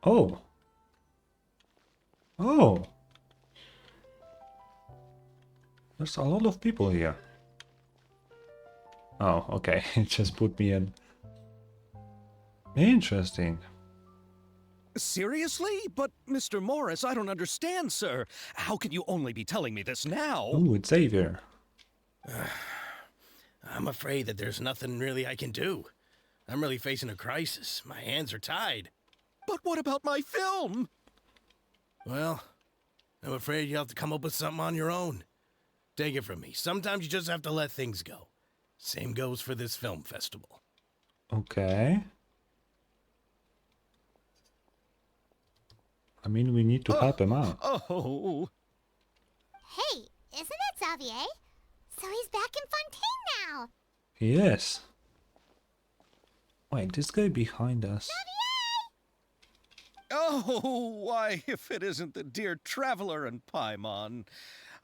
Oh. Oh. There's a lot of people here. Oh, okay. It just put me in. Interesting. Seriously? But, Mr. Morris, I don't understand, sir. How can you only be telling me this now? Ooh, it's Xavier. I'm afraid that there's nothing really I can do. I'm really facing a crisis. My hands are tied. But what about my film? Well, I'm afraid you'll have to come up with something on your own. Take it from me. Sometimes you just have to let things go. Same goes for this film festival. Okay. I mean, we need to help him out. Oh. Hey, isn't that Xavier? So he's back in Fontaine now. Yes. Wait, this guy behind us. Oh, why, if it isn't the dear Traveler and Paimon.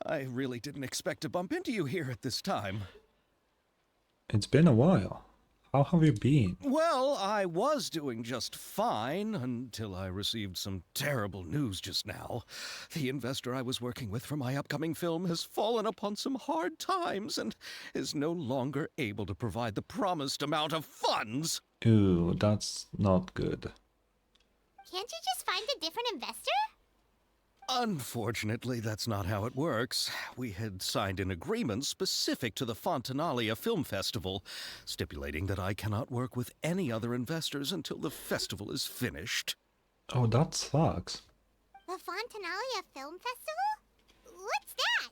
I really didn't expect to bump into you here at this time. It's been a while. How have you been? Well, I was doing just fine until I received some terrible news just now. The investor I was working with for my upcoming film has fallen upon some hard times and is no longer able to provide the promised amount of funds. Ooh, that's not good. Can't you just find a different investor? Unfortunately, that's not how it works. We had signed an agreement specific to the Fontanalia Film Festival, stipulating that I cannot work with any other investors until the festival is finished. Oh, that sucks. The Fontanalia Film Festival? What's that?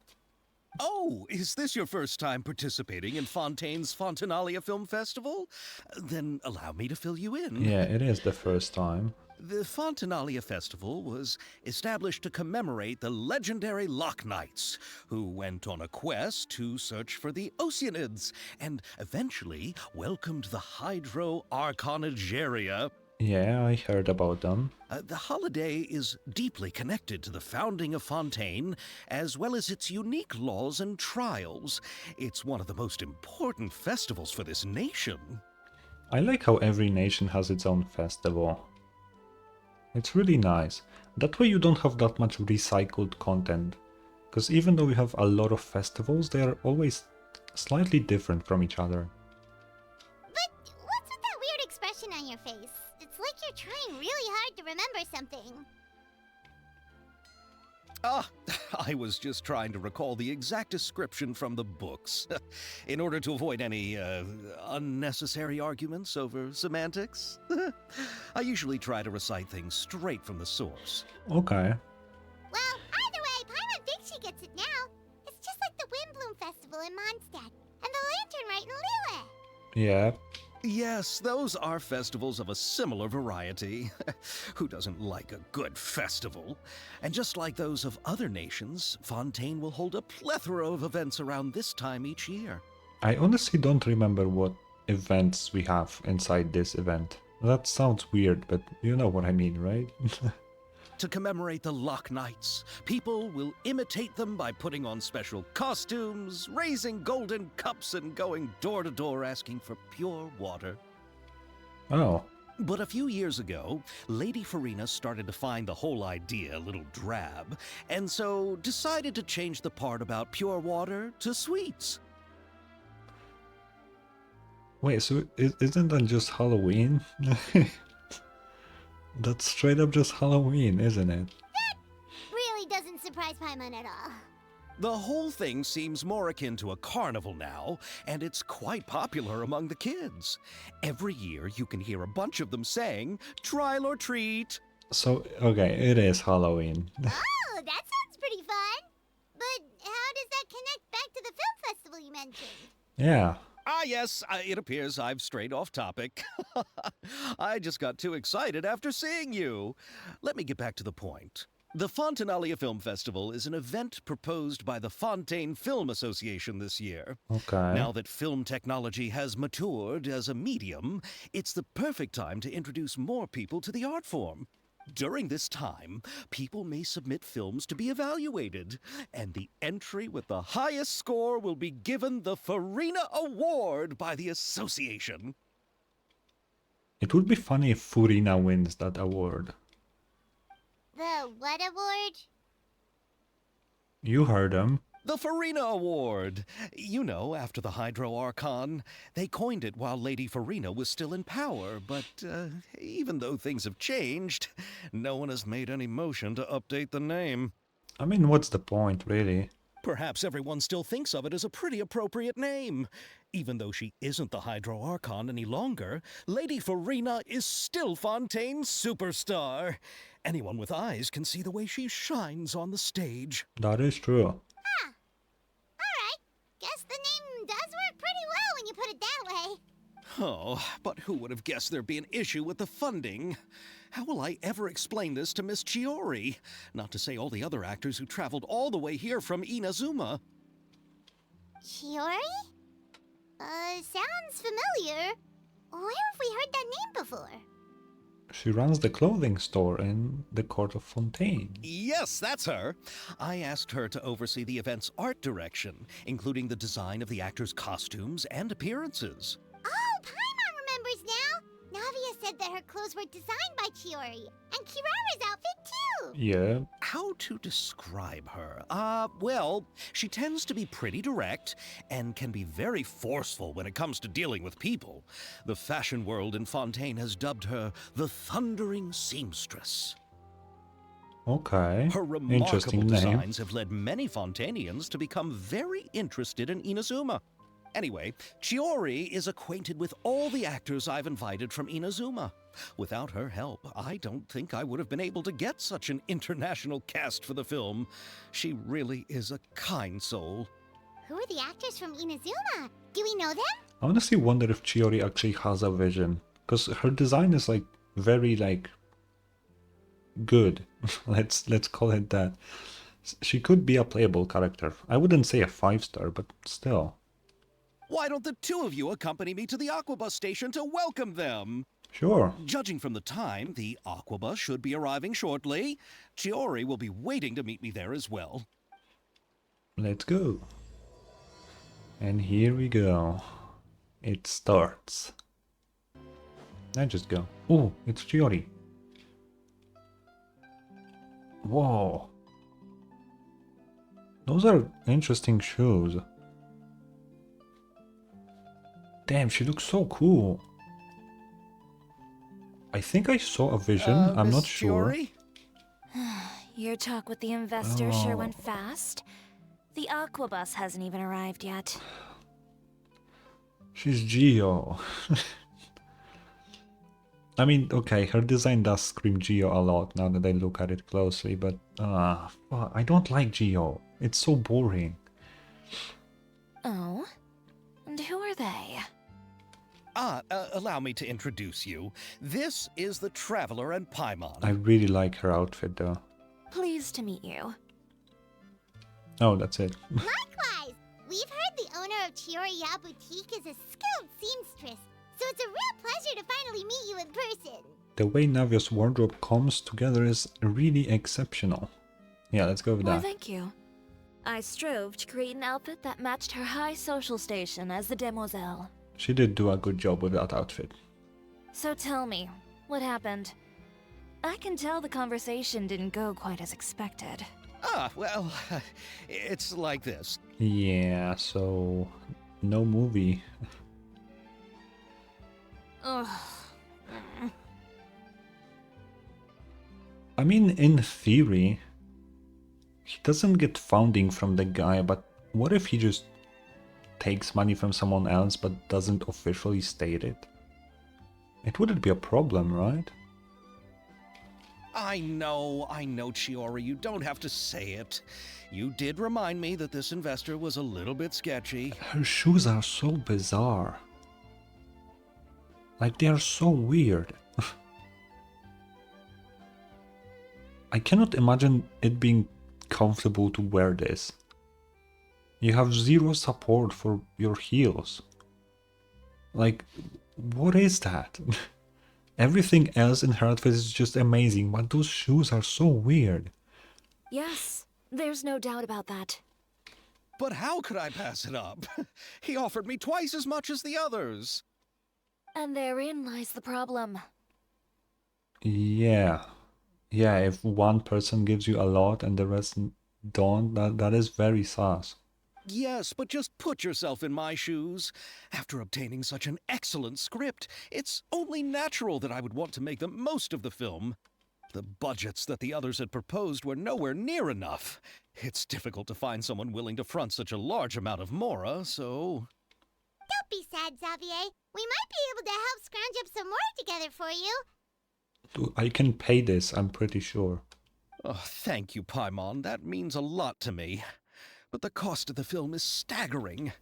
Oh, is this your first time participating in Fontaine's Fontanalia Film Festival? Then allow me to fill you in. Yeah, it is the first time. The Fontanalia Festival was established to commemorate the legendary Loch Knights, who went on a quest to search for the Oceanids and eventually welcomed the Hydro Arconageria. Yeah, I heard about them. The holiday is deeply connected to the founding of Fontaine, as well as its unique laws and trials. It's one of the most important festivals for this nation. I like how every nation has its own festival. It's really nice. That way you don't have that much recycled content. Because even though we have a lot of festivals, they are always slightly different from each other. But what's with that weird expression on your face? It's like you're trying really hard to remember something. I was just trying to recall the exact description from the books, in order to avoid any unnecessary arguments over semantics. I usually try to recite things straight from the source. Okay. Well, either way, Paimon thinks she gets it now. It's just like the Windbloom Festival in Mondstadt, and the Lantern Rite in Lille. Yeah. Yes, those are festivals of a similar variety. Who doesn't like a good festival? And just like those of other nations, Fontaine will hold a plethora of events around this time each year. I honestly don't remember what events we have inside this event. That sounds weird, but you know what I mean, right? To commemorate the Loch Knights, people will imitate them by putting on special costumes, raising golden cups, and going door to door asking for pure water. Oh. But a few years ago, Lady Farina started to find the whole idea a little drab, and so decided to change the part about pure water to sweets. Wait, so isn't that just Halloween? That's straight up just Halloween, isn't it? That really doesn't surprise Paimon at all. The whole thing seems more akin to a carnival now, and it's quite popular among the kids. Every year you can hear a bunch of them saying, "Trial or treat." So, okay, it is Halloween. Oh, that sounds pretty fun. But how does that connect back to the film festival you mentioned? Yeah. Ah, yes, it appears I've strayed off topic. I just got too excited after seeing you. Let me get back to the point. The Fontanalia Film Festival is an event proposed by the Fontaine Film Association this year. Okay. Now that film technology has matured as a medium, it's the perfect time to introduce more people to the art form. During this time, people may submit films to be evaluated, and the entry with the highest score will be given the Farina Award by the association. It would be funny if Furina wins that award. The what award? You heard him. The Farina Award! You know, after the Hydro Archon. They coined it while Lady Farina was still in power, but even though things have changed, no one has made any motion to update the name. I mean, what's the point, really? Perhaps everyone still thinks of it as a pretty appropriate name. Even though she isn't the Hydro Archon any longer, Lady Farina is still Fontaine's superstar. Anyone with eyes can see the way she shines on the stage. That is true. Alright. Guess the name does work pretty well when you put it that way. Oh, but who would have guessed there'd be an issue with the funding? How will I ever explain this to Miss Chiori? Not to say all the other actors who traveled all the way here from Inazuma. Chiori? Sounds familiar. Where have we heard that name before? She runs the clothing store in the court of Fontaine. Yes, that's her. I asked her to oversee the event's art direction, including the design of the actors' costumes and appearances. Oh, Paimon remembers now! Navia said that her clothes were designed by Chiori, and Kirara's outfit too! Yeah, How to describe her? Well, she tends to be pretty direct and can be very forceful when it comes to dealing with people. The fashion world in Fontaine has dubbed her the Thundering Seamstress. okay. Her remarkable Interesting name. designs have led many Fontainians to become very interested in Inazuma. Anyway, Chiori is acquainted with all the actors I've invited from Inazuma. Without her help, I don't think I would have been able to get such an international cast for the film. She really is a kind soul. Who are the actors from Inazuma? Do we know them? I honestly wonder if Chiori actually has a vision. Because her design is like very good. let's call it that. She could be a playable character. I wouldn't say a 5-star, but still. Why don't the two of you accompany me to the Aquabus station to welcome them? Sure. Judging from the time, the Aquabus should be arriving shortly. Chiori will be waiting to meet me there as well. Let's go. And here we go. It starts. I just go. Oh, it's Chiori. Whoa. Those are interesting shoes. Damn, she looks so cool. I think I saw a vision. I'm Miss not sure. Chiori? Your talk with the investor sure Oh. went fast. The Aquabus hasn't even arrived yet. She's Geo. I mean, okay, her design does scream Geo a lot now that I look at it closely, but I don't like Geo. It's so boring. Oh? And who are they? Allow me to introduce you. This is the Traveler and Paimon. I really like her outfit though. Pleased to meet you. Oh, that's it. Likewise! We've heard the owner of Chioriya Boutique is a skilled seamstress, so it's a real pleasure to finally meet you in person. The way Navia's wardrobe comes together is really exceptional. Yeah, let's go with Why, that. thank you. I strove to create an outfit that matched her high social station as the demoiselle. She did do a good job with that outfit. So tell me, what happened? I can tell the conversation didn't go quite as expected. Well, it's like this. Yeah, so no movie. Ugh. I mean, in theory, he doesn't get funding from the guy, but what if he just takes money from someone else but doesn't officially state it? It wouldn't be a problem, right? I know, Chiori, you don't have to say it. You did remind me that this investor was a little bit sketchy. Her shoes are so bizarre. Like, they are so weird. I cannot imagine it being comfortable to wear this. You have zero support for your heels. Like, what is that? Everything else in her outfit is just amazing, but those shoes are so weird. Yes, there's no doubt about that. But how could I pass it up? He offered me twice as much as the others. And therein lies the problem. Yeah, Yeah, if one person gives you a lot and the rest don't, that is very sus. Yes, but just put yourself in my shoes. After obtaining such an excellent script, it's only natural that I would want to make the most of the film. The budgets that the others had proposed were nowhere near enough. It's difficult to find someone willing to front such a large amount of mora, so... Don't be sad, Xavier. We might be able to help scrounge up some more together for you. I can pay this, I'm pretty sure. Oh, thank you, Paimon. That means a lot to me. But the cost of the film is staggering.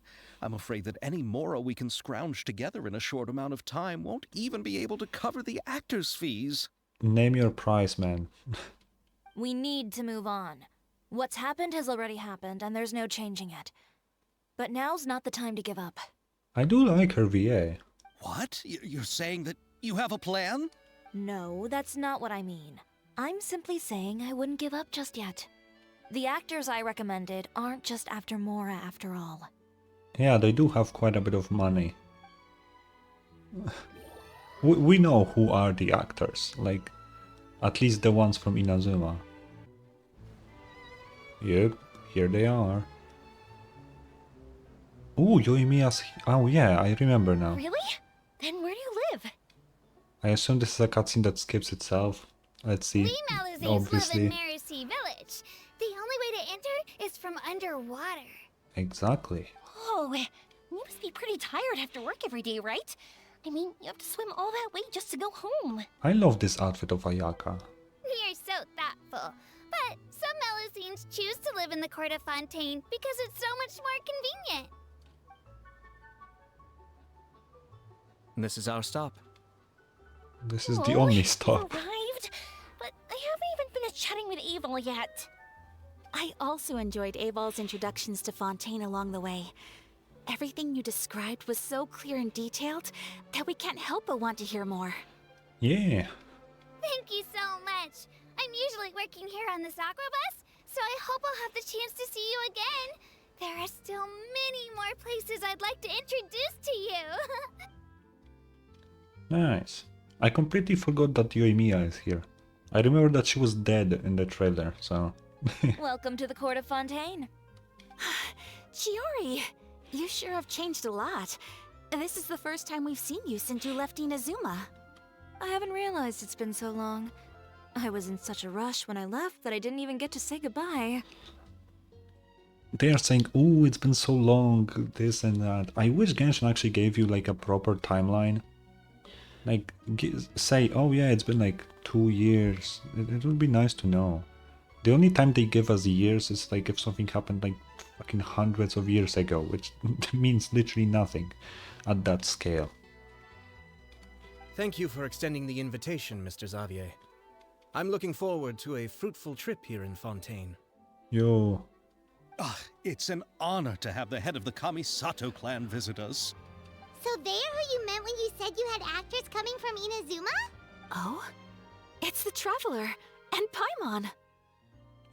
I'm afraid that any mora we can scrounge together in a short amount of time won't even be able to cover the actors' fees. Name your price, man. We need to move on. What's happened has already happened, and there's no changing it. But now's not the time to give up. I do like her VA. What? You're saying that you have a plan? No, that's not what I mean. I'm simply saying I wouldn't give up just yet. The actors I recommended aren't just after Mora after all. Yeah, they do have quite a bit of money. We know who are the actors, like, at least the ones from Inazuma. Yep, here they are. Ooh, Yoimiya's... Oh yeah, I remember now. Really? Then where do you live? I assume this is a cutscene that skips itself. Let's see. We Malazes live Obviously. in Marcy Village. The only way to enter is from underwater. Exactly. Oh, you must be pretty tired after work every day, right? I mean, you have to swim all that way just to go home. I love this outfit of Ayaka. We are so thoughtful. But some Melusines choose to live in the Court of Fontaine because it's so much more convenient. This is our stop. This is the only You stop. arrived, but I haven't even finished chatting with Aval yet. I also enjoyed Aval's introductions to Fontaine along the way. Everything you described was so clear and detailed that we can't help but want to hear more. Yeah. Thank you so much. I'm usually working here on the Sakura bus, so I hope I'll have the chance to see you again. There are still many more places I'd like to introduce to you. Nice. I completely forgot that Yoimiya is here. I remember that she was dead in the trailer, so... Welcome to the Court of Fontaine. Chiori, you sure have changed a lot. This is the first time we've seen you since you left Inazuma. I haven't realized it's been so long. I was in such a rush when I left that I didn't even get to say goodbye. They are saying, oh, it's been so long, this and that. I wish Genshin actually gave you like a proper timeline. Like, say, oh yeah, it's been like 2 years. It would be nice to know. The only time they give us years is like if something happened like fucking hundreds of years ago, which means literally nothing at that scale. Thank you for extending the invitation, Mr. Xavier. I'm looking forward to a fruitful trip here in Fontaine. Yo. Ah, it's an honor to have the head of the Kamisato clan visit us. So they're who you meant when you said you had actors coming from Inazuma? Oh? It's the Traveler and Paimon.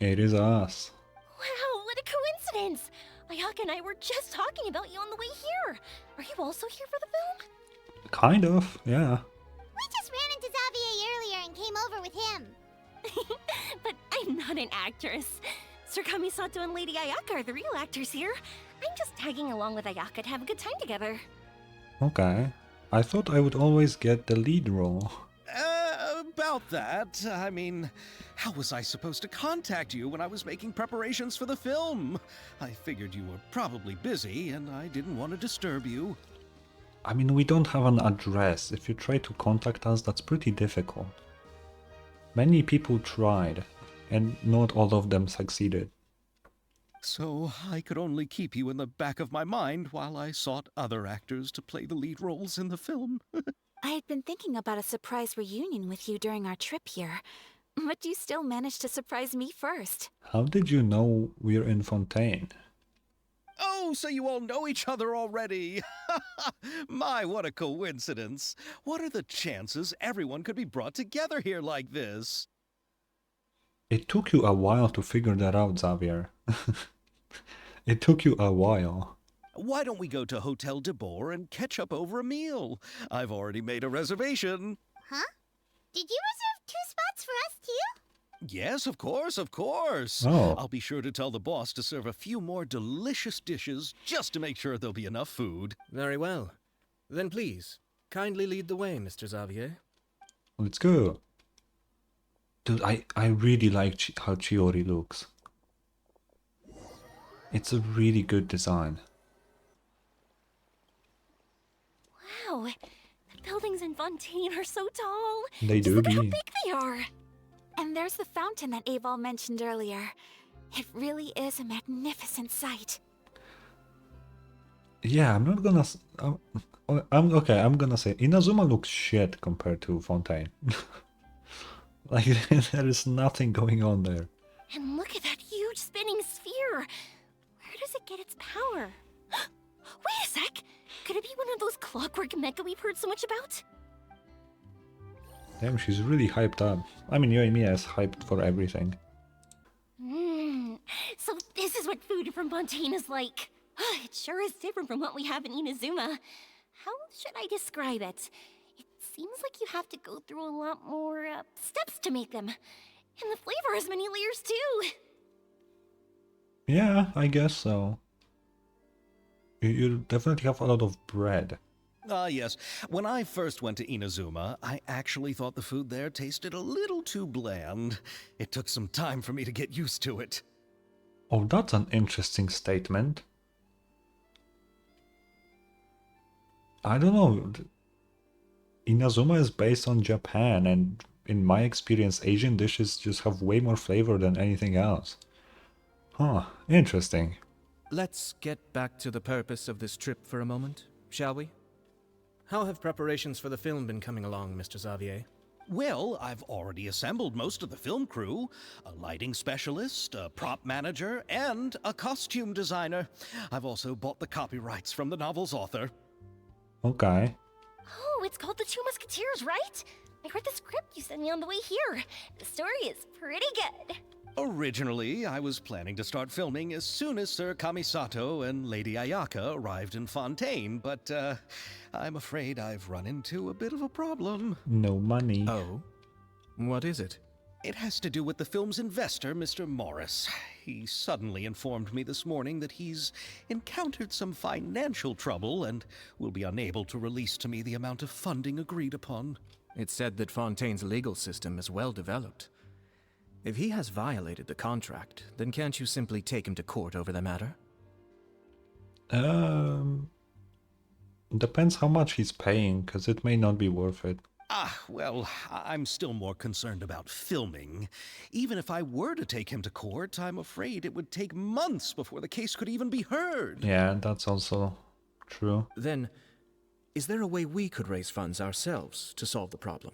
It is us. Wow, what a coincidence! Ayaka and I were just talking about you on the way here. Are you also here for the film? Kind of, yeah. We just ran into Xavier earlier and came over with him. But I'm not an actress. Sir Kamisato and Lady Ayaka are the real actors here. I'm just tagging along with Ayaka to have a good time together. Okay. I thought I would always get the lead role. About that, I mean, how was I supposed to contact you when I was making preparations for the film? I figured you were probably busy, and I didn't want to disturb you. I mean, we don't have an address. If you try to contact us, that's pretty difficult. Many people tried, and not all of them succeeded. So I could only keep you in the back of my mind while I sought other actors to play the lead roles in the film. I had been thinking about a surprise reunion with you during our trip here, but you still managed to surprise me first. How did you know we're in Fontaine? Oh, so you all know each other already! My, what a coincidence! What are the chances everyone could be brought together here like this? It took you a while to figure that out, Xavier. It took you a while. Why don't we go to Hotel de Boer and catch up over a meal? I've already made a reservation. Huh? Did you reserve 2 spots for us too? Yes, of course, of course. Oh. I'll be sure to tell the boss to serve a few more delicious dishes just to make sure there'll be enough food. Very well. Then please, kindly lead the way, Mr. Xavier. Let's go. Dude, I really like how Chiori looks. It's a really good design. Wow, the buildings in Fontaine are so tall. They Just do look at how be. big they are. And there's the fountain that Aval mentioned earlier. It really is a magnificent sight. Yeah, I'm not gonna. I'm okay. I'm gonna say Inazuma looks shit compared to Fontaine. Like there is nothing going on there. And look at that huge spinning sphere. Where does it get its power? Wait a sec. Could it be one of those clockwork mecha we've heard so much about? Damn, she's really hyped up. I mean, Yoimiya is hyped for everything. So this is what food from Fontaine is like. It sure is different from what we have in Inazuma. How should I describe it? It seems like you have to go through a lot more steps to make them. And the flavor has many layers too. Yeah, I guess so. You definitely have a lot of bread. Ah, yes. When I first went to Inazuma, I actually thought the food there tasted a little too bland. It took some time for me to get used to it. Oh, that's an interesting statement. I don't know. Inazuma is based on Japan, and in my experience, Asian dishes just have way more flavor than anything else. Huh, interesting. Let's get back to the purpose of this trip for a moment, shall we? How have preparations for the film been coming along, Mr. Xavier? Well, I've already assembled most of the film crew. A lighting specialist, a prop manager, and a costume designer. I've also bought the copyrights from the novel's author. Okay. Oh, it's called The Two Musketeers, right? I read the script you sent me on the way here. The story is pretty good. Originally, I was planning to start filming as soon as Sir Kamisato and Lady Ayaka arrived in Fontaine, but I'm afraid I've run into a bit of a problem. No money. Oh? What is it? It has to do with the film's investor, Mr. Morris. He suddenly informed me this morning that he's encountered some financial trouble and will be unable to release to me the amount of funding agreed upon. It's said that Fontaine's legal system is well developed. If he has violated the contract, then can't you simply take him to court over the matter? Depends how much he's paying, because it may not be worth it. Well, I'm still more concerned about filming. Even if I were to take him to court, I'm afraid it would take months before the case could even be heard. Yeah, that's also true. Then, is there a way we could raise funds ourselves to solve the problem?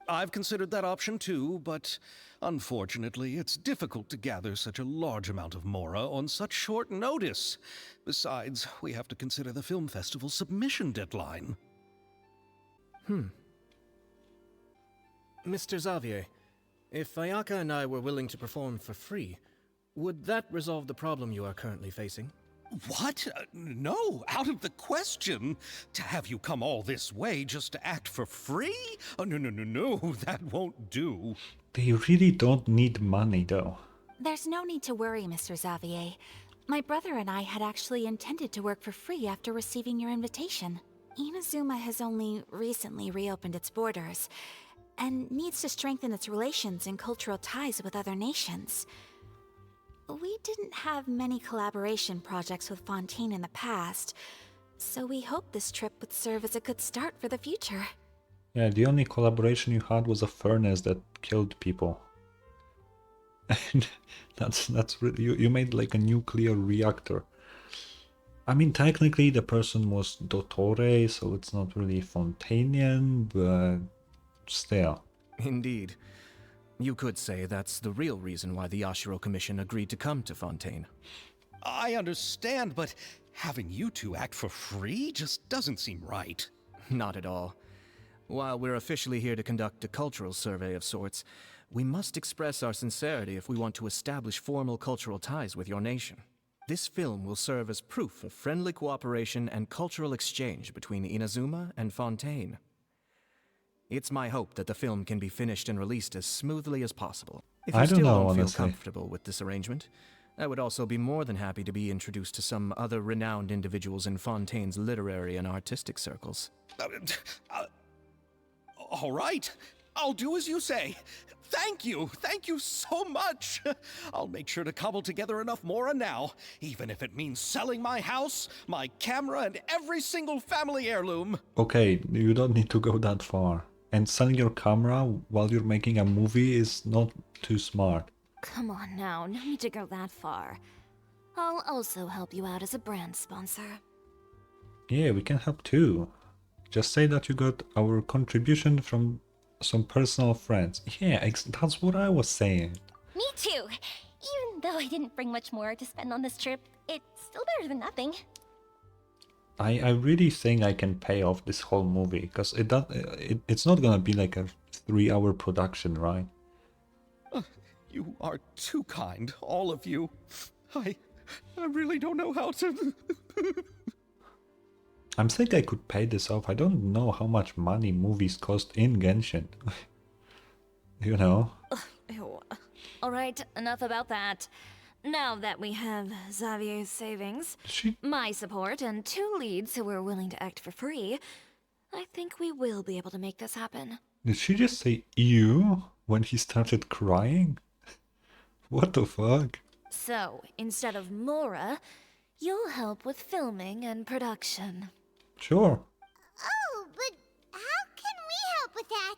I've considered that option too, but unfortunately, it's difficult to gather such a large amount of mora on such short notice. Besides, we have to consider the film festival submission deadline. Mr. Xavier, if Ayaka and I were willing to perform for free, would that resolve the problem you are currently facing? What? No, out of the question. To have you come all this way just to act for free? Oh, no, that won't do. They really don't need money, though. There's no need to worry, Mr. Xavier. My brother and I had actually intended to work for free after receiving your invitation. Inazuma has only recently reopened its borders, and needs to strengthen its relations and cultural ties with other nations. We didn't have many collaboration projects with Fontaine in the past, so we hoped this trip would serve as a good start for the future. Yeah, the only collaboration you had was a furnace that killed people. And that's really, you made like a nuclear reactor. I mean, technically the person was Dottore, so it's not really Fontainian, but still. Indeed. You could say that's the real reason why the Yashiro Commission agreed to come to Fontaine. I understand, but having you two act for free just doesn't seem right. Not at all. While we're officially here to conduct a cultural survey of sorts, we must express our sincerity if we want to establish formal cultural ties with your nation. This film will serve as proof of friendly cooperation and cultural exchange between Inazuma and Fontaine. It's my hope that the film can be finished and released as smoothly as possible. If I you don't still know, don't feel honestly. comfortable with this arrangement, I would also be more than happy to be introduced to some other renowned individuals in Fontaine's literary and artistic circles. All right, I'll do as you say. Thank you so much. I'll make sure to cobble together enough mora now, even if it means selling my house, my camera, and every single family heirloom. Okay, you don't need to go that far. And selling your camera while you're making a movie is not too smart. Come on now, no need to go that far. I'll also help you out as a brand sponsor. Yeah, we can help too. Just say that you got our contribution from some personal friends. Yeah, that's what I was saying. Me too. Even though I didn't bring much more to spend on this trip, it's still better than nothing. I really think I can pay off this whole movie, because it's not gonna be like a 3-hour production, right? You are too kind, all of you. I really don't know how to... I'm saying I could pay this off. I don't know how much money movies cost in Genshin. You know? Ew. Alright, enough about that. Now that we have Xavier's savings, my support, and 2 leads who are willing to act for free, I think we will be able to make this happen. Did she just say ew when he started crying? What the fuck? So, instead of Mora, you'll help with filming and production. Sure. Oh, but how can we help with that?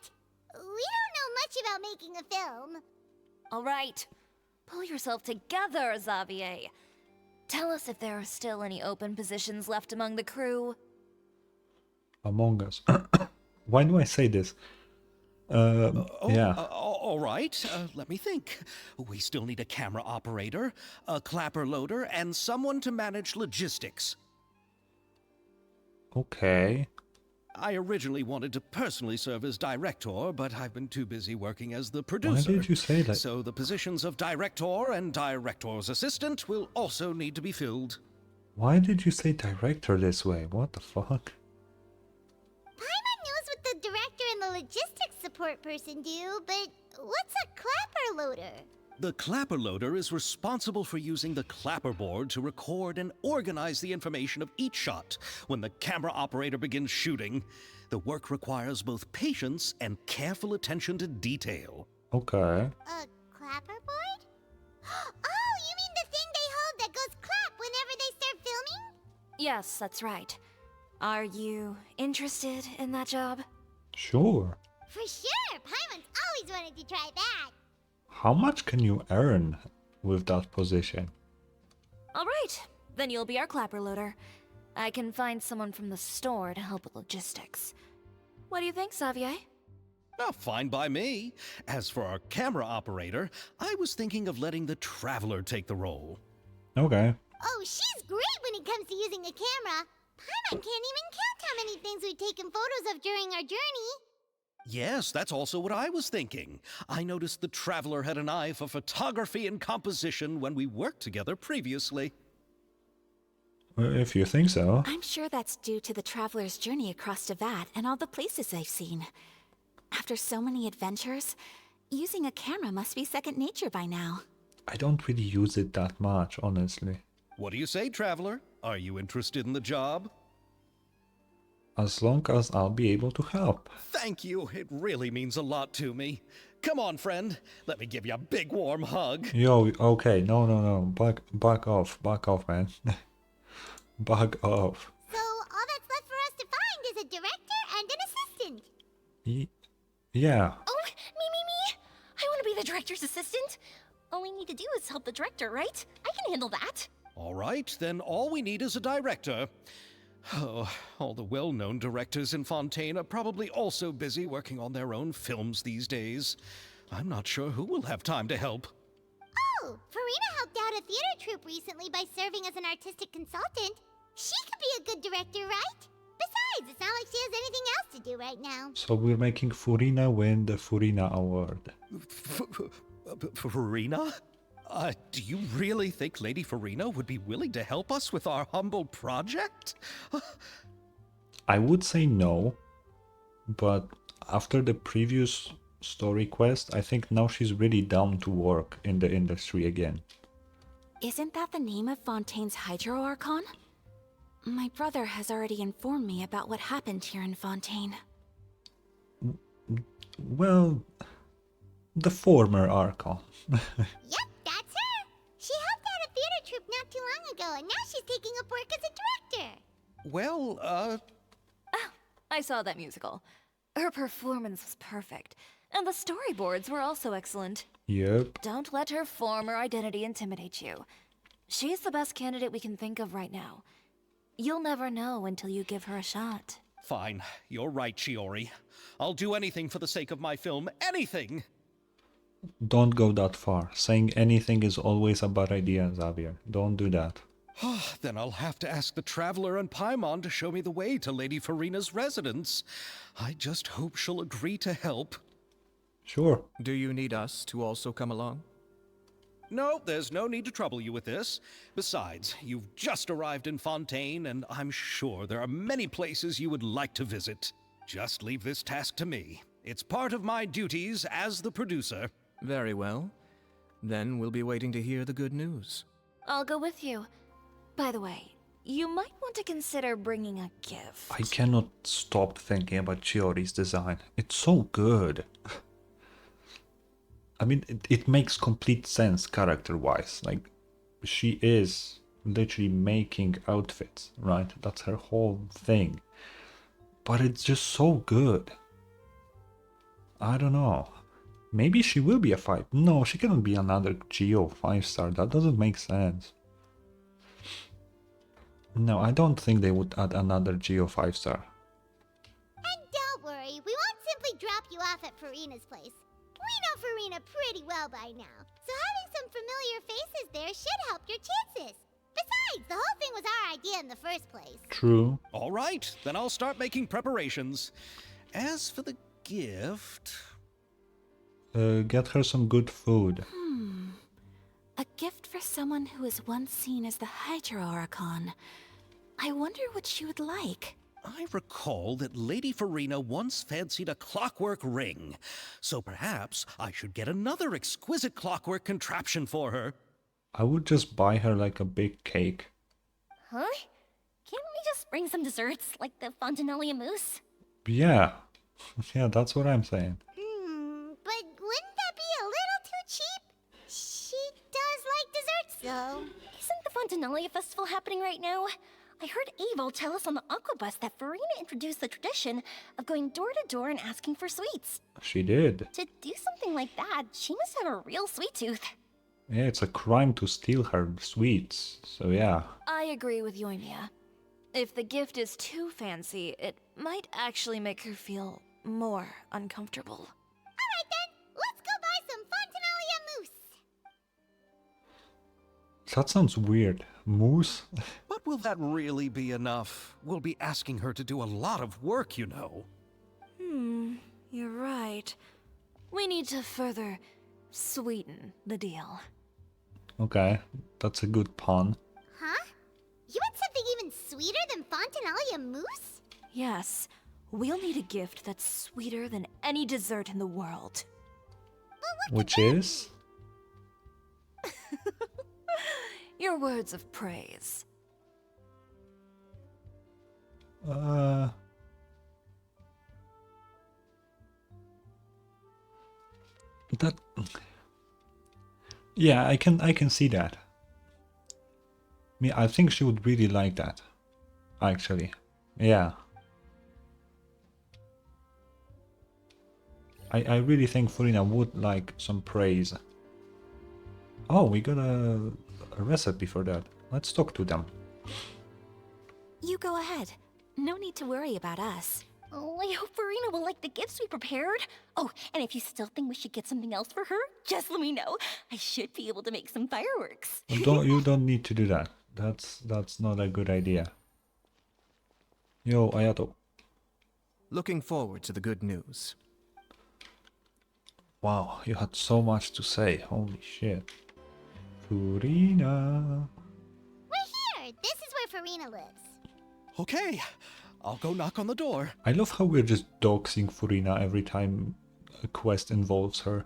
We don't know much about making a film. Alright, pull yourself together, Xavier. Tell us if there are still any open positions left among the crew. Among Us. Why do I say this? Yeah. All right, let me think. We still need a camera operator, a clapper loader, and someone to manage logistics. Okay. I originally wanted to personally serve as director, but I've been too busy working as the producer. Why did you say that? So the positions of director and director's assistant will also need to be filled. Why did you say director this way? What the fuck? Paimon knows what the director and the logistics support person do, but what's a clapper loader? The clapper loader is responsible for using the clapper board to record and organize the information of each shot when the camera operator begins shooting. The work requires both patience and careful attention to detail. Okay. A clapper board? Oh, you mean the thing they hold that goes clap whenever they start filming? Yes, that's right. Are you interested in that job? Sure. For sure! Paimon's always wanted to try that. How much can you earn with that position? Alright, then you'll be our clapper loader. I can find someone from the store to help with logistics. What do you think, Xavier? Oh, fine by me. As for our camera operator, I was thinking of letting the Traveler take the role. Okay. Oh, she's great when it comes to using a camera. Paimon can't even count how many things we've taken photos of during our journey. Yes, that's also what I was thinking. I noticed the Traveler had an eye for photography and composition when we worked together previously. If you think so. I'm sure that's due to the traveler's journey across Devat and all the places they've seen. After so many adventures, using a camera must be second nature by now. I don't really use it that much, honestly. What do you say, Traveler? Are you interested in the job? As long as I'll be able to help. Thank you. It really means a lot to me. Come on, friend. Let me give you a big warm hug. Yo, okay, no. Back off, man. Back off. So all that's left for us to find is a director and an assistant. Yeah. Oh, me. I want to be the director's assistant. All we need to do is help the director, right? I can handle that. All right, then all we need is a director. Oh, all the well-known directors in Fontaine are probably also busy working on their own films these days. I'm not sure who will have time to help. Oh, Farina helped out a theater troupe recently by serving as an artistic consultant. She could be a good director, right? Besides, it's not like she has anything else to do right now. So we're making Furina win the Furina Award. Farina? Do you really think Lady Farina would be willing to help us with our humble project? I would say no, but after the previous story quest, I think now she's really down to work in the industry again. Isn't that the name of Fontaine's Hydro Archon? My brother has already informed me about what happened here in Fontaine. Well, the former Archon. Yep, that's her. She helped out a theater troupe not too long ago, and now she's taking up work as a director. Well, I saw that musical. Her performance was perfect, and the storyboards were also excellent. Yep. Don't let her former identity intimidate you. She's the best candidate we can think of right now. You'll never know until you give her a shot. fine. You're right, Shiori. I'll do anything for the sake of my film. Anything! Don't go that far. Saying anything is always a bad idea, Xavier. Don't do that. Then I'll have to ask the Traveler and Paimon to show me the way to Lady Farina's residence. I just hope she'll agree to help. Sure. Do you need us to also come along? No, there's no need to trouble you with this. Besides, you've just arrived in Fontaine, and I'm sure there are many places you would like to visit. Just leave this task to me. It's part of my duties as the producer. Very well. Then we'll be waiting to hear the good news. I'll go with you. By the way, you might want to consider bringing a gift. I cannot stop thinking about Chiori's design. It's so good. I mean, it makes complete sense character-wise. Like, she is literally making outfits, right? That's her whole thing. But it's just so good. I don't know. Maybe she will be a 5. No, she cannot be another Geo 5-star. That doesn't make sense. No, I don't think they would add another Geo 5-star. And don't worry, we won't simply drop you off at Farina's place. We know Farina pretty well by now, so having some familiar faces there should help your chances. Besides, the whole thing was our idea in the first place. True. All right, then I'll start making preparations. As for the gift... Get her some good food. A gift for someone who was once seen as the Hydro Archon. I wonder what she would like. I recall that Lady Farina once fancied a clockwork ring, so perhaps I should get another exquisite clockwork contraption for her. I would just buy her like a big cake. Huh? Can't we just bring some desserts, like the Fontanelli mousse? Yeah. Yeah, that's what I'm saying. But wouldn't that be a little too cheap? She does like desserts, though. Isn't the Fontanelli festival happening right now? I heard Abel tell us on the Aquabus that Farina introduced the tradition of going door to door and asking for sweets. She did. To do something like that, she must have a real sweet tooth. Yeah, it's a crime to steal her sweets. So yeah. I agree with Yoimiya. If the gift is too fancy, it might actually make her feel more uncomfortable. Alright then, let's go buy some Fontanalia mousse. That sounds weird. Moose? But will that really be enough? We'll be asking her to do a lot of work, you know. You're right. We need to further sweeten the deal. Okay, that's a good pun. Huh? You want something even sweeter than Fontanalia mousse? Yes, we'll need a gift that's sweeter than any dessert in the world. Which is? Your words of praise. That... Yeah, I can see that. I think she would really like that. Actually. Yeah. I really think Farina would like some praise. Oh, we got a recipe for that. Let's talk to them. You go ahead. No need to worry about us. Oh, I hope Farina will like the gifts we prepared. Oh, and if you still think we should get something else for her, just let me know. I should be able to make some fireworks. You don't need to do that. That's not a good idea. Yo, Ayato. Looking forward to the good news. Wow, you had so much to say. Holy shit. Farina. We're here! This is where Farina lives. Okay, I'll go knock on the door. I love how we're just doxing Furina every time a quest involves her.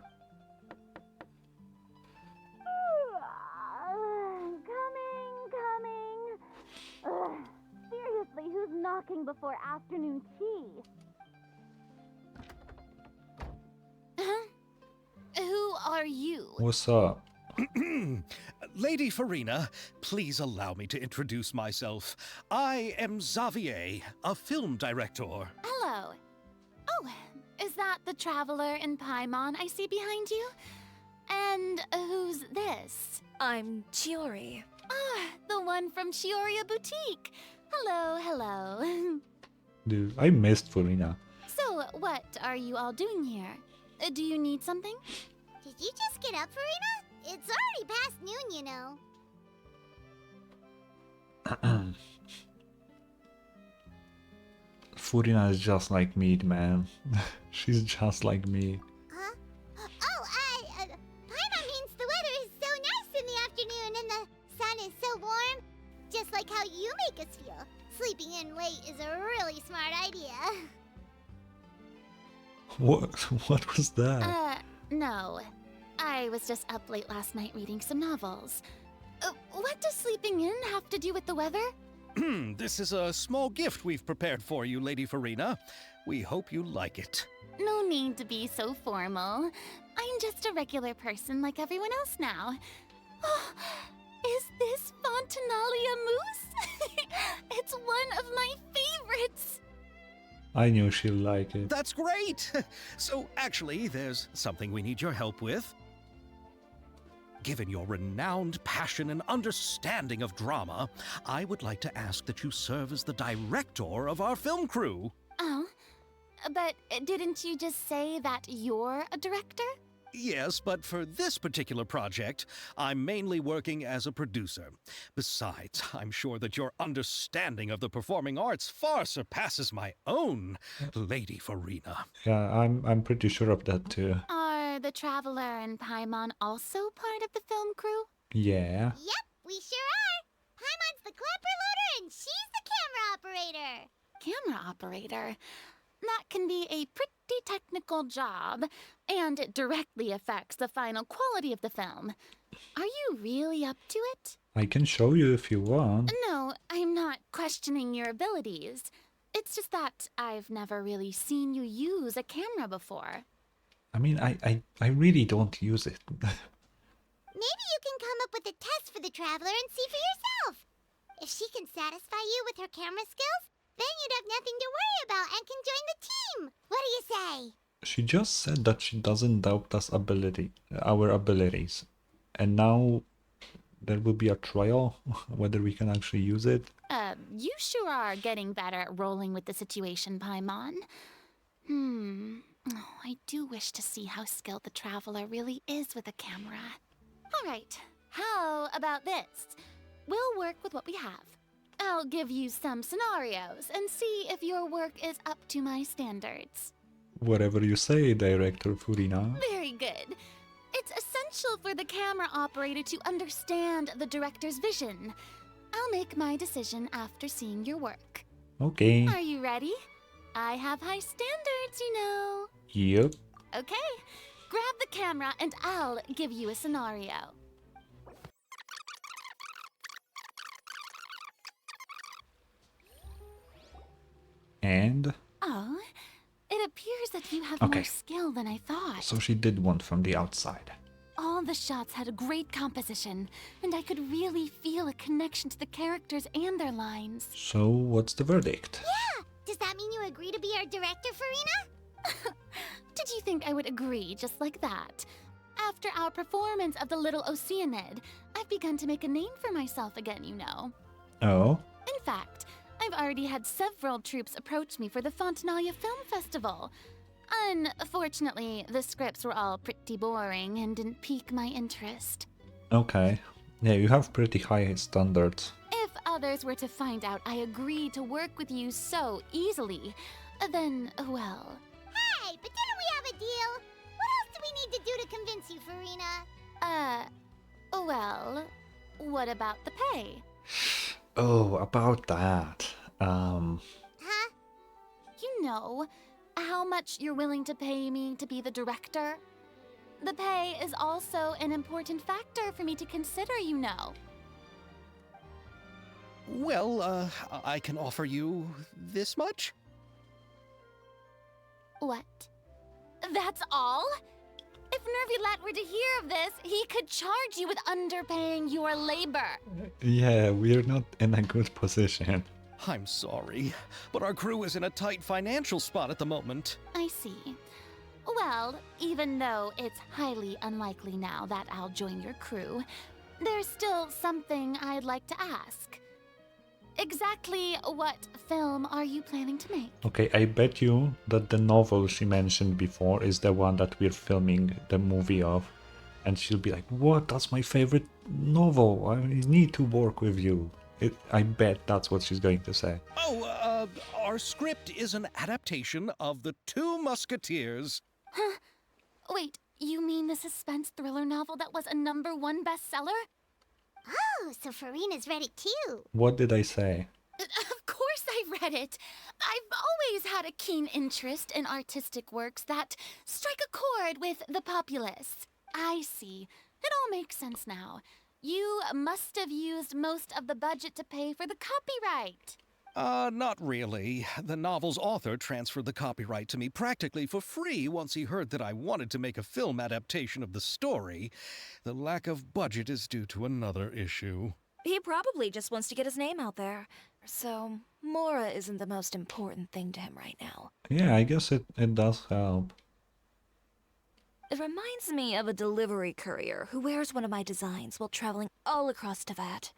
Coming. Seriously, who's knocking before afternoon tea? Who are you? What's up? Lady Farina, please allow me to introduce myself. I am Xavier, a film director. Hello. Oh, is that the traveler in Paimon I see behind you? And who's this? I'm Chiori. Ah, the one from Chioria Boutique. Hello, hello. Dude, I missed Furina. So, what are you all doing here? Do you need something? Did you just get up, Farina? It's already past noon, you know. Furina is just like me, man. She's just like me. Huh? Paimon means the weather is so nice in the afternoon and the sun is so warm. Just like how you make us feel. Sleeping in late is a really smart idea. What was that? No. I was just up late last night reading some novels. What does sleeping in have to do with the weather? This is a small gift we've prepared for you, Lady Farina. We hope you like it. No need to be so formal. I'm just a regular person like everyone else now. Oh, is this Fontinalia mousse? It's one of my favorites. I knew she'll like it. That's great! So, actually, there's something we need your help with. Given your renowned passion and understanding of drama, I would like to ask that you serve as the director of our film crew. Oh, but didn't you just say that you're a director? Yes, but for this particular project, I'm mainly working as a producer. Besides, I'm sure that your understanding of the performing arts far surpasses my own, Lady Farina. Yeah, I'm pretty sure of that too. Are the Traveler and Paimon also part of the film crew? Yeah. Yep, we sure are. Paimon's the clapper loader and she's the camera operator. Camera operator? That can be a pretty technical job, and it directly affects the final quality of the film. Are you really up to it? I can show you if you want. No, I'm not questioning your abilities. It's just that I've never really seen you use a camera before. I mean, I really don't use it. Maybe you can come up with a test for the Traveler and see for yourself. If she can satisfy you with her camera skills, then you'd have nothing to worry about and can join the team. What do you say? She just said that she doesn't doubt our abilities. And now there will be a trial whether we can actually use it. You sure are getting better at rolling with the situation, Paimon. Oh, I do wish to see how skilled the Traveler really is with a camera. All right, how about this? We'll work with what we have. I'll give you some scenarios and see if your work is up to my standards. Whatever you say, Director Furina. Very good. It's essential for the camera operator to understand the director's vision. I'll make my decision after seeing your work. Okay. Are you ready? I have high standards, you know. Yep. Okay, grab the camera and I'll give you a scenario. And? Oh, it appears that you have Okay. more skill than I thought. So she did one from the outside. All the shots had a great composition, and I could really feel a connection to the characters and their lines. So what's the verdict? Yeah, does that mean you agree to be our director, Farina? Did you think I would agree just like that? After our performance of the Little Oceanid, I've begun to make a name for myself again, you know. Oh? In fact, I've already had several troops approach me for the Fontinalia Film Festival. Unfortunately, the scripts were all pretty boring and didn't pique my interest. Okay. Yeah, you have pretty high standards. If others were to find out I agreed to work with you so easily, then, well... Hey, but didn't we have a deal? What else do we need to do to convince you, Farina? Well, what about the pay? Oh, about that. Huh? know how much you're willing to pay me to be the director. The pay is also an important factor for me to consider, you know. Well, I can offer you this much? What? That's all? If Nervylat were to hear of this, he could charge you with underpaying your labor. Yeah, we're not in a good position. I'm sorry, but our crew is in a tight financial spot at the moment. I see. Well, even though it's highly unlikely now that I'll join your crew, there's still something I'd like to ask. Exactly what film are you planning to make? Okay, I bet you that the novel she mentioned before is the one that we're filming the movie of. And she'll be like, what? That's my favorite novel. I need to work with you. I bet that's what she's going to say. Oh, our script is an adaptation of The Two Musketeers. Huh? Wait, you mean the suspense thriller novel that was a #1 bestseller? Oh, so Farina's read it too. What did I say? Of course I read it. I've always had a keen interest in artistic works that strike a chord with the populace. I see. It all makes sense now. You must have used most of the budget to pay for the copyright. Not really. The novel's author transferred the copyright to me practically for free once he heard that I wanted to make a film adaptation of the story. The lack of budget is due to another issue. He probably just wants to get his name out there. So, Mora isn't the most important thing to him right now. Yeah, I guess it does help. It reminds me of a delivery courier who wears one of my designs while traveling all across Teyvat.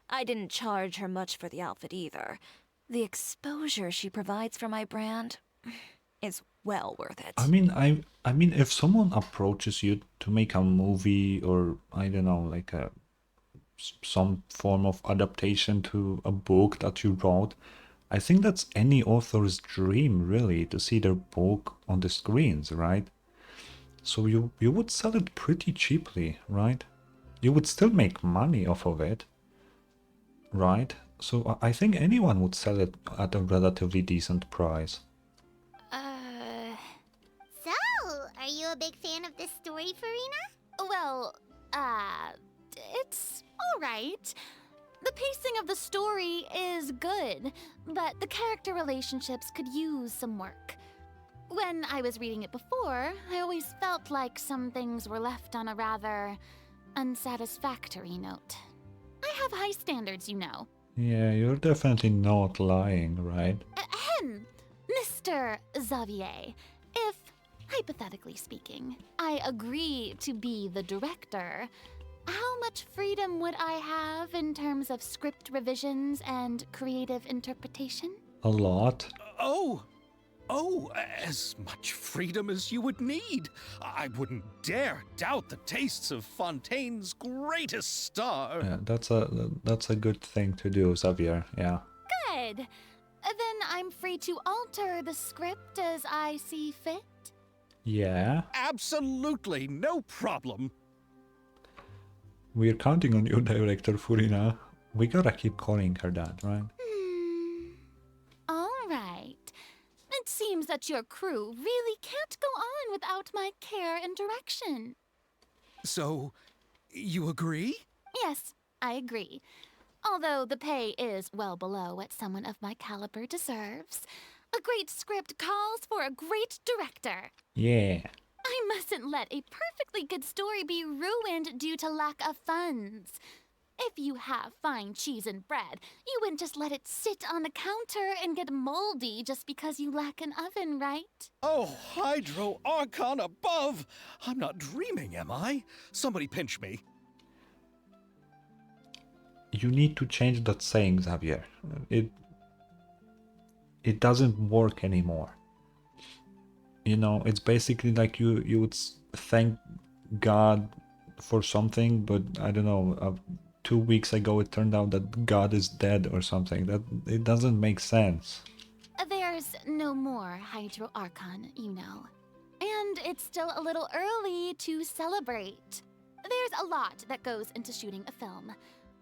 I didn't charge her much for the outfit either. The exposure she provides for my brand is well worth it. I mean, if someone approaches you to make a movie or, I don't know, like some form of adaptation to a book that you wrote, I think that's any author's dream, really, to see their book on the screens, right? So you would sell it pretty cheaply, right? You would still make money off of it, right? So I think anyone would sell it at a relatively decent price. So, are you a big fan of this story, Farina? Well, it's alright. The pacing of the story is good, but the character relationships could use some work. When I was reading it before, I always felt like some things were left on a rather unsatisfactory note. I have high standards, you know. Yeah, you're definitely not lying, right? Ahem, Mr. Xavier, if, hypothetically speaking, I agree to be the director, how much freedom would I have in terms of script revisions and creative interpretation? A lot. Oh, as much freedom as you would need. I wouldn't dare doubt the tastes of Fontaine's greatest star. Yeah, that's a good thing to do, Xavier. Yeah. Good. Then I'm free to alter the script as I see fit. Yeah. Absolutely, no problem. We're counting on you, Director Furina. We gotta keep calling her that, right? All right. It seems that your crew really can't go on without my care and direction. So, you agree? Yes, I agree. Although the pay is well below what someone of my caliber deserves. A great script calls for a great director. Yeah. I mustn't let a perfectly good story be ruined due to lack of funds. If you have fine cheese and bread, you wouldn't just let it sit on the counter and get moldy just because you lack an oven, right? Oh, Hydro Archon above! I'm not dreaming, am I? Somebody pinch me. You need to change that saying, Xavier. It doesn't work anymore. You know, it's basically like you would thank God for something, but I don't know, 2 weeks ago it turned out that God is dead or something. That it doesn't make sense. There's no more Hydro Archon, you know. And it's still a little early to celebrate. There's a lot that goes into shooting a film.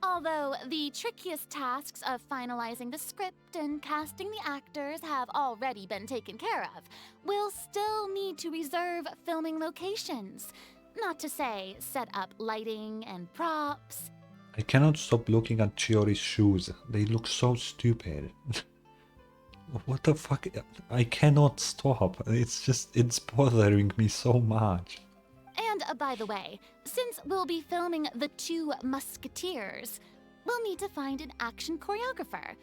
Although the trickiest tasks of finalizing the script and casting the actors have already been taken care of, we'll still need to reserve filming locations. Not to say set up lighting and props. I cannot stop looking at Chiori's shoes. They look so stupid. What the fuck? I cannot stop. It's bothering me so much. And by the way, since we'll be filming The Two Musketeers, we'll need to find an action choreographer.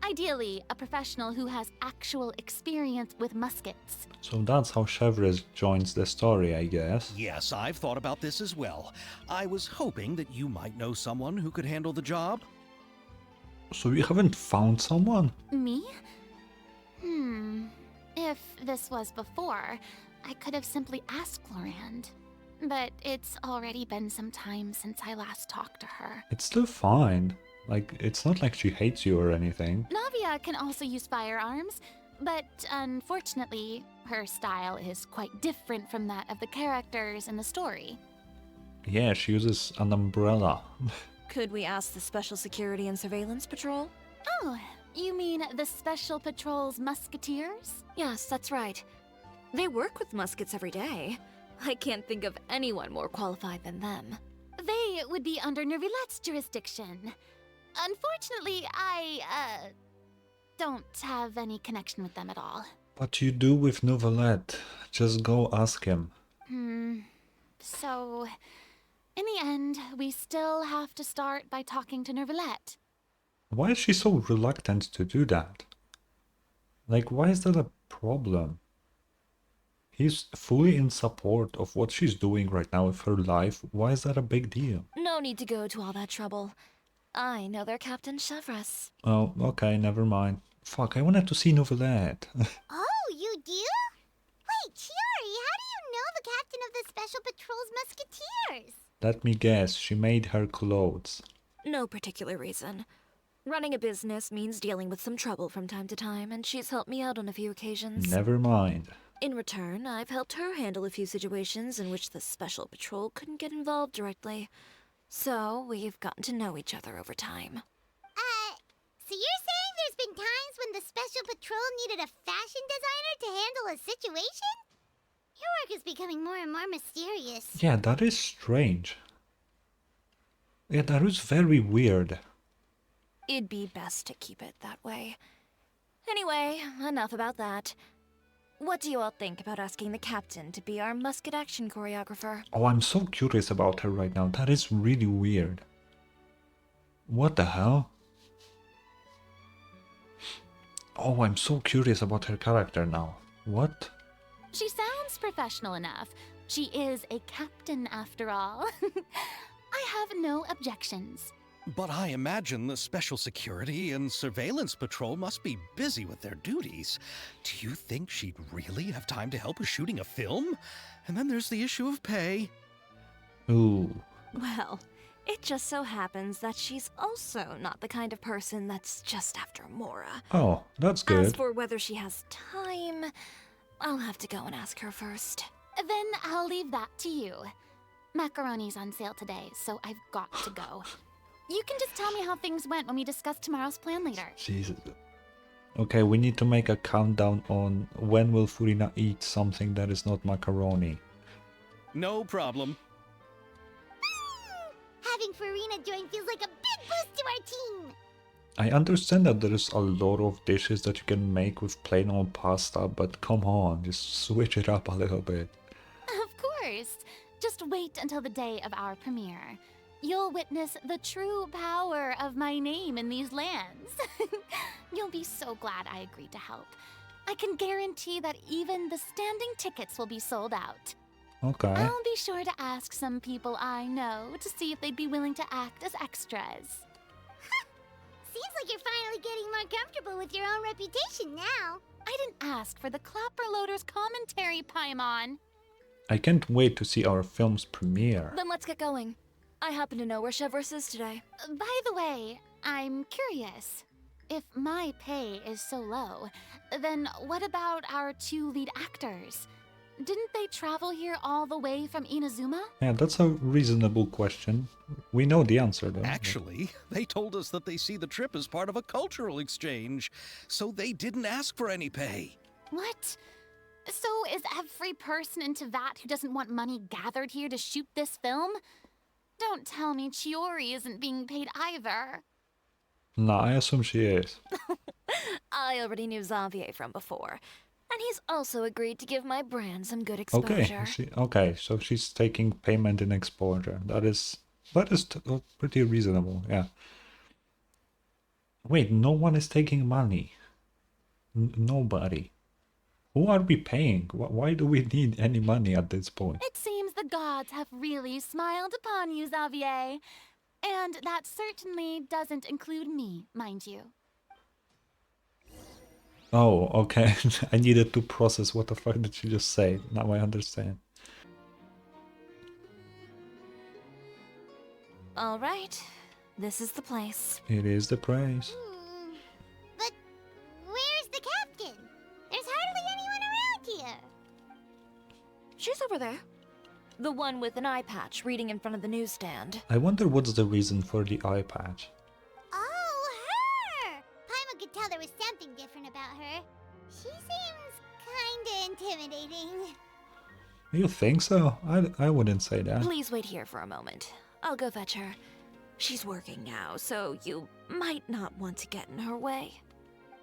Ideally, a professional who has actual experience with muskets. So that's how Chevres joins the story, I guess. Yes, I've thought about this as well. I was hoping that you might know someone who could handle the job. So you haven't found someone? Me? If this was before, I could have simply asked Lorand. But it's already been some time since I last talked to her. It's still fine. Like, it's not like she hates you or anything. Navia can also use firearms, but unfortunately, her style is quite different from that of the characters in the story. Yeah, she uses an umbrella. Could we ask the Special Security and Surveillance Patrol? Oh, you mean the Special Patrol's Musketeers? Yes, that's right. They work with muskets every day. I can't think of anyone more qualified than them. They would be under Nervilette's jurisdiction. Unfortunately, I, don't have any connection with them at all. What you do with Novelette? Just go ask him. So, in the end, we still have to start by talking to Nervilette. Why is she so reluctant to do that? Like, why is that a problem? He's fully in support of what she's doing right now with her life. Why is that a big deal? No need to go to all that trouble. I know their Captain Chevres. Oh, okay, never mind. Fuck, I wanted to see Novelette. Oh, you do? Wait, Chiori, how do you know the captain of the Special Patrol's Musketeers? Let me guess, she made her clothes. No particular reason. Running a business means dealing with some trouble from time to time, and she's helped me out on a few occasions. Never mind. In return, I've helped her handle a few situations in which the Special Patrol couldn't get involved directly. So, we've gotten to know each other over time. So you're saying there's been times when the Special Patrol needed a fashion designer to handle a situation? Your work is becoming more and more mysterious. Yeah, that is strange. Yeah, that is very weird. It'd be best to keep it that way. Anyway, enough about that. What do you all think about asking the captain to be our musket action choreographer? Oh, I'm so curious about her right now. That is really weird. What the hell? Oh, I'm so curious about her character now. What? She sounds professional enough. She is a captain after all. I have no objections. But I imagine the Special Security and Surveillance Patrol must be busy with their duties. Do you think she'd really have time to help with shooting a film? And then there's the issue of pay. Ooh. Well, it just so happens that she's also not the kind of person that's just after Mora. Oh, that's As good. for whether she has time, I'll have to go and ask her first. Then I'll leave that to you. Macaroni's on sale today, so I've got to go. You can just tell me how things went when we discuss tomorrow's plan later. Jesus. Okay, we need to make a countdown on when will Furina eat something that is not macaroni. No problem. Having Farina join feels like a big boost to our team. I understand that there is a lot of dishes that you can make with plain old pasta, but come on, just switch it up a little bit. Of course. Just wait until the day of our premiere. You'll witness the true power of my name in these lands. You'll be so glad I agreed to help. I can guarantee that even the standing tickets will be sold out. Okay. I'll be sure to ask some people I know to see if they'd be willing to act as extras. Seems like you're finally getting more comfortable with your own reputation now. I didn't ask for the Clapper Loader's commentary, Paimon. I can't wait to see our film's premiere. Then let's get going. I happen to know where Chevres is today. By the way, I'm curious. If my pay is so low, then what about our two lead actors? Didn't they travel here all the way from Inazuma? Yeah, that's a reasonable question. We know the answer though. Actually, they told us that they see the trip as part of a cultural exchange, so they didn't ask for any pay. What? So is every person in Teyvat who doesn't want money gathered here to shoot this film? Don't tell me Chiori isn't being paid either. Nah, I assume she is. I already knew Xavier from before, and he's also agreed to give my brand some good exposure. Okay, so she's taking payment in exposure. That is pretty reasonable, yeah. Wait, no one is taking money. Nobody. Who are we paying? Why do we need any money at this point? It seems the gods have really smiled upon you, Xavier. And that certainly doesn't include me, mind you. Oh, okay. I needed to process what the fuck did she just say. Now I understand. All right, this is the place. It is the praise. But where's the captain? There's hardly anyone around here. She's over there. The one with an eye patch reading in front of the newsstand. I wonder what's the reason for the eye patch. Oh, her! Paimon could tell there was something different about her. She seems kinda intimidating. You think so? I wouldn't say that. Please wait here for a moment. I'll go fetch her. She's working now, so you might not want to get in her way.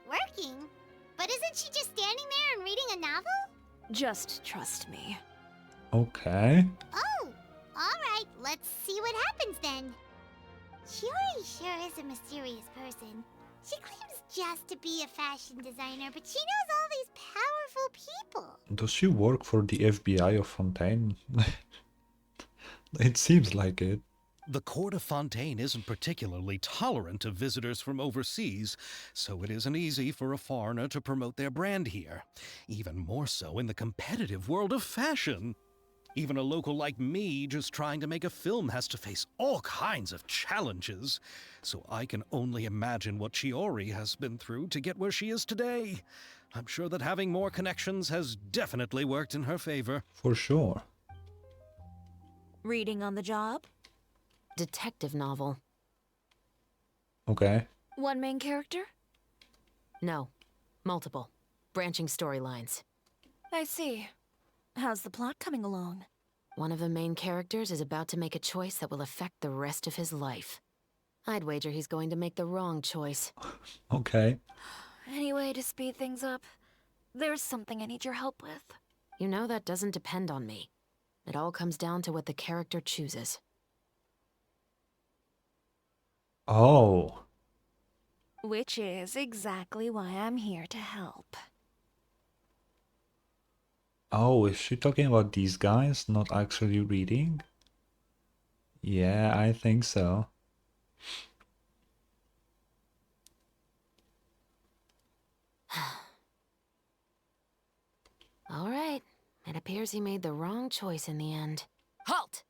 Working? But isn't she just standing there and reading a novel? Just trust me. Okay. Oh, alright, let's see what happens then. Chiori sure is a mysterious person. She claims just to be a fashion designer, but she knows all these powerful people. Does she work for the FBI of Fontaine? It seems like it. The court of Fontaine isn't particularly tolerant of visitors from overseas, so it isn't easy for a foreigner to promote their brand here. Even more so in the competitive world of fashion. Even a local like me just trying to make a film has to face all kinds of challenges. So I can only imagine what Chiori has been through to get where she is today. I'm sure that having more connections has definitely worked in her favor. For sure. Reading on the job? Detective novel. Okay. One main character? No. Multiple. Branching storylines. I see. How's the plot coming along? One of the main characters is about to make a choice that will affect the rest of his life. I'd wager he's going to make the wrong choice. Okay. Any way to speed things up? There's something I need your help with. You know that doesn't depend on me. It all comes down to what the character chooses. Oh. Which is exactly why I'm here to help. Oh, is she talking about these guys not actually reading? Yeah, I think so. All right. It appears he made the wrong choice in the end. Halt!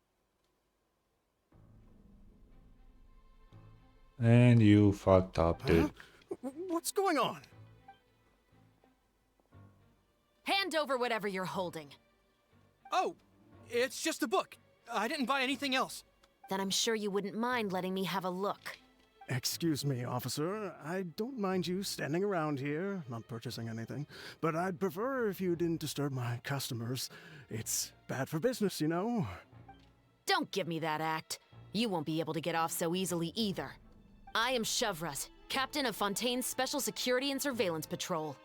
And you fucked up, dude. What's going on? Hand over whatever you're holding. Oh, it's just a book. I didn't buy anything else. Then I'm sure you wouldn't mind letting me have a look. Excuse me, officer. I don't mind you standing around here, not purchasing anything, but I'd prefer if you didn't disturb my customers. It's bad for business, you know? Don't give me that act. You won't be able to get off so easily either. I am Chevras, captain of Fontaine's Special Security and Surveillance Patrol.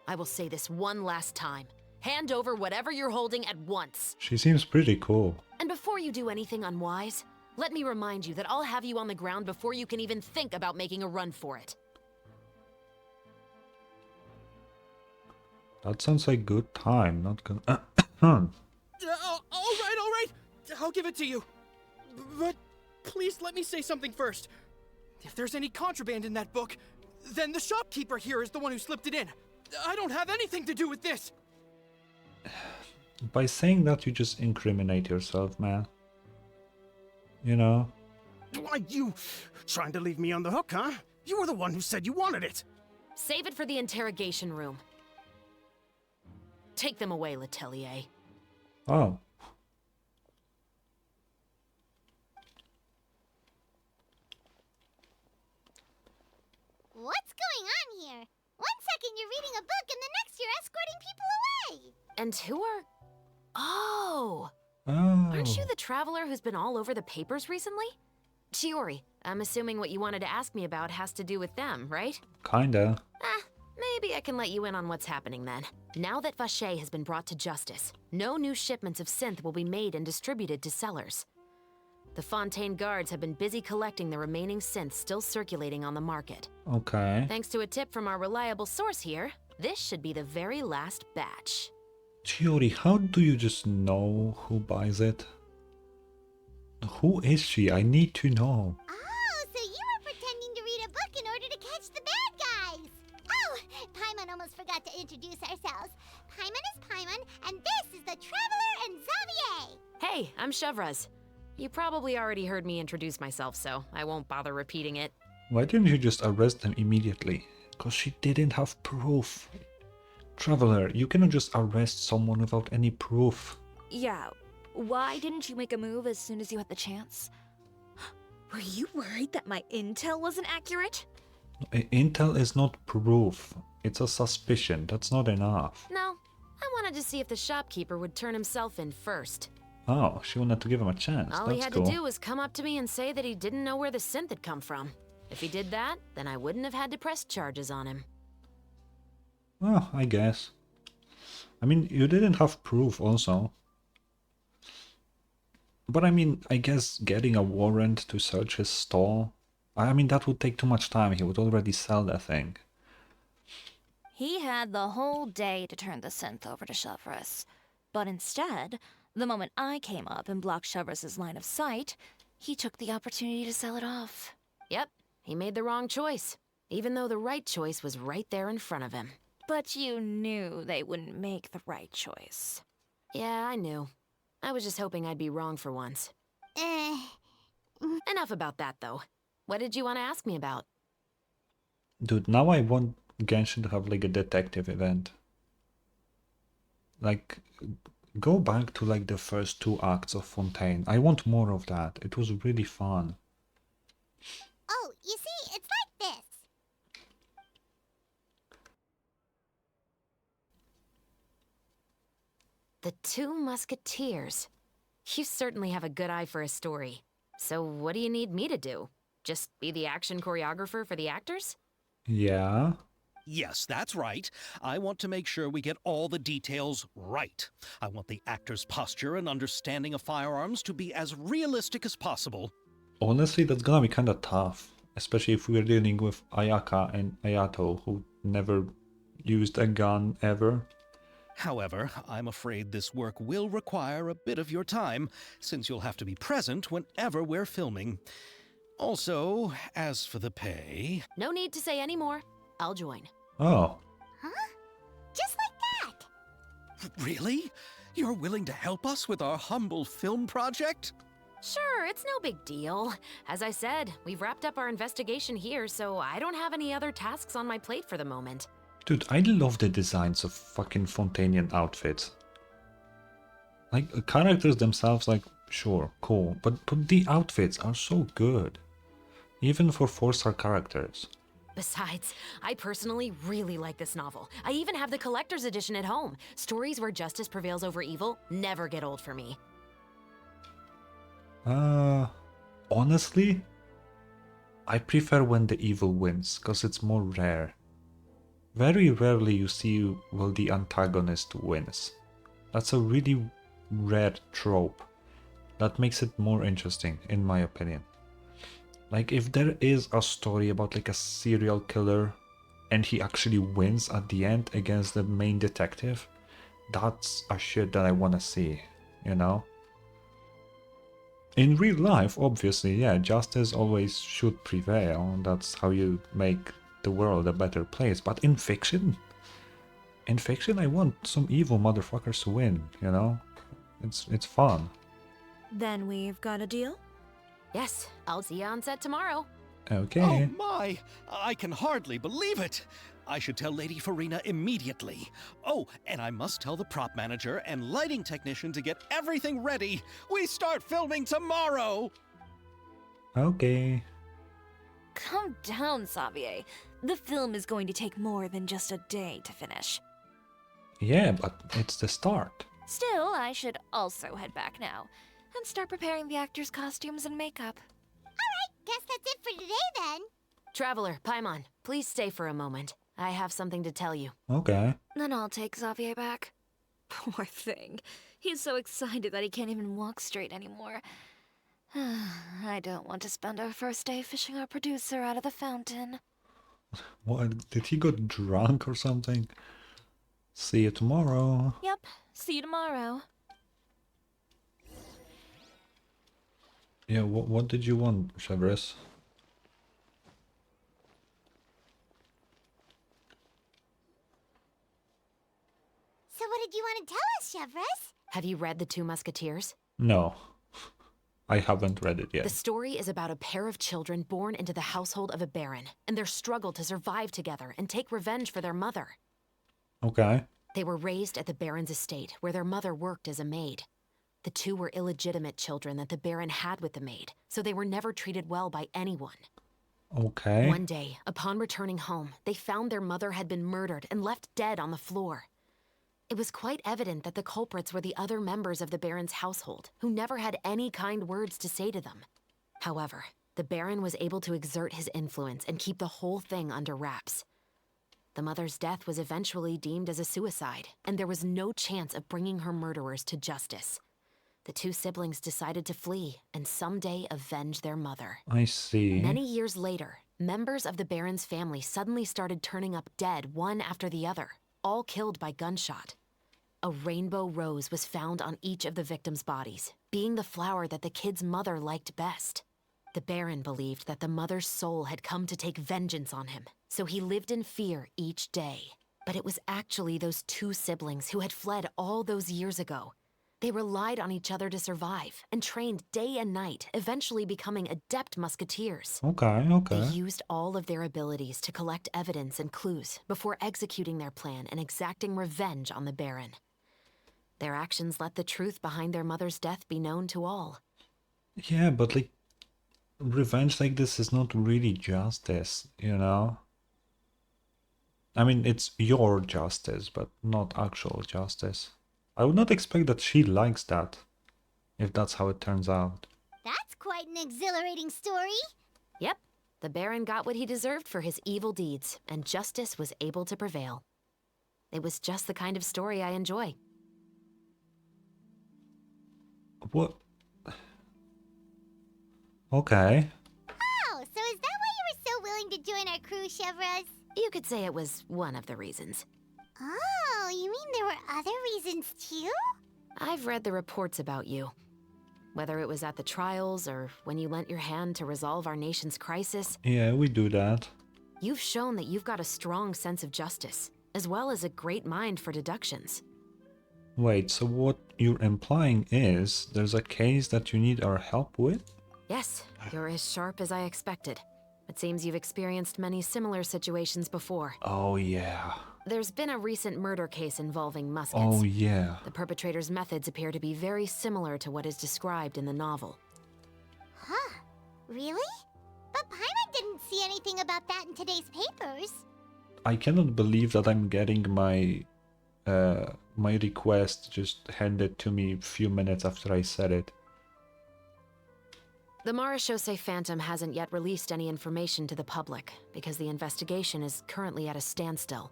I will say this one last time. Hand over whatever you're holding at once. She seems pretty cool. And before you do anything unwise, let me remind you that I'll have you on the ground before you can even think about making a run for it. That sounds like good time, not good. All right. I'll give it to you. But please let me say something first. If there's any contraband in that book, then the shopkeeper here is the one who slipped it in. I don't have anything to do with this. By saying that, you just incriminate yourself, man. You know? Why, you trying to leave me on the hook, huh? You were the one who said you wanted it. Save it for the interrogation room. Take them away, Letelier. Oh. What's going on here? One second you're reading a book and the next you're escorting people away. And who are... Oh! Oh. Aren't you the traveler who's been all over the papers recently? Chiori, I'm assuming what you wanted to ask me about has to do with them, right? Kinda. Maybe I can let you in on what's happening then. Now that Vache has been brought to justice, no new shipments of synth will be made and distributed to sellers. The Fontaine guards have been busy collecting the remaining synths still circulating on the market. Okay. Thanks to a tip from our reliable source here, this should be the very last batch. Chiori, how do you just know who buys it? Who is she? I need to know. Oh, so you were pretending to read a book in order to catch the bad guys. Oh, Paimon almost forgot to introduce ourselves. Paimon is Paimon, and this is the Traveler and Xavier. Hey, I'm Chevraz. You probably already heard me introduce myself, so I won't bother repeating it. Why didn't you just arrest them immediately? Because she didn't have proof. Traveler, you cannot just arrest someone without any proof. Yeah, why didn't you make a move as soon as you had the chance? Were you worried that my intel wasn't accurate? Intel is not proof. It's a suspicion. That's not enough. No, I wanted to see if the shopkeeper would turn himself in first. Oh, she wanted to give him a chance. All That's he had cool. to do was come up to me and say that he didn't know where the synth had come from. If he did that, then I wouldn't have had to press charges on him. Well, I guess. I mean, you didn't have proof also. But I mean, I guess getting a warrant to search his stall, I mean, that would take too much time. He would already sell that thing. He had the whole day to turn the synth over to Chevras. But instead, the moment I came up and blocked Chevras' line of sight, he took the opportunity to sell it off. Yep, he made the wrong choice, even though the right choice was right there in front of him. But you knew they wouldn't make the right choice. Yeah, I knew. I was just hoping I'd be wrong for once. Enough about that, though. What did you want to ask me about? Dude, now I want Genshin to have like a detective event. Like, go back to like the first 2 acts of Fontaine. I want more of that. It was really fun. Oh, you see, it's like this. The 2 Musketeers. You certainly have a good eye for a story. So what do you need me to do? Just be the action choreographer for the actors? Yeah. Yes, that's right. I want to make sure we get all the details right. I want the actor's posture and understanding of firearms to be as realistic as possible. Honestly, that's gonna be kinda tough. Especially if we're dealing with Ayaka and Ayato, who never used a gun ever. However, I'm afraid this work will require a bit of your time, since you'll have to be present whenever we're filming. Also, as for the pay... No need to say any more. I'll join. Oh. Huh? Just like that. Really? You're willing to help us with our humble film project? Sure, it's no big deal. As I said, we've wrapped up our investigation here, so I don't have any other tasks on my plate for the moment. Dude, I love the designs of fucking Fontainian outfits. Like, characters themselves, like, sure, cool, but the outfits are so good. Even for 4-star characters. Besides, I personally really like this novel. I even have the collector's edition at home. Stories where justice prevails over evil never get old for me. Honestly, I prefer when the evil wins, because it's more rare. Very rarely you see, well, the antagonist wins. That's a really rare trope. That makes it more interesting, in my opinion. Like, if there is a story about like a serial killer and he actually wins at the end against the main detective, that's a shit that I wanna see, you know? In real life, obviously, yeah, justice always should prevail. That's how you make the world a better place. But in fiction, I want some evil motherfuckers to win, you know? It's fun. Then we've got a deal? Yes, I'll see you on set tomorrow. Okay. Oh my! I can hardly believe it! I should tell Lady Farina immediately. Oh, and I must tell the prop manager and lighting technician to get everything ready. We start filming tomorrow! Okay. Calm down, Xavier. The film is going to take more than just a day to finish. Yeah, but it's the start. Still, I should also head back now and start preparing the actors' costumes and makeup. Guess that's it for today then. Traveler, Paimon, please stay for a moment. I have something to tell you. Okay. Then I'll take Xavier back. Poor thing. He's so excited that he can't even walk straight anymore. I don't want to spend our first day fishing our producer out of the fountain. What? Did he got drunk or something? See you tomorrow. Yep, see you tomorrow. Yeah, what did you want, Chevres? So what did you want to tell us, Chevres? Have you read The Two Musketeers? No. I haven't read it yet. The story is about a pair of children born into the household of a baron and their struggle to survive together and take revenge for their mother. Okay. They were raised at the baron's estate, where their mother worked as a maid. The two were illegitimate children that the baron had with the maid, so they were never treated well by anyone. Okay. One day, upon returning home, they found their mother had been murdered and left dead on the floor. It was quite evident that the culprits were the other members of the baron's household, who never had any kind words to say to them. However, the baron was able to exert his influence and keep the whole thing under wraps. The mother's death was eventually deemed as a suicide, and there was no chance of bringing her murderers to justice. The two siblings decided to flee and someday avenge their mother. I see. Many years later, members of the baron's family suddenly started turning up dead one after the other, all killed by gunshot. A rainbow rose was found on each of the victims' bodies, being the flower that the kid's mother liked best. The baron believed that the mother's soul had come to take vengeance on him, so he lived in fear each day. But it was actually those two siblings who had fled all those years ago. They relied on each other to survive and trained day and night, eventually becoming adept musketeers. Okay, okay. They used all of their abilities to collect evidence and clues before executing their plan and exacting revenge on the baron. Their actions let the truth behind their mother's death be known to all. Yeah, but like, revenge like this is not really justice, you know? I mean, it's your justice, but not actual justice. I would not expect that she likes that, if that's how it turns out. That's quite an exhilarating story. Yep, the baron got what he deserved for his evil deeds, and justice was able to prevail. It was just the kind of story I enjoy. What? Okay. Oh, so is that why you were so willing to join our crew, Chevres? You could say it was one of the reasons. Oh, you mean there were other reasons too? I've read the reports about you. Whether it was at the trials or when you lent your hand to resolve our nation's crisis, Yeah, we do that. you've shown that you've got a strong sense of justice, as well as a great mind for deductions. Wait, so what you're implying is there's a case that you need our help with? Yes, you're as sharp as I expected. It seems you've experienced many similar situations before. Oh yeah. There's been a recent murder case involving Muskets. Oh yeah. The perpetrator's methods appear to be very similar to what is described in the novel. Huh. Really? But Paimon didn't see anything about that in today's papers. I cannot believe that I'm getting my my request just handed to me a few minutes after I said it. The Marechaussee Phantom hasn't yet released any information to the public because the investigation is currently at a standstill.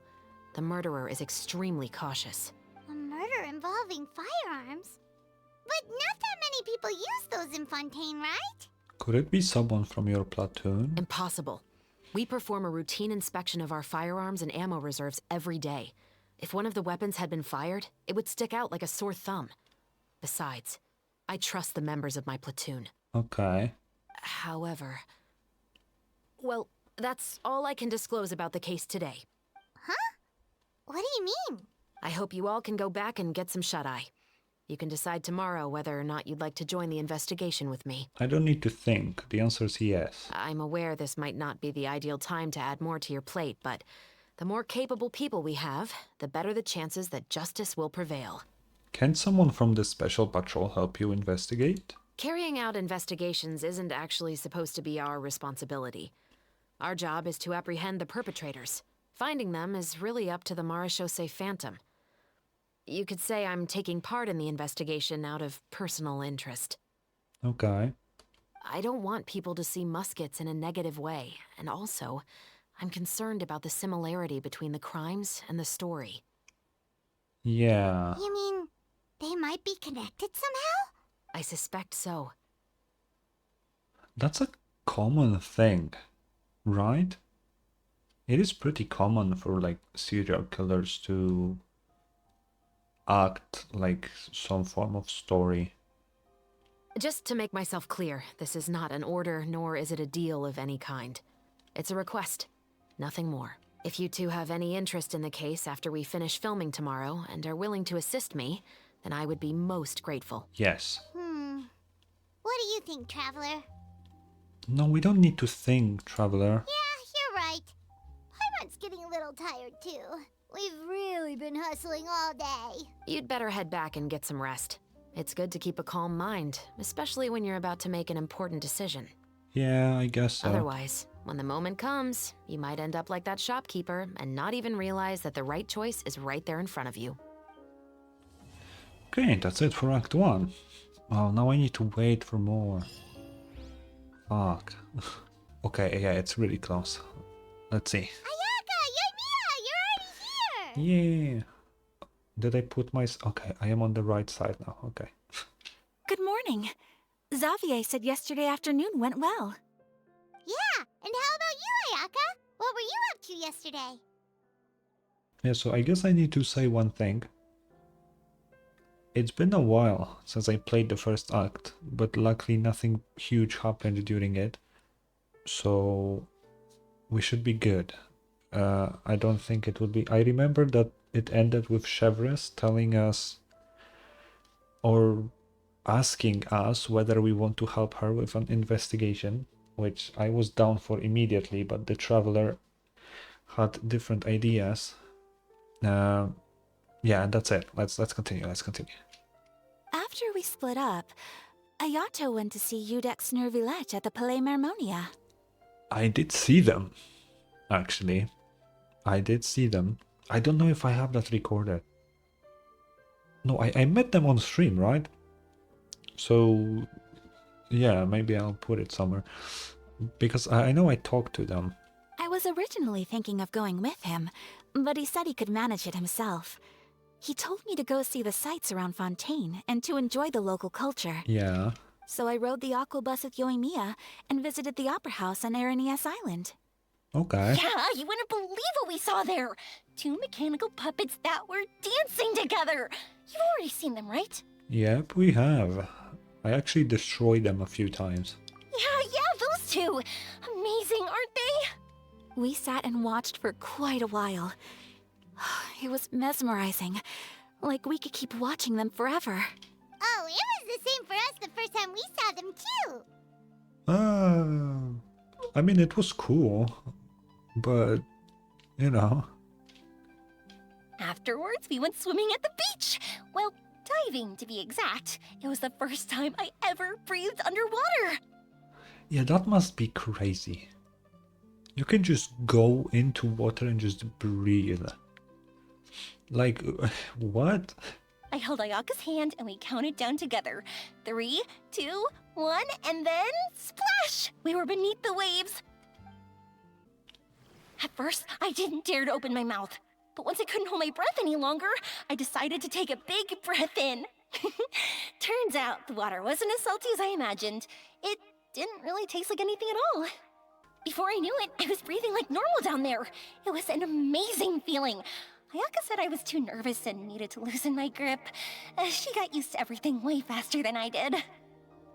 The murderer is extremely cautious. A murder involving firearms? But not that many people use those in Fontaine, right? Could it be someone from your platoon? Impossible. We perform a routine inspection of our firearms and ammo reserves every day. If one of the weapons had been fired, it would stick out like a sore thumb. Besides, I trust the members of my platoon. Okay. However... Well, that's all I can disclose about the case today. Huh? What do you mean? I hope you all can go back and get some shut-eye. You can decide tomorrow whether or not you'd like to join the investigation with me. I don't need to think. The answer is yes. I'm aware this might not be the ideal time to add more to your plate, but the more capable people we have, the better the chances that justice will prevail. Can someone from the Special Patrol help you investigate? Carrying out investigations isn't actually supposed to be our responsibility. Our job is to apprehend the perpetrators. Finding them is really up to the Marechaussee Phantom. You could say I'm taking part in the investigation out of personal interest. Okay. I don't want people to see Muskets in a negative way, and also, I'm concerned about the similarity between the crimes and the story. Yeah. You mean they might be connected somehow? I suspect so. That's a common thing, right? It is pretty common for like serial killers to act like some form of story. Just to make myself clear, this is not an order, nor is it a deal of any kind. It's a request, nothing more. If you two have any interest in the case after we finish filming tomorrow and are willing to assist me, then I would be most grateful. Yes. What do you think, Traveler? No, we don't need to think, Traveler. Yeah, you're right. Paimon's getting a little tired too. We've really been hustling all day. You'd better head back and get some rest. It's good to keep a calm mind, especially when you're about to make an important decision. Yeah, I guess so. Otherwise, when the moment comes, you might end up like that shopkeeper and not even realize that the right choice is right there in front of you. Okay, that's it for Act 1. Oh, now I need to wait for more. Fuck. Okay, yeah, it's really close. Let's see. Ayaka, Yoimiya, you're already here! Yeah. Did I put my... Okay, I am on the right side now. Okay. Good morning. Xavier said yesterday afternoon went well. Yeah, and how about you, Ayaka? What were you up to yesterday? Yeah, so I guess I need to say one thing. It's been a while since I played the first act, but luckily nothing huge happened during it. So we should be good. I don't think it would be... I remember that it ended with Chevres telling us or asking us whether we want to help her with an investigation, which I was down for immediately, but the Traveler had different ideas. Yeah, and that's it. Let's continue. After we split up, Ayato went to see Udex Nervilette at the Palais Mermonia. I did see them, actually. I did see them. I don't know if I have that recorded. No, I met them on stream, right? So, yeah, maybe I'll put it somewhere. Because I know I talked to them. I was originally thinking of going with him, but he said he could manage it himself. He told me to go see the sights around Fontaine and to enjoy the local culture. Yeah. So I rode the aqua bus with Yoimiya and visited the opera house on Aranias Island. Okay. Yeah, you wouldn't believe what we saw there. 2 mechanical puppets that were dancing together. You've already seen them, right? Yep, we have. I actually destroyed them a few times. Yeah, those two. Amazing, aren't they? We sat and watched for quite a while. It was mesmerizing. Like we could keep watching them forever. Oh, it was the same for us the first time we saw them too. I mean, it was cool. But, you know. Afterwards, we went swimming at the beach. Well, diving, to be exact. It was the first time I ever breathed underwater. Yeah, that must be crazy. You can just go into water and just breathe. Like, what? I held Ayaka's hand and we counted down together. 3, 2, 1, and then splash! We were beneath the waves. At first, I didn't dare to open my mouth. But once I couldn't hold my breath any longer, I decided to take a big breath in. Turns out the water wasn't as salty as I imagined. It didn't really taste like anything at all. Before I knew it, I was breathing like normal down there. It was an amazing feeling. Ayaka said I was too nervous and needed to loosen my grip. She got used to everything way faster than I did.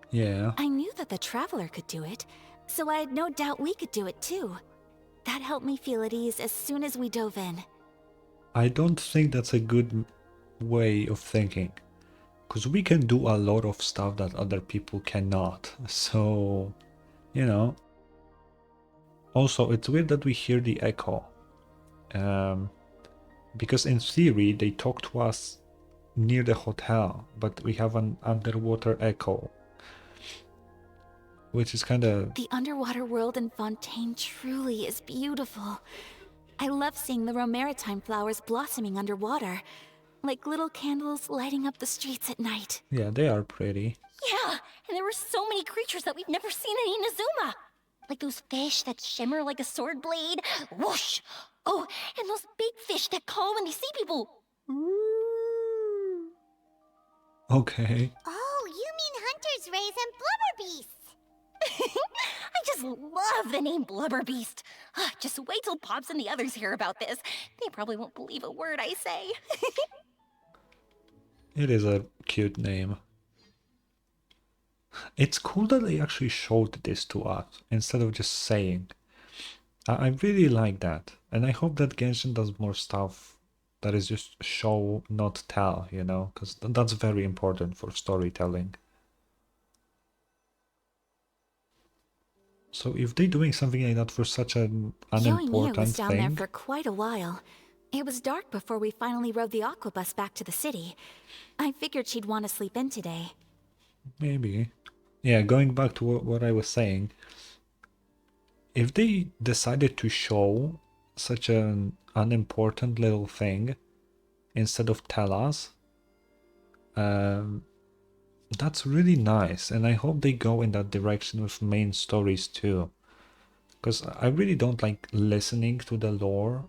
Yeah. I knew that the Traveler could do it, so I had no doubt we could do it too. That helped me feel at ease as soon as we dove in. I don't think that's a good way of thinking. Because we can do a lot of stuff that other people cannot. So, you know. Also, it's weird that we hear the echo. Because in theory, they talk to us near the hotel, but we have an underwater echo. Which is kind of... The underwater world in Fontaine truly is beautiful. I love seeing the romaritime flowers blossoming underwater, like little candles lighting up the streets at night. Yeah, they are pretty. Yeah, and there were so many creatures that we've never seen in Inazuma. Like those fish that shimmer like a sword blade. Whoosh! Oh, and those big fish that call when they see people. Okay. Oh, you mean Hunter's Rays and Blubber Beasts. I just love the name Blubber Beast. Just wait till Pops and the others hear about this. They probably won't believe a word I say. It is a cute name. It's cool that they actually showed this to us instead of just saying. I really like that. And I hope that Genshin does more stuff that is just show, not tell, you know? Because that's very important for storytelling. So if they're doing something like that for such an unimportant was down there thing... for quite a while. It was dark before we finally rode the aquabus back to the city. I figured she'd want to sleep in today. Maybe. Yeah, going back to what I was saying. If they decided to show such an unimportant little thing instead of tell us, that's really nice, and I hope they go in that direction with main stories too. Because I really don't like listening to the lore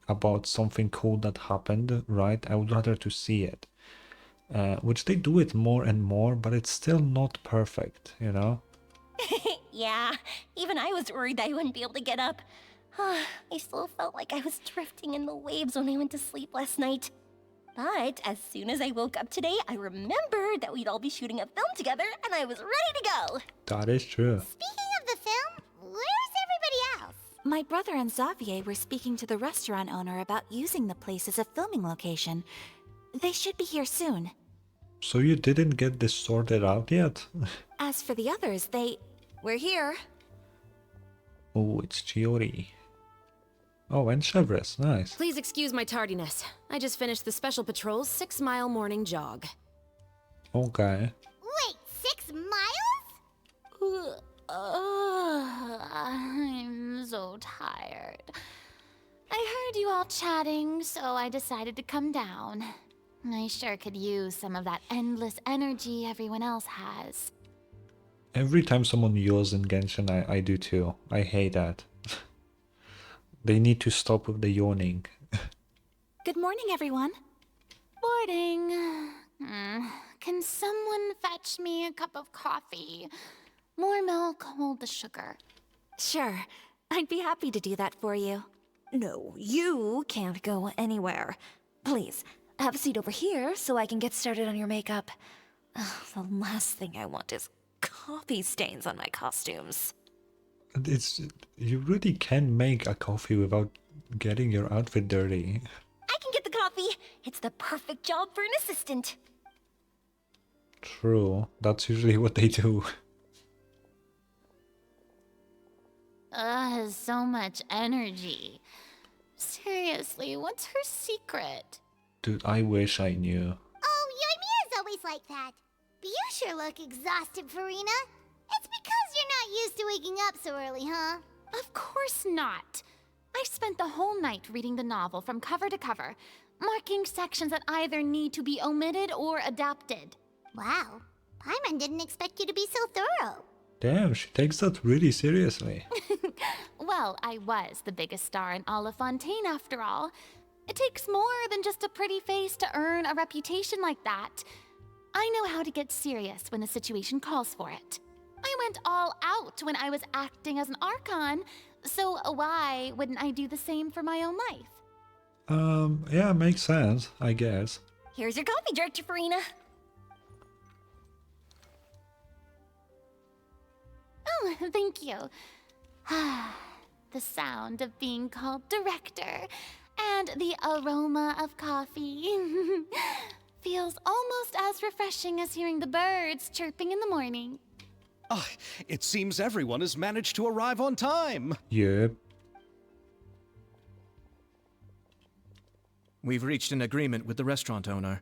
about something cool that happened, right? I would rather to see it. Which they do it more and more, but it's still not perfect, you know? Yeah, even I was worried I wouldn't be able to get up. I still felt like I was drifting in the waves when I went to sleep last night. But as soon as I woke up today, I remembered that we'd all be shooting a film together, and I was ready to go. That is true. Speaking of the film, where's everybody else? My brother and Xavier were speaking to the restaurant owner about using the place as a filming location. They should be here soon. So you didn't get this sorted out yet? As for the others, We're here. Oh, it's Chiori. Oh, and Chevres, nice. Please excuse my tardiness. I just finished the Special Patrol's 6-mile morning jog. Okay. Wait, 6 miles? I'm so tired. I heard you all chatting, so I decided to come down. I sure could use some of that endless energy everyone else has. Every time someone yawns in Genshin, I do too. I hate that. They need to stop with the yawning. Good morning, everyone. Morning. Can someone fetch me a cup of coffee? More milk, hold the sugar. Sure. I'd be happy to do that for you. No, you can't go anywhere. Please, have a seat over here so I can get started on your makeup. The last thing I want is coffee stains on my costumes. You really can make a coffee without getting your outfit dirty. I can get the coffee. It's the perfect job for an assistant. True, that's usually what they do. So much energy. Seriously, what's her secret? Dude, I wish I knew. Oh, Yoimiya's always like that. But you sure look exhausted, Farina. It's because you're not used to waking up so early, huh? Of course not. I spent the whole night reading the novel from cover to cover, marking sections that either need to be omitted or adapted. Wow. Paimon didn't expect you to be so thorough. Damn, she takes that really seriously. Well, I was the biggest star in all of Fontaine after all. It takes more than just a pretty face to earn a reputation like that. I know how to get serious when the situation calls for it. I went all out when I was acting as an Archon, so why wouldn't I do the same for my own life? Yeah, makes sense, I guess. Here's your coffee, Director Farina. Oh, thank you. The sound of being called director, and the aroma of coffee. feels almost as refreshing as hearing the birds chirping in the morning. Ah, it seems everyone has managed to arrive on time. Yep. We've reached an agreement with the restaurant owner.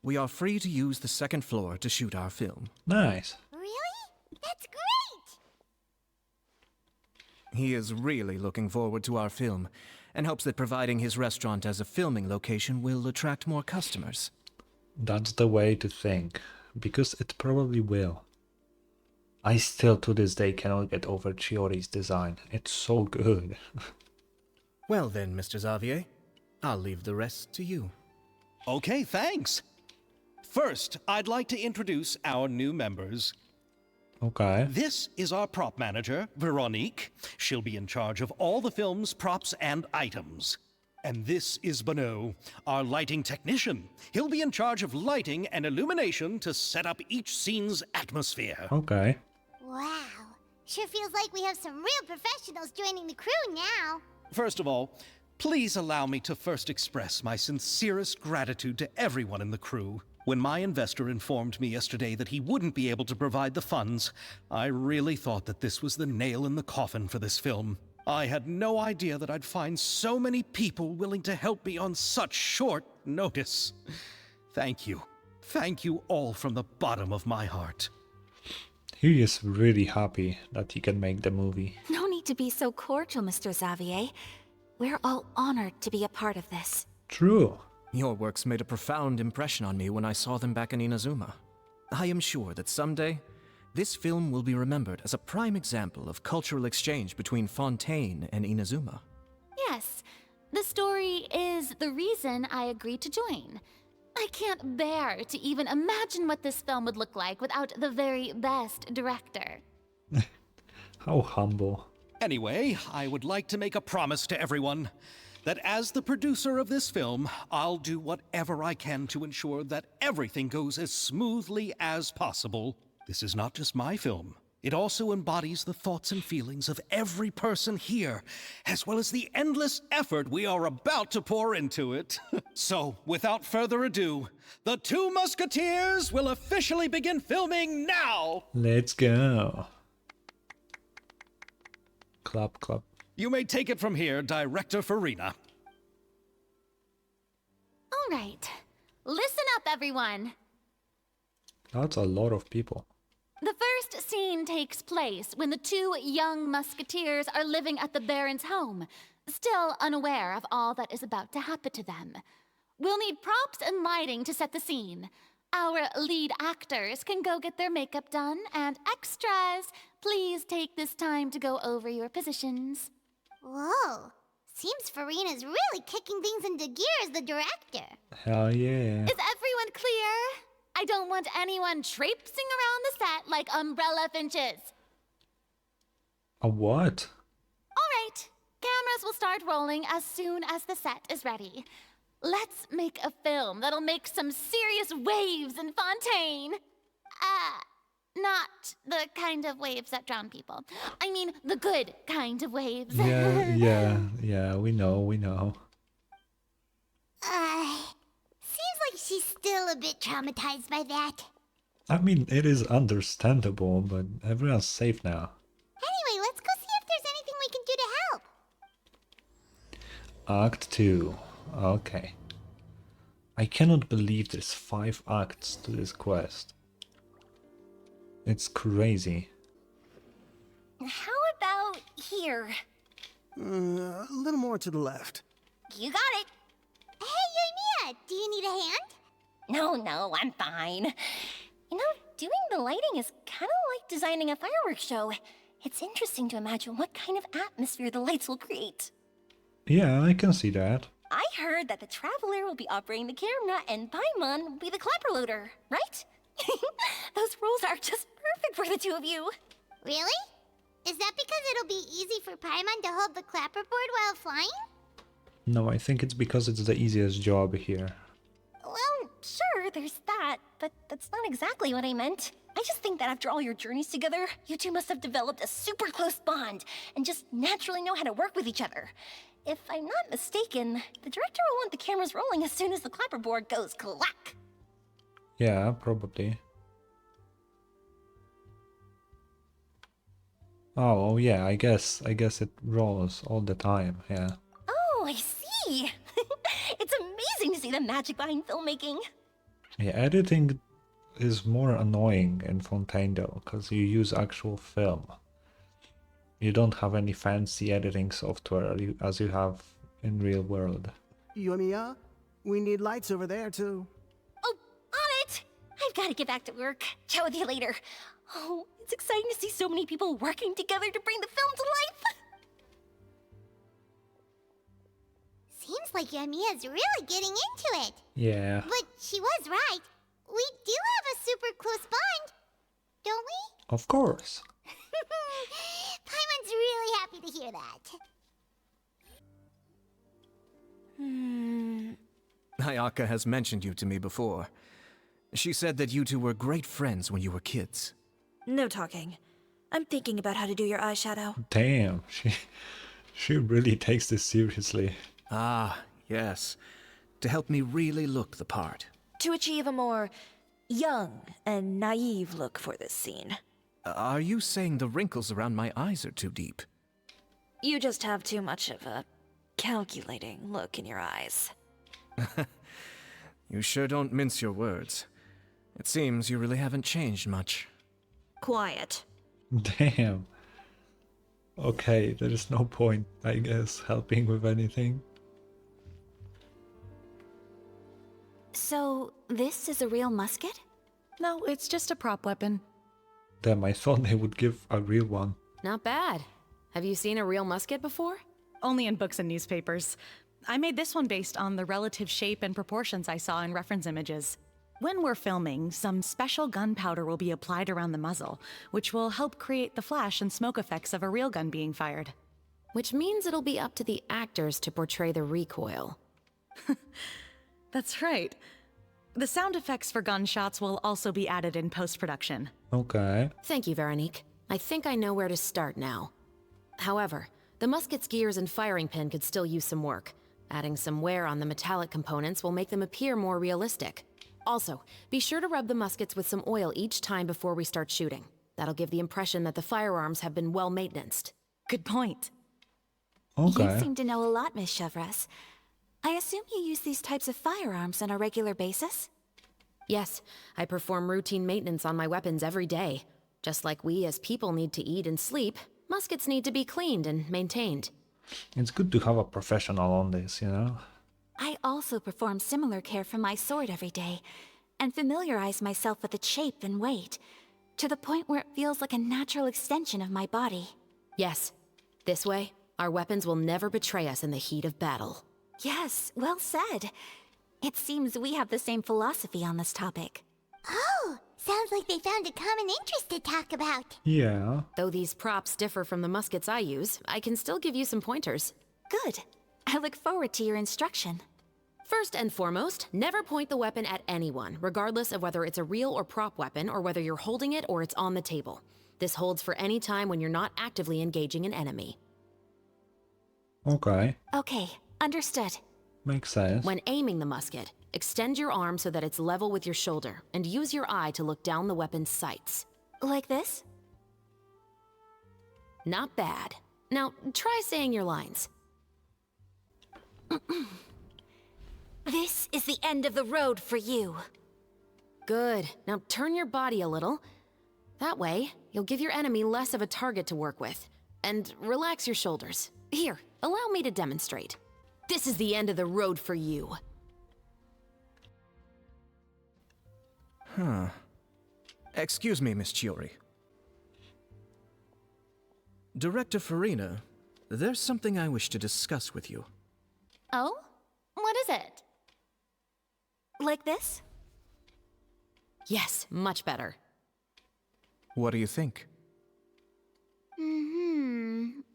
We are free to use the second floor to shoot our film. Nice. Really? That's great! He is really looking forward to our film, and hopes that providing his restaurant as a filming location will attract more customers. That's the way to think, because it probably will. I still to this day cannot get over Chiori's design. It's so good. Well then, Mr. Xavier, I'll leave the rest to you. Okay, thanks. First, I'd like to introduce our new members. Okay. This is our prop manager, Veronique. She'll be in charge of all the film's props and items. And this is Bonneau, our lighting technician. He'll be in charge of lighting and illumination to set up each scene's atmosphere. Okay. Wow. Sure feels like we have some real professionals joining the crew now. First of all, please allow me to first express my sincerest gratitude to everyone in the crew. When my investor informed me yesterday that he wouldn't be able to provide the funds, I really thought that this was the nail in the coffin for this film. I had no idea that I'd find so many people willing to help me on such short notice. Thank you. Thank you all from the bottom of my heart. He is really happy that he can make the movie. No need to be so cordial, Mr. Xavier. We're all honored to be a part of this. True. Your works made a profound impression on me when I saw them back in Inazuma. I am sure that someday, this film will be remembered as a prime example of cultural exchange between Fontaine and Inazuma. Yes, the story is the reason I agreed to join. I can't bear to even imagine what this film would look like without the very best director. How humble. Anyway, I would like to make a promise to everyone that as the producer of this film, I'll do whatever I can to ensure that everything goes as smoothly as possible. This is not just my film. It also embodies the thoughts and feelings of every person here, as well as the endless effort we are about to pour into it. So, without further ado, the Two Musketeers will officially begin filming now! Let's go. Clap, clap. You may take it from here, Director Farina. All right, listen up, everyone. That's a lot of people. The first scene takes place when the two young musketeers are living at the Baron's home, still unaware of all that is about to happen to them. We'll need props and lighting to set the scene. Our lead actors can go get their makeup done, and extras, please take this time to go over your positions. Whoa. Seems Farina's really kicking things into gear as the director. Hell yeah. Is everyone clear? I don't want anyone traipsing around the set like umbrella finches. A what? All right, cameras will start rolling as soon as the set is ready. Let's make a film that'll make some serious waves in Fontaine. Not the kind of waves that drown people. I mean, the good kind of waves. Yeah, we know. Seems like she's still a bit traumatized by that. I mean, it is understandable, but everyone's safe now. Anyway, let's go see if there's anything we can do to help. Act 2. Okay. I cannot believe there's 5 acts to this quest. It's crazy. How about here? A little more to the left. You got it. Hey, Yoimiya, do you need a hand? No, I'm fine. You know, doing the lighting is kind of like designing a fireworks show. It's interesting to imagine what kind of atmosphere the lights will create. Yeah, I can see that. I heard that the Traveler will be operating the camera and Paimon will be the clapper loader, right? Those roles are just perfect for the two of you. Really? Is that because it'll be easy for Paimon to hold the clapperboard while flying? No, I think it's because it's the easiest job here. Well, sure, there's that, but that's not exactly what I meant. I just think that after all your journeys together, you two must have developed a super close bond and just naturally know how to work with each other. If I'm not mistaken, the director will want the cameras rolling as soon as the clapperboard goes clack. Yeah, probably. Oh yeah, I guess it rolls all the time, yeah. Oh, I see. It's amazing to see the magic behind filmmaking. Yeah, editing is more annoying in Fontaine though, because you use actual film. You don't have any fancy editing software as you have in real world. Yoimiya, we need lights over there too. Oh, on it! I've got to get back to work. Chat with you later. Oh, it's exciting to see so many people working together to bring the film to life. Seems like Yamiya's really getting into it. Yeah. But she was right. We do have a super close bond, don't we? Of course. Paimon's really happy to hear that. Ayaka has mentioned you to me before. She said that you two were great friends when you were kids. No talking. I'm thinking about how to do your eyeshadow. Damn, she really takes this seriously. Ah, yes. To help me really look the part. To achieve a more young and naive look for this scene. Are you saying the wrinkles around my eyes are too deep? You just have too much of a calculating look in your eyes. You sure don't mince your words. It seems you really haven't changed much. Quiet. Damn. Okay, there is no point, I guess, helping with anything. So, this is a real musket? No, it's just a prop weapon. Damn, I thought they would give a real one. Not bad. Have you seen a real musket before? Only in books and newspapers. I made this one based on the relative shape and proportions I saw in reference images. When we're filming, some special gunpowder will be applied around the muzzle, which will help create the flash and smoke effects of a real gun being fired. Which means it'll be up to the actors to portray the recoil. That's right. The sound effects for gunshots will also be added in post-production. Okay. Thank you, Veronique. I think I know where to start now. However, the musket's gears and firing pin could still use some work. Adding some wear on the metallic components will make them appear more realistic. Also, be sure to rub the muskets with some oil each time before we start shooting. That'll give the impression that the firearms have been well maintained. Good point. Okay. You seem to know a lot, Miss Chevres. I assume you use these types of firearms on a regular basis? Yes, I perform routine maintenance on my weapons every day. Just like we as people need to eat and sleep, muskets need to be cleaned and maintained. It's good to have a professional on this, you know? I also perform similar care for my sword every day, and familiarize myself with its shape and weight, to the point where it feels like a natural extension of my body. Yes, this way, our weapons will never betray us in the heat of battle. Yes, well said. It seems we have the same philosophy on this topic. Oh, sounds like they found a common interest to talk about. Yeah. Though these props differ from the muskets I use, I can still give you some pointers. Good. I look forward to your instruction. First and foremost, never point the weapon at anyone, regardless of whether it's a real or prop weapon or whether you're holding it or it's on the table. This holds for any time when you're not actively engaging an enemy. Okay. Okay, understood. Makes sense. When aiming the musket, extend your arm so that it's level with your shoulder, and use your eye to look down the weapon's sights. Like this? Not bad. Now, try saying your lines. This is the end of the road for you. Good. Now turn your body a little. That way, you'll give your enemy less of a target to work with. And relax your shoulders. Here, allow me to demonstrate. This is the end of the road for you. Huh. Excuse me, Miss Chiori. Director Farina, there's something I wish to discuss with you. Oh? What is it? Like this? Yes, much better. What do you think?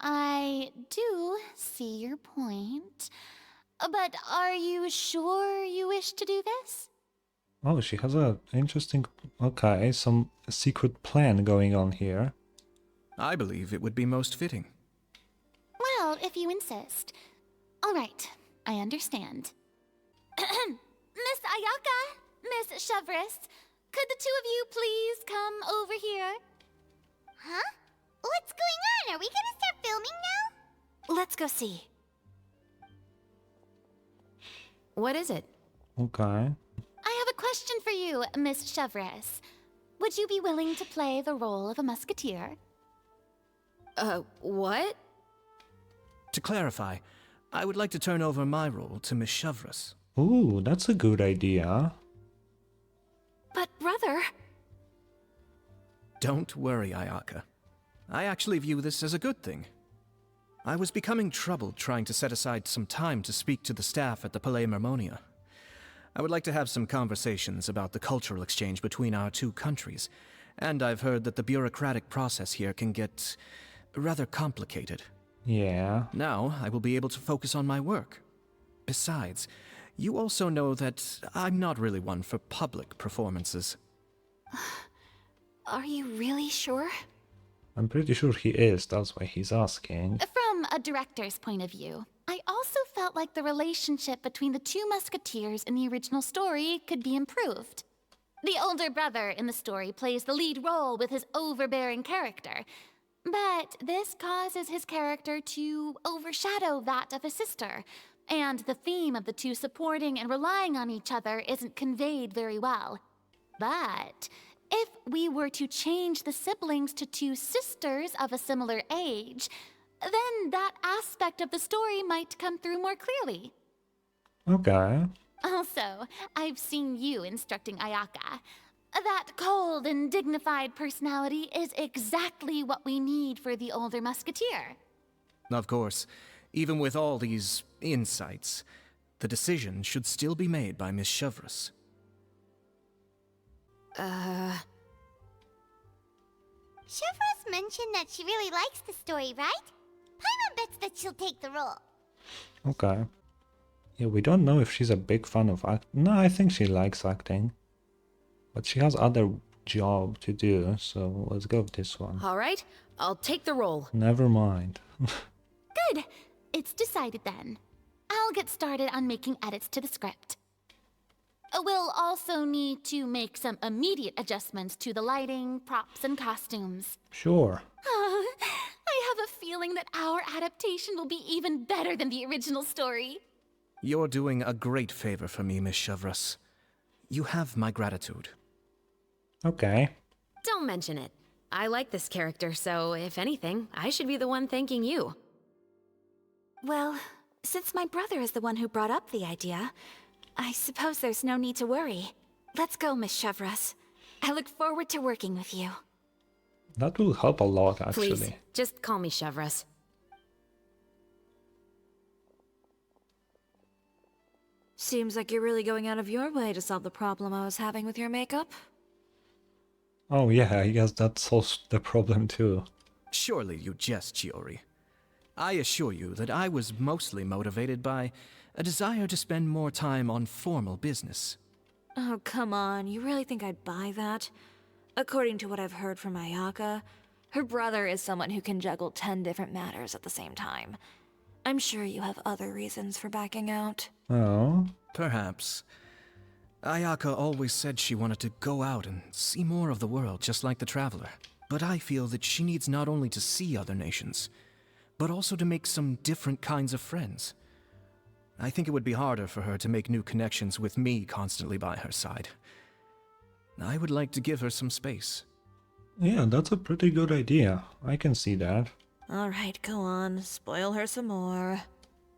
I do see your point. But are you sure you wish to do this? Oh, she has a interesting... Okay, some secret plan going on here. I believe it would be most fitting. Well, if you insist. All right, I understand. Miss Ayaka? Miss Chevres, could the two of you please come over here? Huh? What's going on? Are we gonna start filming now? Let's go see. What is it? Okay. I have a question for you, Miss Chevres. Would you be willing to play the role of a musketeer? What? To clarify, I would like to turn over my role to Miss Chevres. Ooh, that's a good idea. But brother... Don't worry, Ayaka. I actually view this as a good thing. I was becoming troubled trying to set aside some time to speak to the staff at the Palais Mermonia. I would like to have some conversations about the cultural exchange between our two countries, and I've heard that the bureaucratic process here can get rather complicated. Yeah. Now I will be able to focus on my work. Besides, you also know that I'm not really one for public performances. Are you really sure? I'm pretty sure he is, that's why he's asking. From a director's point of view, I also felt like the relationship between the two musketeers in the original story could be improved. The older brother in the story plays the lead role with his overbearing character, but this causes his character to overshadow that of his sister, and the theme of the two supporting and relying on each other isn't conveyed very well. But if we were to change the siblings to two sisters of a similar age, then that aspect of the story might come through more clearly. Okay. Also, I've seen you instructing Ayaka. That cold and dignified personality is exactly what we need for the older musketeer. Of course, even with all these insights, the decision should still be made by Miss Chevres. Chevres mentioned that she really likes the story, right? Paimon bets that she'll take the role. Okay. Yeah, we don't know if she's a big fan of acting. No, I think she likes acting. But she has other job to do, so let's go with this one. All right, I'll take the role. Never mind. Good. It's decided then. I'll get started on making edits to the script. We'll also need to make some immediate adjustments to the lighting, props, and costumes. Sure. I have a feeling that our adaptation will be even better than the original story. You're doing a great favor for me, Miss Chevres. You have my gratitude. Okay. Don't mention it. I like this character, so if anything, I should be the one thanking you. Well, since my brother is the one who brought up the idea, I suppose there's no need to worry. Let's go, Miss Chevres. I look forward to working with you. That will help a lot, actually. Please, just call me Chevres. Seems like you're really going out of your way to solve the problem I was having with your makeup. Oh yeah, I guess that solves the problem too. Surely you jest, Chiori. I assure you that I was mostly motivated by a desire to spend more time on formal business. Oh, come on. You really think I'd buy that? According to what I've heard from Ayaka, her brother is someone who can juggle 10 different matters at the same time. I'm sure you have other reasons for backing out. Oh. Perhaps. Ayaka always said she wanted to go out and see more of the world, just like the Traveler. But I feel that she needs not only to see other nations, but also to make some different kinds of friends. I think it would be harder for her to make new connections with me constantly by her side. I would like to give her some space. Yeah, that's a pretty good idea. I can see that. Alright, go on. Spoil her some more.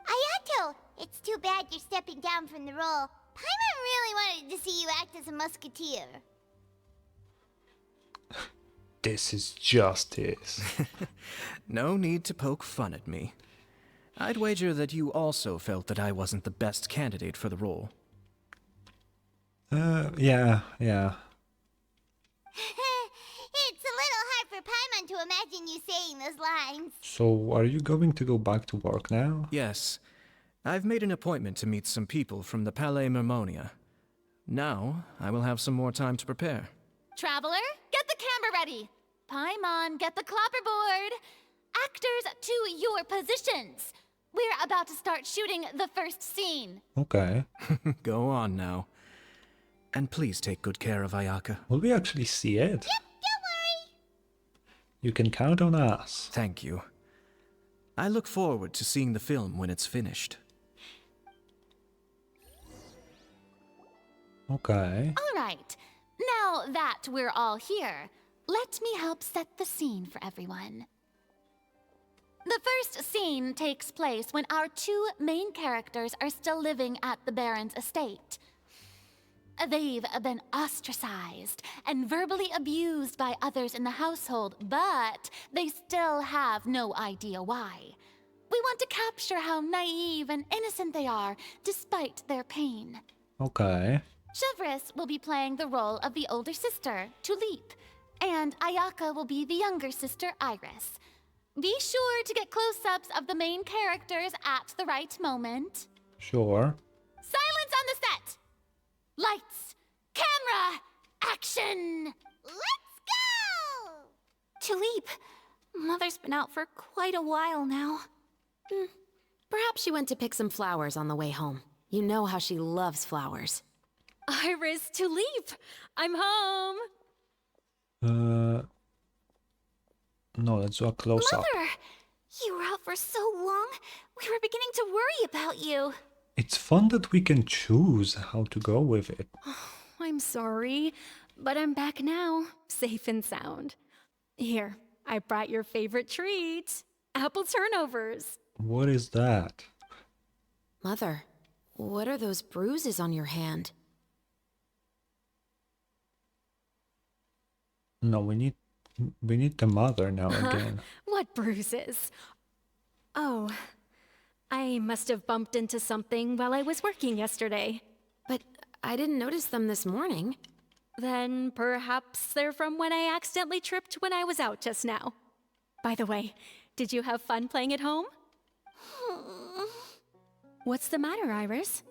Ayato, it's too bad you're stepping down from the role. Paimon really wanted to see you act as a musketeer. This is justice. No need to poke fun at me. I'd wager that you also felt that I wasn't the best candidate for the role. Yeah. It's a little hard for Paimon to imagine you saying those lines. So, are you going to go back to work now? Yes. I've made an appointment to meet some people from the Palais Mermonia. Now, I will have some more time to prepare. Traveler, get the camera ready. Paimon, get the clapperboard. Actors to your positions. We're about to start shooting the first scene. Okay. Go on now. And please take good care of Ayaka. Will we actually see it? Yep, don't worry. You can count on us. Thank you. I look forward to seeing the film when it's finished. Okay. All right. Now that we're all here, let me help set the scene for everyone. The first scene takes place when our two main characters are still living at the Baron's estate. They've been ostracized and verbally abused by others in the household, but they still have no idea why. We want to capture how naive and innocent they are, despite their pain. Okay. Chevres will be playing the role of the older sister, Tulip, and Ayaka will be the younger sister, Iris. Be sure to get close-ups of the main characters at the right moment. Sure. Silence on the set! Lights, camera, action! Let's go! Tulip, Mother's been out for quite a while now. Perhaps she went to pick some flowers on the way home. You know how she loves flowers. Iris, Tulip, I'm home. No, let's do a close-up. Mother! You were out for so long, we were beginning to worry about you. It's fun that we can choose how to go with it. I'm sorry, but I'm back now, safe and sound. Here, I brought your favorite treat, apple turnovers. What is that? Mother, what are those bruises on your hand? No, we need the mother now again. What bruises? Oh, I must have bumped into something while I was working yesterday. But I didn't notice them this morning. Then perhaps they're from when I accidentally tripped when I was out just now. By the way, did you have fun playing at home? What's the matter, Iris?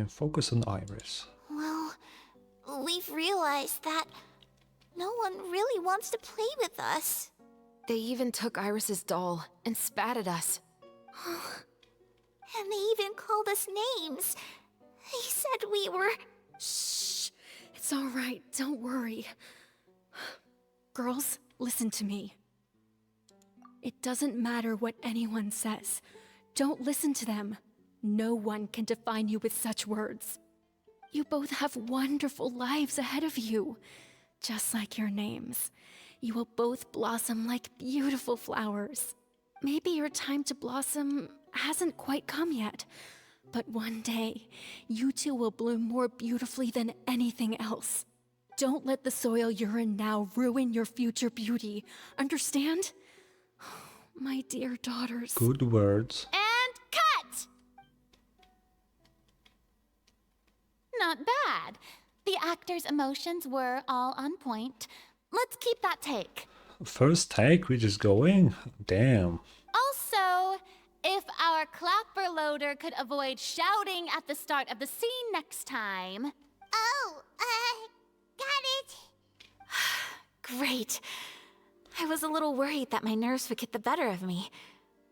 Focus on Iris. Well, we've realized that no one really wants to play with us. They even took Iris's doll and spat at us. And they even called us names. They said we were... Shh! It's all right, don't worry. Girls, listen to me. It doesn't matter what anyone says. Don't listen to them. No one can define you with such words. You both have wonderful lives ahead of you. Just like your names. You will both blossom like beautiful flowers. Maybe your time to blossom hasn't quite come yet, but one day, you two will bloom more beautifully than anything else. Don't let the soil you're in now ruin your future beauty. Understand? My dear daughters. Good words. And cut! Not bad. The actors' emotions were all on point. Let's keep that take. First take, we're just going? Damn. Also, if our clapper loader could avoid shouting at the start of the scene next time. Oh, got it. Great. I was a little worried that my nerves would get the better of me.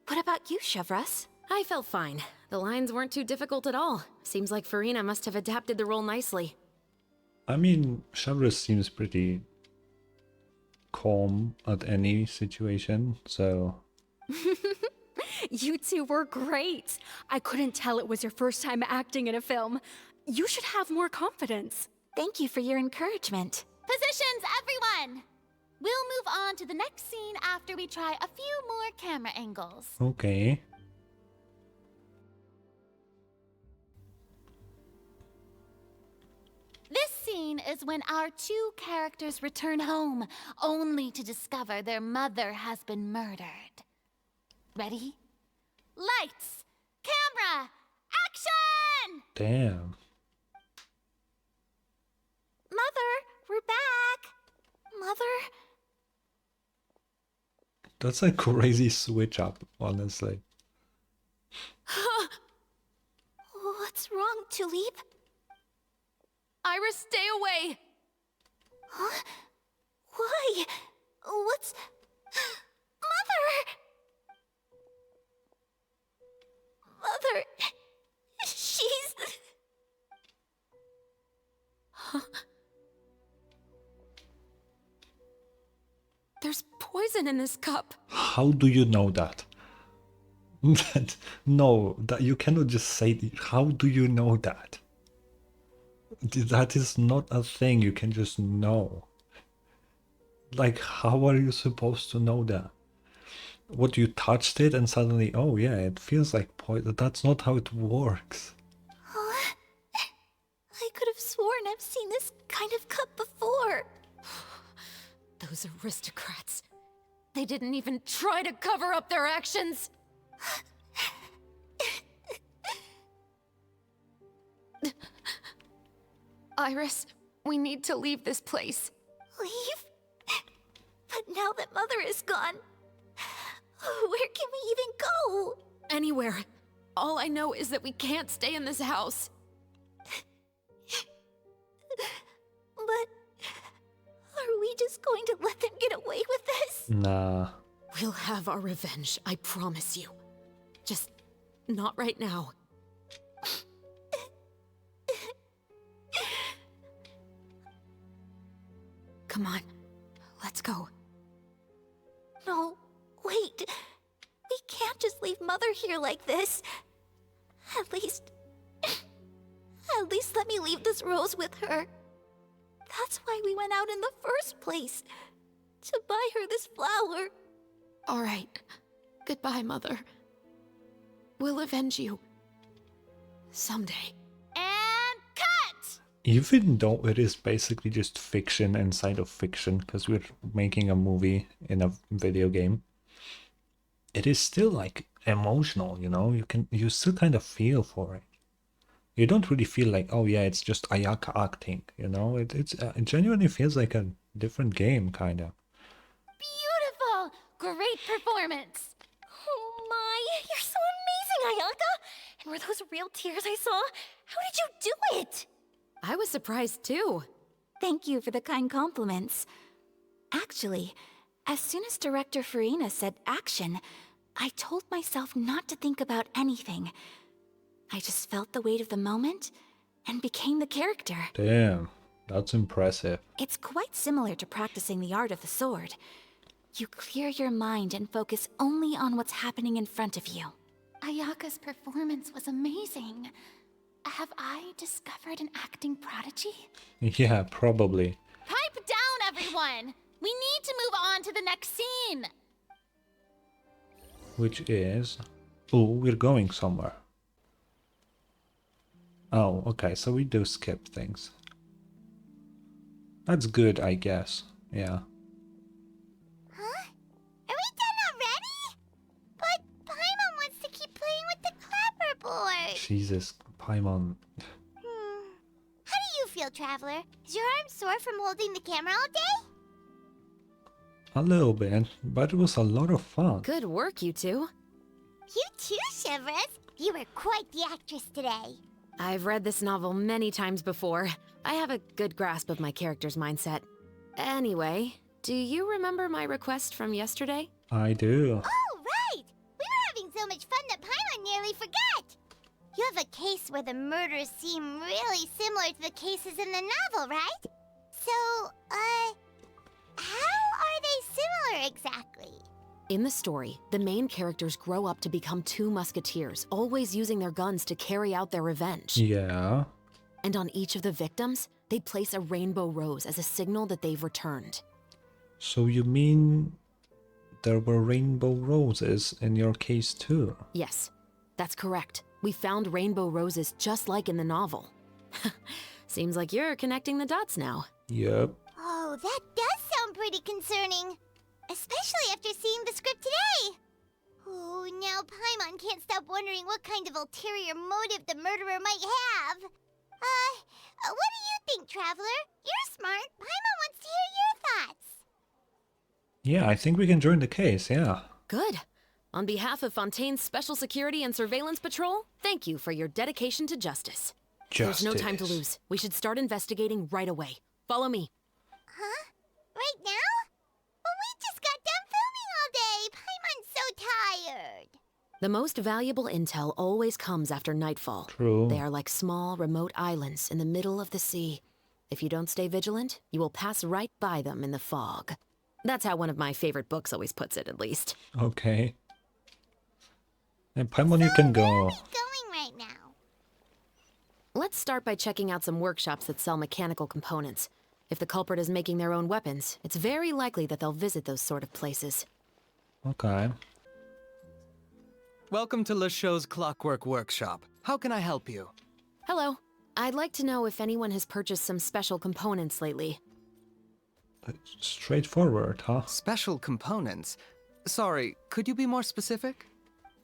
What about you, Chevres? I felt fine. The lines weren't too difficult at all. Seems like Farina must have adapted the role nicely. I mean, Chevres seems pretty calm at any situation, so... You two were great. I couldn't tell it was your first time acting in a film. You should have more confidence. Thank you for your encouragement. Positions, everyone! We'll move on to the next scene after we try a few more camera angles. Okay. This scene is when our two characters return home, only to discover their mother has been murdered. Ready? Lights! Camera! Action! Damn. Mother, we're back. Mother? That's a crazy switch up, honestly. What's wrong, Tulip? Iris, stay away! Huh? Why? What's... Mother! Mother... She's... poison in this cup. How do you know that? No, that you cannot just say. How do you know that? That is not a thing you can just know. Like, how are you supposed to know that? What, you touched it and suddenly, oh yeah, it feels like poison? That's not how it works. I could have sworn I've seen this kind of cup before. Those aristocrats. They didn't even try to cover up their actions. Iris, we need to leave this place. Leave? But now that Mother is gone, where can we even go? Anywhere. All I know is that we can't stay in this house. But are we just going to let them get away with this? Nah. We'll have our revenge, I promise you. Just not right now. Come on, let's go. No, wait. We can't just leave Mother here like this. At least let me leave this rose with her. That's why we went out in the first place. To buy her this flower. All right. Goodbye, Mother. We'll avenge you. Someday. And cut! Even though it is basically just fiction inside of fiction, because we're making a movie in a video game, it is still like emotional, you know? You still kind of feel for it. You don't really feel like, oh yeah, it's just Ayaka acting, you know? It genuinely feels like a different game, kind of. Beautiful! Great performance! Oh my, you're so amazing, Ayaka! And were those real tears I saw? How did you do it? I was surprised too. Thank you for the kind compliments. Actually, as soon as Director Farina said action, I told myself not to think about anything. I just felt the weight of the moment and became the character. Damn, that's impressive. It's quite similar to practicing the art of the sword. You clear your mind and focus only on what's happening in front of you. Ayaka's performance was amazing. Have I discovered an acting prodigy? Yeah, probably. Pipe down, everyone! We need to move on to the next scene! Which is... Oh, we're going somewhere. Oh, okay, so we do skip things. That's good, I guess. Yeah. Huh? Are we done already? But Paimon wants to keep playing with the clapperboard. Jesus, Paimon. How do you feel, Traveler? Is your arm sore from holding the camera all day? A little bit, but it was a lot of fun. Good work, you two. You too, Shivers. You were quite the actress today. I've read this novel many times before. I have a good grasp of my character's mindset. Anyway, do you remember my request from yesterday? I do. Oh, right! We were having so much fun that Paimon nearly forgot. You have a case where the murders seem really similar to the cases in the novel, right? So, how are they similar exactly? In the story, the main characters grow up to become two musketeers, always using their guns to carry out their revenge. Yeah. And on each of the victims, they place a rainbow rose as a signal that they've returned. So you mean there were rainbow roses in your case too? Yes, that's correct. We found rainbow roses just like in the novel. Seems like you're connecting the dots now. Yep. Oh, that does sound pretty concerning. Especially after seeing the script today. Oh, now Paimon can't stop wondering what kind of ulterior motive the murderer might have. What do you think, Traveler? You're smart. Paimon wants to hear your thoughts. Yeah, I think we can join the case, yeah. Good. On behalf of Fontaine's Special Security and Surveillance Patrol, thank you for your dedication to justice. There's no time to lose. We should start investigating right away. Follow me. Huh? Right now? Well, we just got done filming all day. Paimon's so tired. The most valuable intel always comes after nightfall. True. They are like small, remote islands in the middle of the sea. If you don't stay vigilant, you will pass right by them in the fog. That's how one of my favorite books always puts it, at least. Okay. And Paimon, you can go. Going right now. Let's start by checking out some workshops that sell mechanical components. If the culprit is making their own weapons, it's very likely that they'll visit those sort of places. Okay. Welcome to LeChaux's Clockwork Workshop. How can I help you? Hello. I'd like to know if anyone has purchased some special components lately. Straightforward, huh? Special components? Sorry, could you be more specific?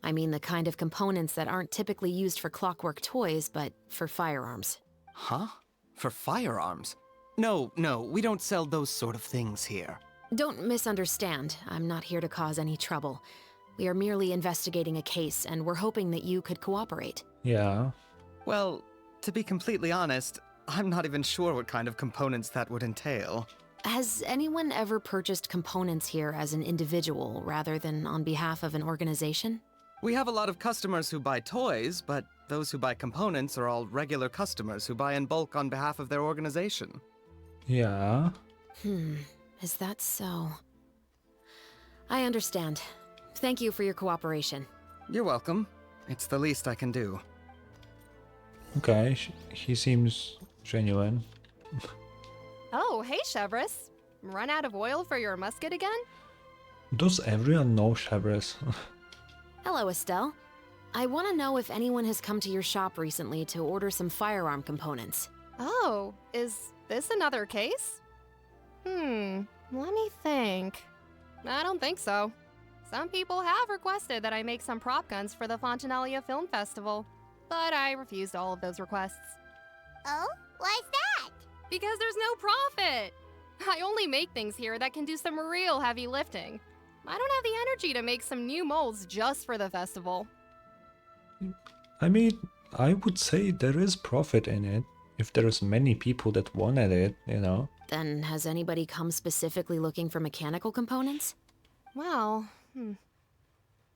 I mean the kind of components that aren't typically used for clockwork toys, but for firearms. Huh? For firearms? No, we don't sell those sort of things here. Don't misunderstand. I'm not here to cause any trouble. We are merely investigating a case, and we're hoping that you could cooperate. Yeah. Well, to be completely honest, I'm not even sure what kind of components that would entail. Has anyone ever purchased components here as an individual rather than on behalf of an organization? We have a lot of customers who buy toys, but those who buy components are all regular customers who buy in bulk on behalf of their organization. Yeah. Is that so? I understand. Thank you for your cooperation. You're welcome. It's the least I can do. Okay, he seems genuine. Oh, hey, Chevres. Run out of oil for your musket again? Does everyone know Chevres? Hello, Estelle. I want to know if anyone has come to your shop recently to order some firearm components. Oh, is this another case? Let me think. I don't think so. Some people have requested that I make some prop guns for the Fontanalia Film Festival, but I refused all of those requests. Oh? Why's that? Because there's no profit! I only make things here that can do some real heavy lifting. I don't have the energy to make some new molds just for the festival. I mean, I would say there is profit in it. If there's many people that wanted it, you know. Then has anybody come specifically looking for mechanical components? Well,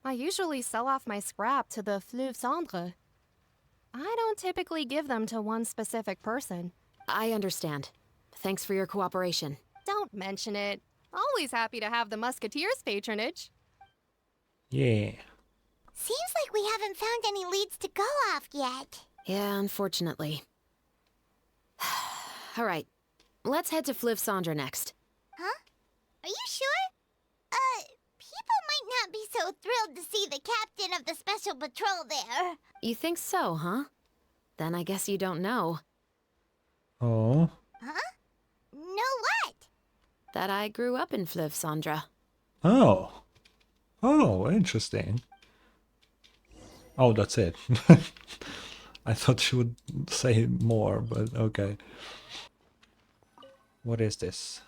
I usually sell off my scrap to the Fleuve Cendre. I don't typically give them to one specific person. I understand. Thanks for your cooperation. Don't mention it. Always happy to have the Musketeers' patronage. Yeah. Seems like we haven't found any leads to go off yet. Yeah, unfortunately. All right. Let's head to Fleuve Cendre next. Huh? Are you sure? People might not be so thrilled to see the captain of the special patrol there. You think so, huh? Then I guess you don't know. Oh. Huh? Know what? That I grew up in Fleuve Cendre. Oh. Oh, interesting. Oh, that's it. I thought she would say more, but okay. What is this?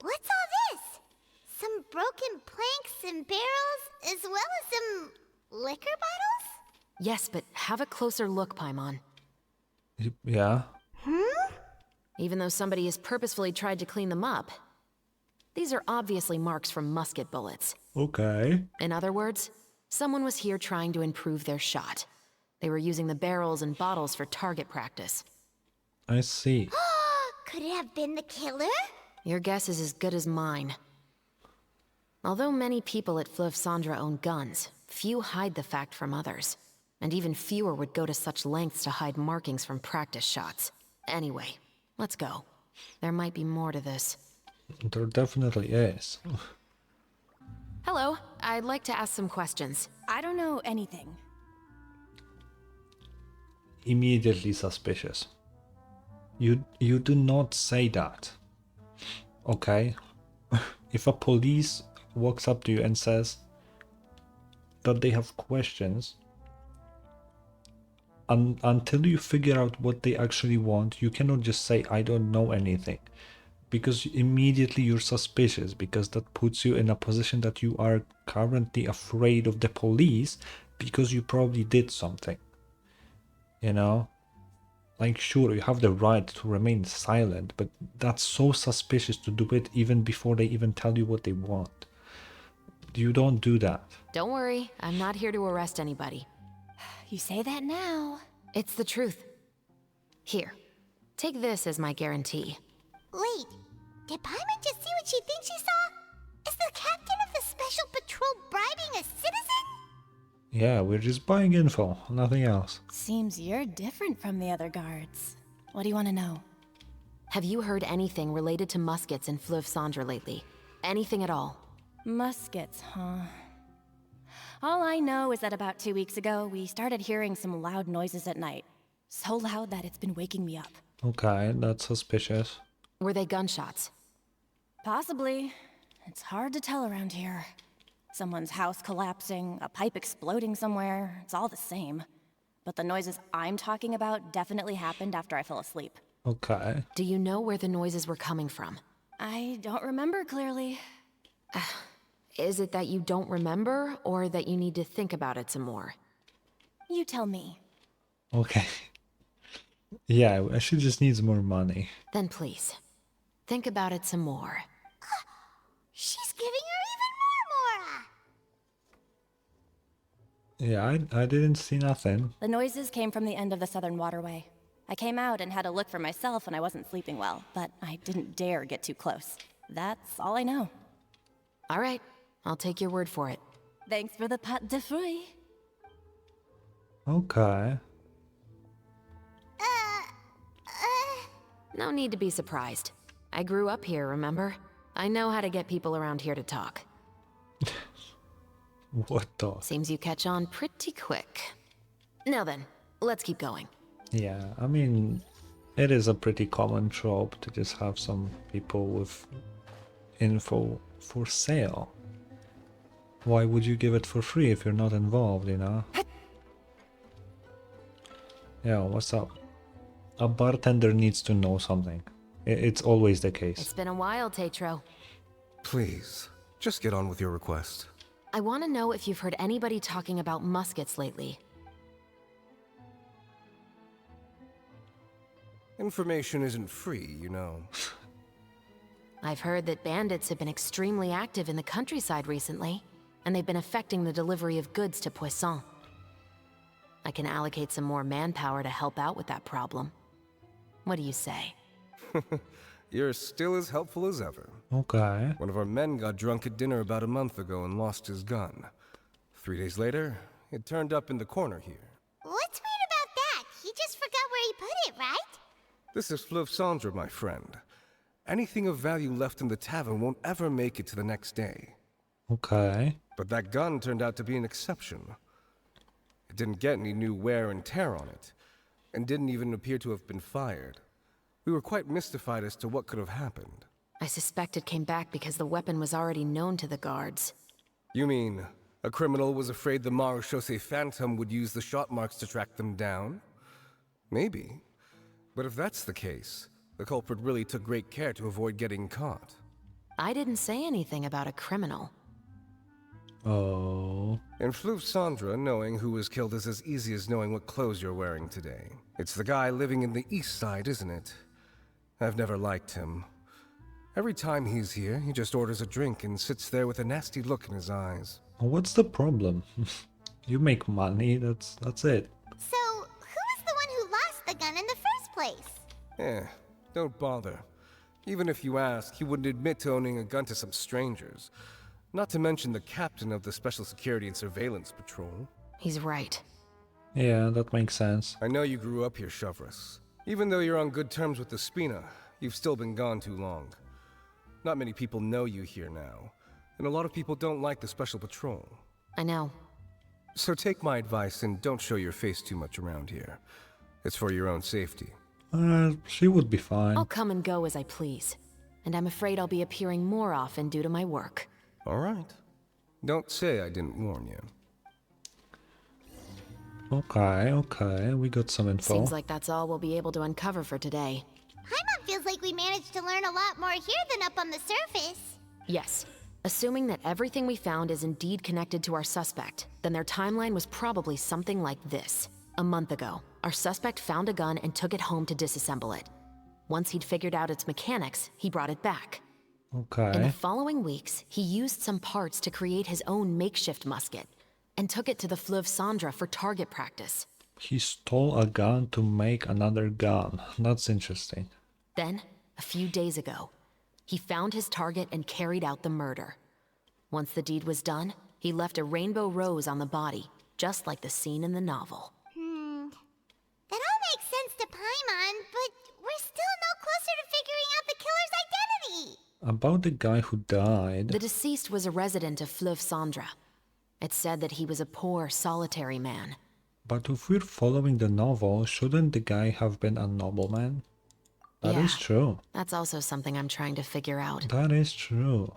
What's all this? Some broken planks and barrels, as well as some liquor bottles? Yes, but have a closer look, Paimon. Yeah. Even though somebody has purposefully tried to clean them up, these are obviously marks from musket bullets. Okay. In other words, someone was here trying to improve their shot. They were using the barrels and bottles for target practice. I see. Could it have been the killer? Your guess is as good as mine. Although many people at Fleuve Cendre own guns, few hide the fact from others. And even fewer would go to such lengths to hide markings from practice shots. Anyway, let's go. There might be more to this. There definitely is. Hello, I'd like to ask some questions. I don't know anything. Immediately suspicious. You do not say that. Okay? If a police walks up to you and says that they have questions, until you figure out what they actually want, you cannot just say, I don't know anything. Because immediately you're suspicious, because that puts you in a position that you are currently afraid of the police because you probably did something. You know? Like, sure, you have the right to remain silent, but that's so suspicious to do it even before they even tell you what they want. You don't do that. Don't worry, I'm not here to arrest anybody. You say that now. It's the truth. Here, take this as my guarantee. Wait, Did Paimon just see what she thinks she saw? Is the captain of the special patrol bribing a citizen? Yeah, we're just buying info, nothing else. Seems you're different from the other guards. What do you want to know? Have you heard anything related to Muskets in Fleuve Cendre lately? Anything at all? Muskets, huh? All I know is that about 2 weeks ago, we started hearing some loud noises at night. So loud that it's been waking me up. Okay, that's suspicious. Were they gunshots? Possibly. It's hard to tell around here. Someone's house collapsing, a pipe exploding somewhere, it's all the same. But the noises I'm talking about definitely happened after I fell asleep. Okay. Do you know where the noises were coming from? I don't remember clearly. Is it that you don't remember, or that you need to think about it some more? You tell me. Okay. Yeah, she just needs more money. Then please, think about it some more. She's giving her even more, Yeah, I didn't see nothing. The noises came from the end of the southern waterway. I came out and had a look for myself when I wasn't sleeping well, but I didn't dare get too close. That's all I know. All right, I'll take your word for it. Thanks for the pâte de fruits. Okay. No need to be surprised. I grew up here, remember? I know how to get people around here to talk. What the? Seems you catch on pretty quick. Now then, let's keep going. Yeah, I mean, it is a pretty common trope to just have some people with info for sale. Why would you give it for free if you're not involved, you know? Yeah, what's up? A bartender needs to know something. It's always the case. It's been a while, Tetro. Please, just get on with your request. I want to know if you've heard anybody talking about muskets lately. Information isn't free, you know. I've heard that bandits have been extremely active in the countryside recently, and they've been affecting the delivery of goods to Poisson. I can allocate some more manpower to help out with that problem. What do you say? You're still as helpful as ever. Okay. One of our men got drunk at dinner about a month ago and lost his gun. 3 days later, it turned up in the corner here. What's weird about that? He just forgot where he put it, right? This is Fleuve Cendre, my friend. Anything of value left in the tavern won't ever make it to the next day. Okay. But that gun turned out to be an exception. It didn't get any new wear and tear on it, and didn't even appear to have been fired. We were quite mystified as to what could have happened. I suspect it came back because the weapon was already known to the guards. You mean, a criminal was afraid the Marechaussee Phantom would use the shot marks to track them down? Maybe. But if that's the case, the culprit really took great care to avoid getting caught. I didn't say anything about a criminal. Oh. In Fleuve Cendre, knowing who was killed is as easy as knowing what clothes you're wearing today. It's the guy living in the east side, isn't it? I've never liked him. Every time he's here, he just orders a drink and sits there with a nasty look in his eyes. What's the problem? You make money, that's it. So, who was the one who lost the gun in the first place? Don't bother. Even if you ask, he wouldn't admit to owning a gun to some strangers. Not to mention the captain of the Special Security and Surveillance Patrol. He's right. Yeah, that makes sense. I know you grew up here, Chevres. Even though you're on good terms with the Spina, you've still been gone too long. Not many people know you here now, and a lot of people don't like the Special Patrol. I know. So take my advice and don't show your face too much around here. It's for your own safety. She would be fine. I'll come and go as I please, and I'm afraid I'll be appearing more often due to my work. All right. Don't say I didn't warn you. Okay, we got some info. Seems like that's all we'll be able to uncover for today. Paimon feels like we managed to learn a lot more here than up on the surface. Yes. Assuming that everything we found is indeed connected to our suspect, then their timeline was probably something like this. A month ago, our suspect found a gun and took it home to disassemble it. Once he'd figured out its mechanics, he brought it back. In the Okay. following weeks, he used some parts to create his own makeshift musket, and took it to the Fleuve Cendre for target practice. He stole a gun to make another gun. That's interesting. Then, a few days ago, He found his target and carried out the murder. Once the deed was done, he left a rainbow rose on the body, just like the scene in the novel. That all makes sense to Paimon, but we're still no closer to figuring out the killer's identity. About the guy who died. The deceased was a resident of Fleuve Cendra. It's said that he was a poor, solitary man. But if we're following the novel, shouldn't the guy have been a nobleman? That is true. That's also something I'm trying to figure out. That is true.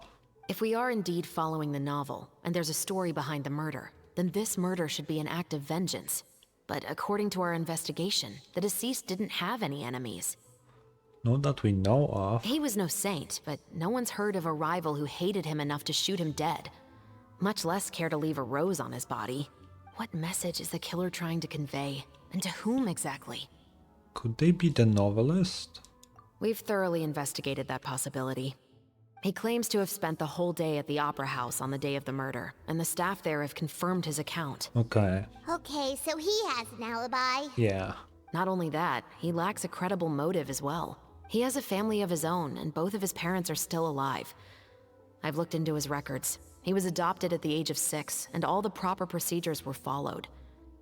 If we are indeed following the novel, and there's a story behind the murder, then this murder should be an act of vengeance. But according to our investigation, the deceased didn't have any enemies. Not that we know of. He was no saint, but no one's heard of a rival who hated him enough to shoot him dead. Much less care to leave a rose on his body. What message is the killer trying to convey? And to whom exactly? Could they be the novelist? We've thoroughly investigated that possibility. He claims to have spent the whole day at the Opera House on the day of the murder, and the staff there have confirmed his account. Okay. Okay, so he has an alibi. Yeah. Not only that, he lacks a credible motive as well. He has a family of his own, and both of his parents are still alive. I've looked into his records. He was adopted at the age of 6, and all the proper procedures were followed.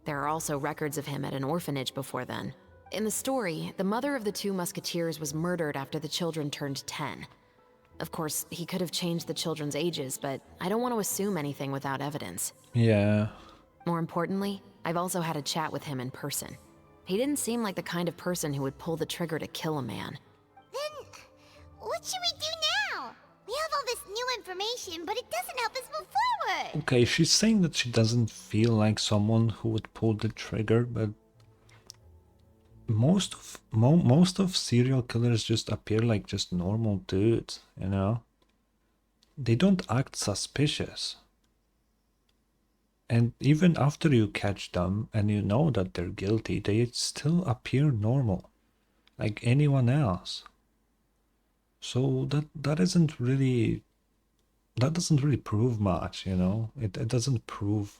There are also records of him at an orphanage before then. In the story, the mother of the 2 musketeers was murdered after the children turned 10. Of course, he could have changed the children's ages, but I don't want to assume anything without evidence. Yeah. More importantly, I've also had a chat with him in person. He didn't seem like the kind of person who would pull the trigger to kill a man. Then, what should we do now? We have all this new information, but it doesn't help us move forward. Okay, she's saying that she doesn't feel like someone who would pull the trigger, but most of serial killers just appear like just normal dudes, you know? They don't act suspicious. And even after you catch them and you know that they're guilty, they still appear normal, like anyone else. So that doesn't really prove much, you know? It doesn't prove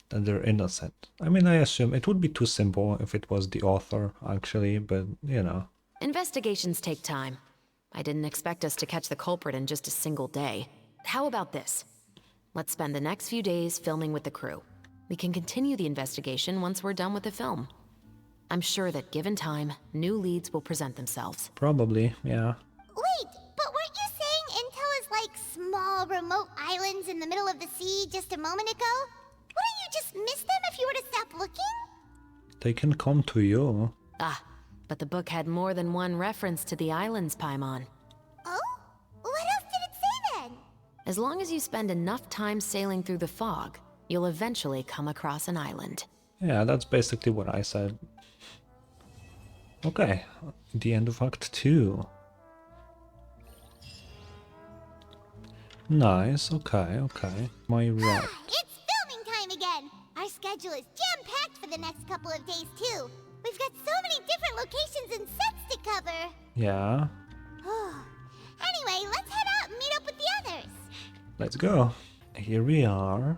that they're innocent. I mean, I assume it would be too simple if it was the author, actually, but, you know. Investigations take time. I didn't expect us to catch the culprit in just a single day. How about this? Let's spend the next few days filming with the crew. We can continue the investigation once we're done with the film. I'm sure that given time, new leads will present themselves. Probably, yeah. Wait, but weren't you saying Intel is like small, remote islands in the middle of the sea just a moment ago? Wouldn't you just miss them if you were to stop looking? They can come to you. Ah, but the book had more than one reference to the islands, Paimon. Oh? What else did it say then? As long as you spend enough time sailing through the fog, you'll eventually come across an island. Yeah, that's basically what I said. Okay, the end of Act 2. Nice, okay. My right. It's filming time again! Our schedule is jam-packed for the next couple of days, too. We've got so many different locations and sets to cover. Yeah. Anyway, let's head out and meet up with the others. Let's go. Here we are.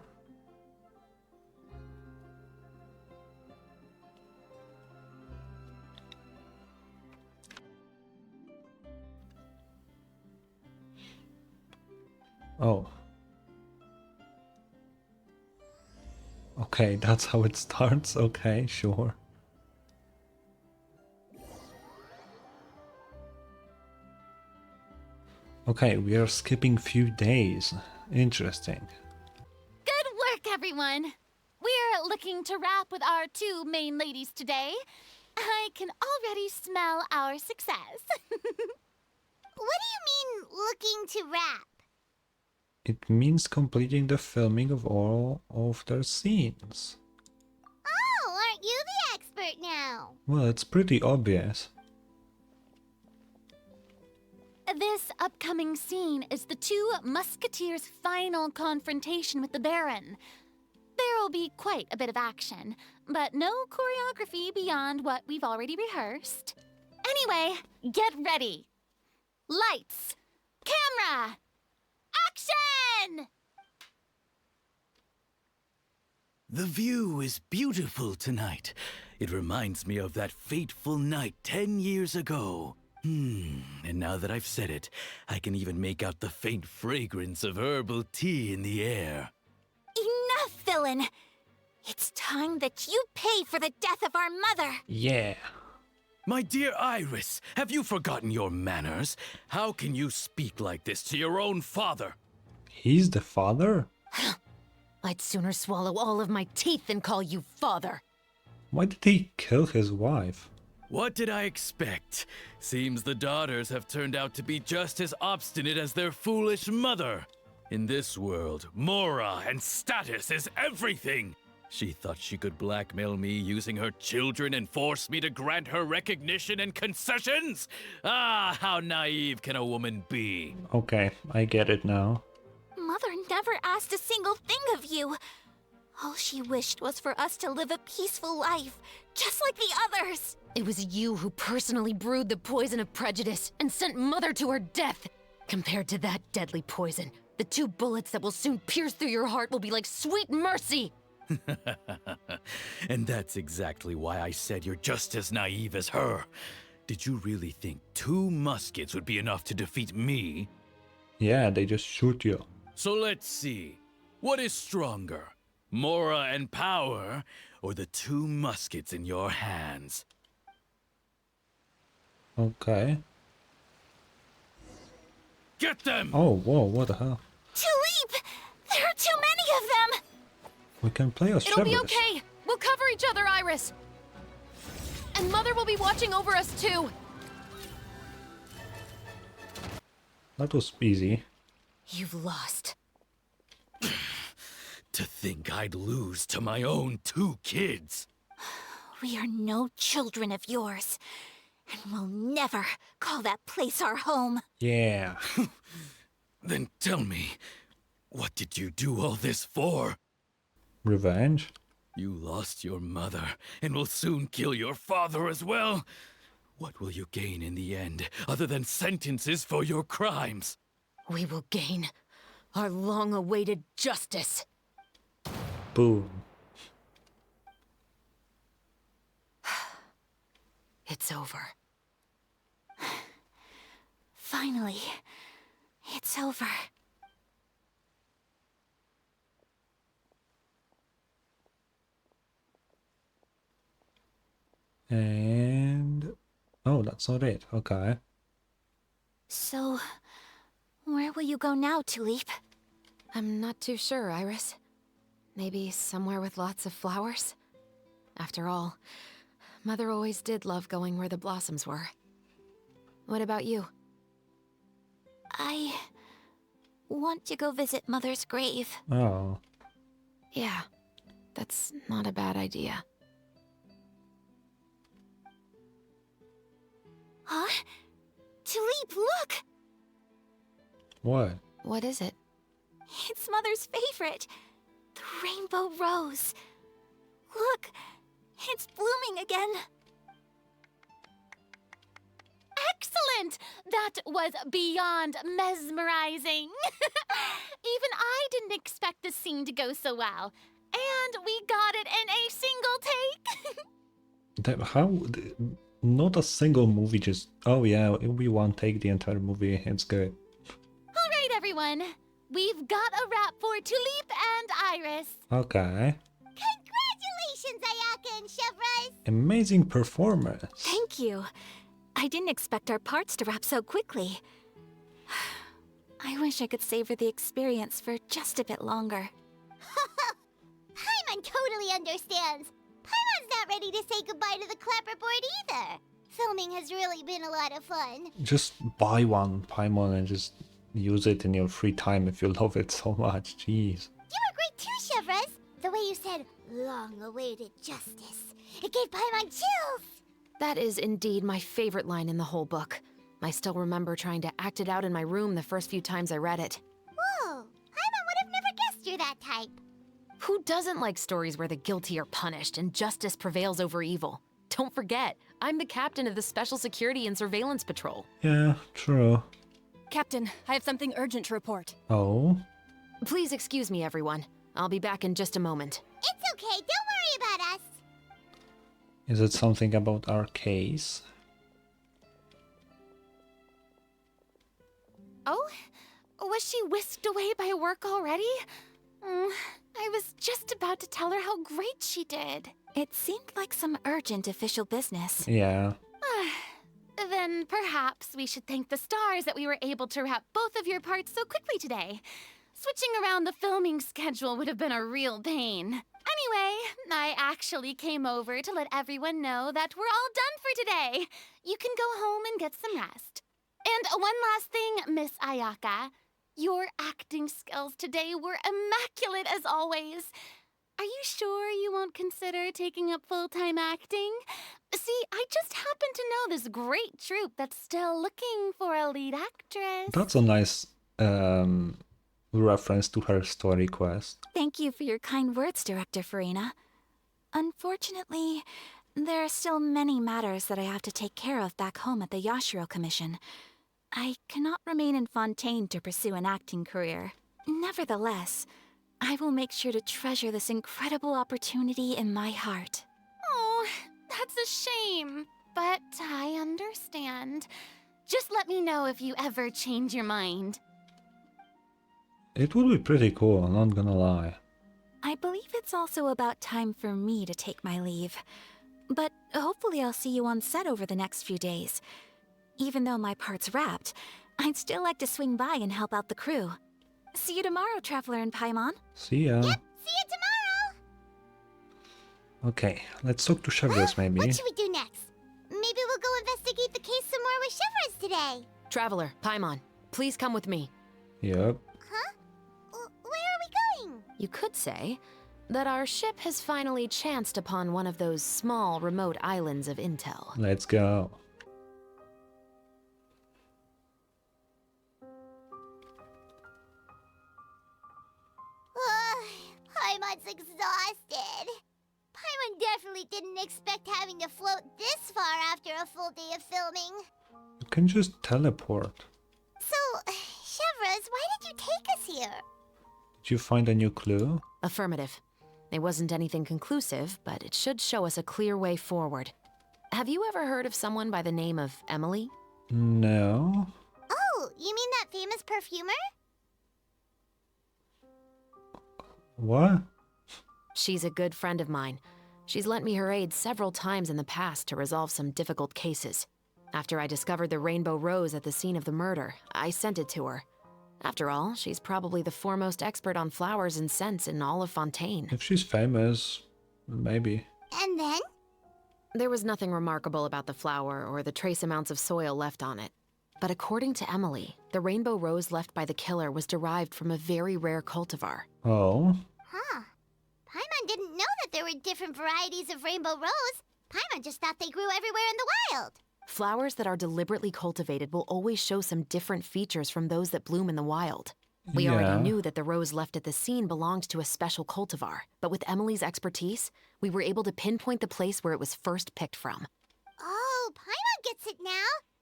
Oh. Okay, that's how it starts. Okay, sure. Okay, we are skipping few days. Interesting. Good work, everyone! We're looking to wrap with our 2 main ladies today. I can already smell our success. What do you mean, looking to wrap? It means completing the filming of all of their scenes. Oh, aren't you the expert now? Well, it's pretty obvious. This upcoming scene is the 2 musketeers' final confrontation with the Baron. There will be quite a bit of action, but no choreography beyond what we've already rehearsed. Anyway, get ready. Lights, camera, action! The view is beautiful tonight. It reminds me of that fateful night 10 years ago. And now that I've said it, I can even make out the faint fragrance of herbal tea in the air. Enough, villain! It's time that you pay for the death of our mother! Yeah. My dear Iris, have you forgotten your manners? How can you speak like this to your own father? He's the father? I'd sooner swallow all of my teeth than call you father. Why did he kill his wife? What did I expect? Seems the daughters have turned out to be just as obstinate as their foolish mother. In this world, mora and status is everything. She thought she could blackmail me using her children and force me to grant her recognition and concessions? Ah, how naive can a woman be? Okay, I get it now. Mother never asked a single thing of you. All she wished was for us to live a peaceful life, just like the others. It was you who personally brewed the poison of prejudice and sent Mother to her death. Compared to that deadly poison, the 2 bullets that will soon pierce through your heart will be like sweet mercy. And that's exactly why I said you're just as naive as her. Did you really think 2 muskets would be enough to defeat me? Yeah, they just shoot you. So let's see. What is stronger? Mora and power, or the 2 muskets in your hands? Okay. Get them! Oh, whoa, what the hell? Tulip! There are too many of them! We can play as It'll be Shepherds. okay. We'll cover each other, Iris. And Mother will be watching over us too. That was easy. You've lost. To think I'd lose to my own 2 kids. We are no children of yours, and we'll never call that place our home. Yeah. Then tell me, what did you do all this for? Revenge? You lost your mother, and will soon kill your father as well. What will you gain in the end, other than sentences for your crimes? We will gain our long-awaited justice. Boom. It's over. Finally, it's over. And... oh, that's not it. Okay. So, where will you go now, Tulip? I'm not too sure, Iris. Maybe somewhere with lots of flowers? After all, Mother always did love going where the blossoms were. What about you? I want to go visit Mother's grave. Oh. Yeah, that's not a bad idea. Huh? Tulip, look! What? What is it? It's Mother's favorite. The rainbow rose. Look, it's blooming again. Excellent! That was beyond mesmerizing. Even I didn't expect the scene to go so well. And we got it in a single take. How? Not a single movie just... oh yeah, we won't take the entire movie. It's good. All right, everyone. We've got a wrap for Tulip and Iris. Okay. Congratulations, Ayaka and Chevrolet! Amazing performance. Thank you. I didn't expect our parts to wrap so quickly. I wish I could savor the experience for just a bit longer. Paimon totally understands. Paimon's not ready to say goodbye to the clapperboard either. Filming has really been a lot of fun. Just buy one Paimon and just use it in your free time if you love it so much. Jeez. You were great too, Chevrolet. The way you said, long-awaited justice. It gave Paimon chills. That is indeed my favorite line in the whole book. I still remember trying to act it out in my room the first few times I read it. Whoa, Paimon would have never guessed you're that type. Who doesn't like stories where the guilty are punished and justice prevails over evil? Don't forget, I'm the captain of the Special Security and Surveillance Patrol. Yeah, true. Captain, I have something urgent to report. Oh? Please excuse me, everyone. I'll be back in just a moment. It's okay, don't worry about us. Is it something about our case? was she whisked away by work already? I was just about to tell her how great she did. It seemed like some urgent official business. Yeah. Then perhaps we should thank the stars that we were able to wrap both of your parts so quickly today. Switching around the filming schedule would have been a real pain. Anyway, I actually came over to let everyone know that we're all done for today. You can go home and get some rest. And one last thing, Miss Ayaka. Your acting skills today were immaculate as always. Are you sure you won't consider taking up full-time acting? See, I just happen to know this great troupe that's still looking for a lead actress. That's a nice reference to her story quest. Thank you for your kind words, Director Farina. Unfortunately, there are still many matters that I have to take care of back home at the Yashiro Commission. I cannot remain in Fontaine to pursue an acting career. Nevertheless, I will make sure to treasure this incredible opportunity in my heart. Oh, that's a shame, but I understand. Just let me know if you ever change your mind. It would be pretty cool, not gonna lie. I believe it's also about time for me to take my leave. But hopefully I'll see you on set over the next few days. Even though my part's wrapped, I'd still like to swing by and help out the crew. See you tomorrow, Traveler in Paimon. See ya. See you tomorrow! Okay, let's talk to Chevreuse maybe. What should we do next? Maybe we'll go investigate the case some more with Chevreuse today. Traveler, Paimon, please come with me. Yep. Huh? Where are we going? You could say that our ship has finally chanced upon one of those small, remote islands of intel. Let's go. Paimon's exhausted. Paimon definitely didn't expect having to float this far after a full day of filming. You can just teleport. So, Chevreuse, why did you take us here? Did you find a new clue? Affirmative. It wasn't anything conclusive, but it should show us a clear way forward. Have you ever heard of someone by the name of Emily? No. Oh, you mean that famous perfumer? What? She's a good friend of mine. She's lent me her aid several times in the past to resolve some difficult cases. After I discovered the rainbow rose at the scene of the murder, I sent it to her. After all, she's probably the foremost expert on flowers and scents in all of Fontaine. If she's famous, maybe. And then? There was nothing remarkable about the flower or the trace amounts of soil left on it. But according to Emily, the rainbow rose left by the killer was derived from a very rare cultivar. Oh? Huh. Paimon didn't know that there were different varieties of rainbow rose. Paimon just thought they grew everywhere in the wild. Flowers that are deliberately cultivated will always show some different features from those that bloom in the wild. We already knew that the rose left at the scene belonged to a special cultivar, but with Emily's expertise, we were able to pinpoint the place where it was first picked from. Oh, Paimon gets it now.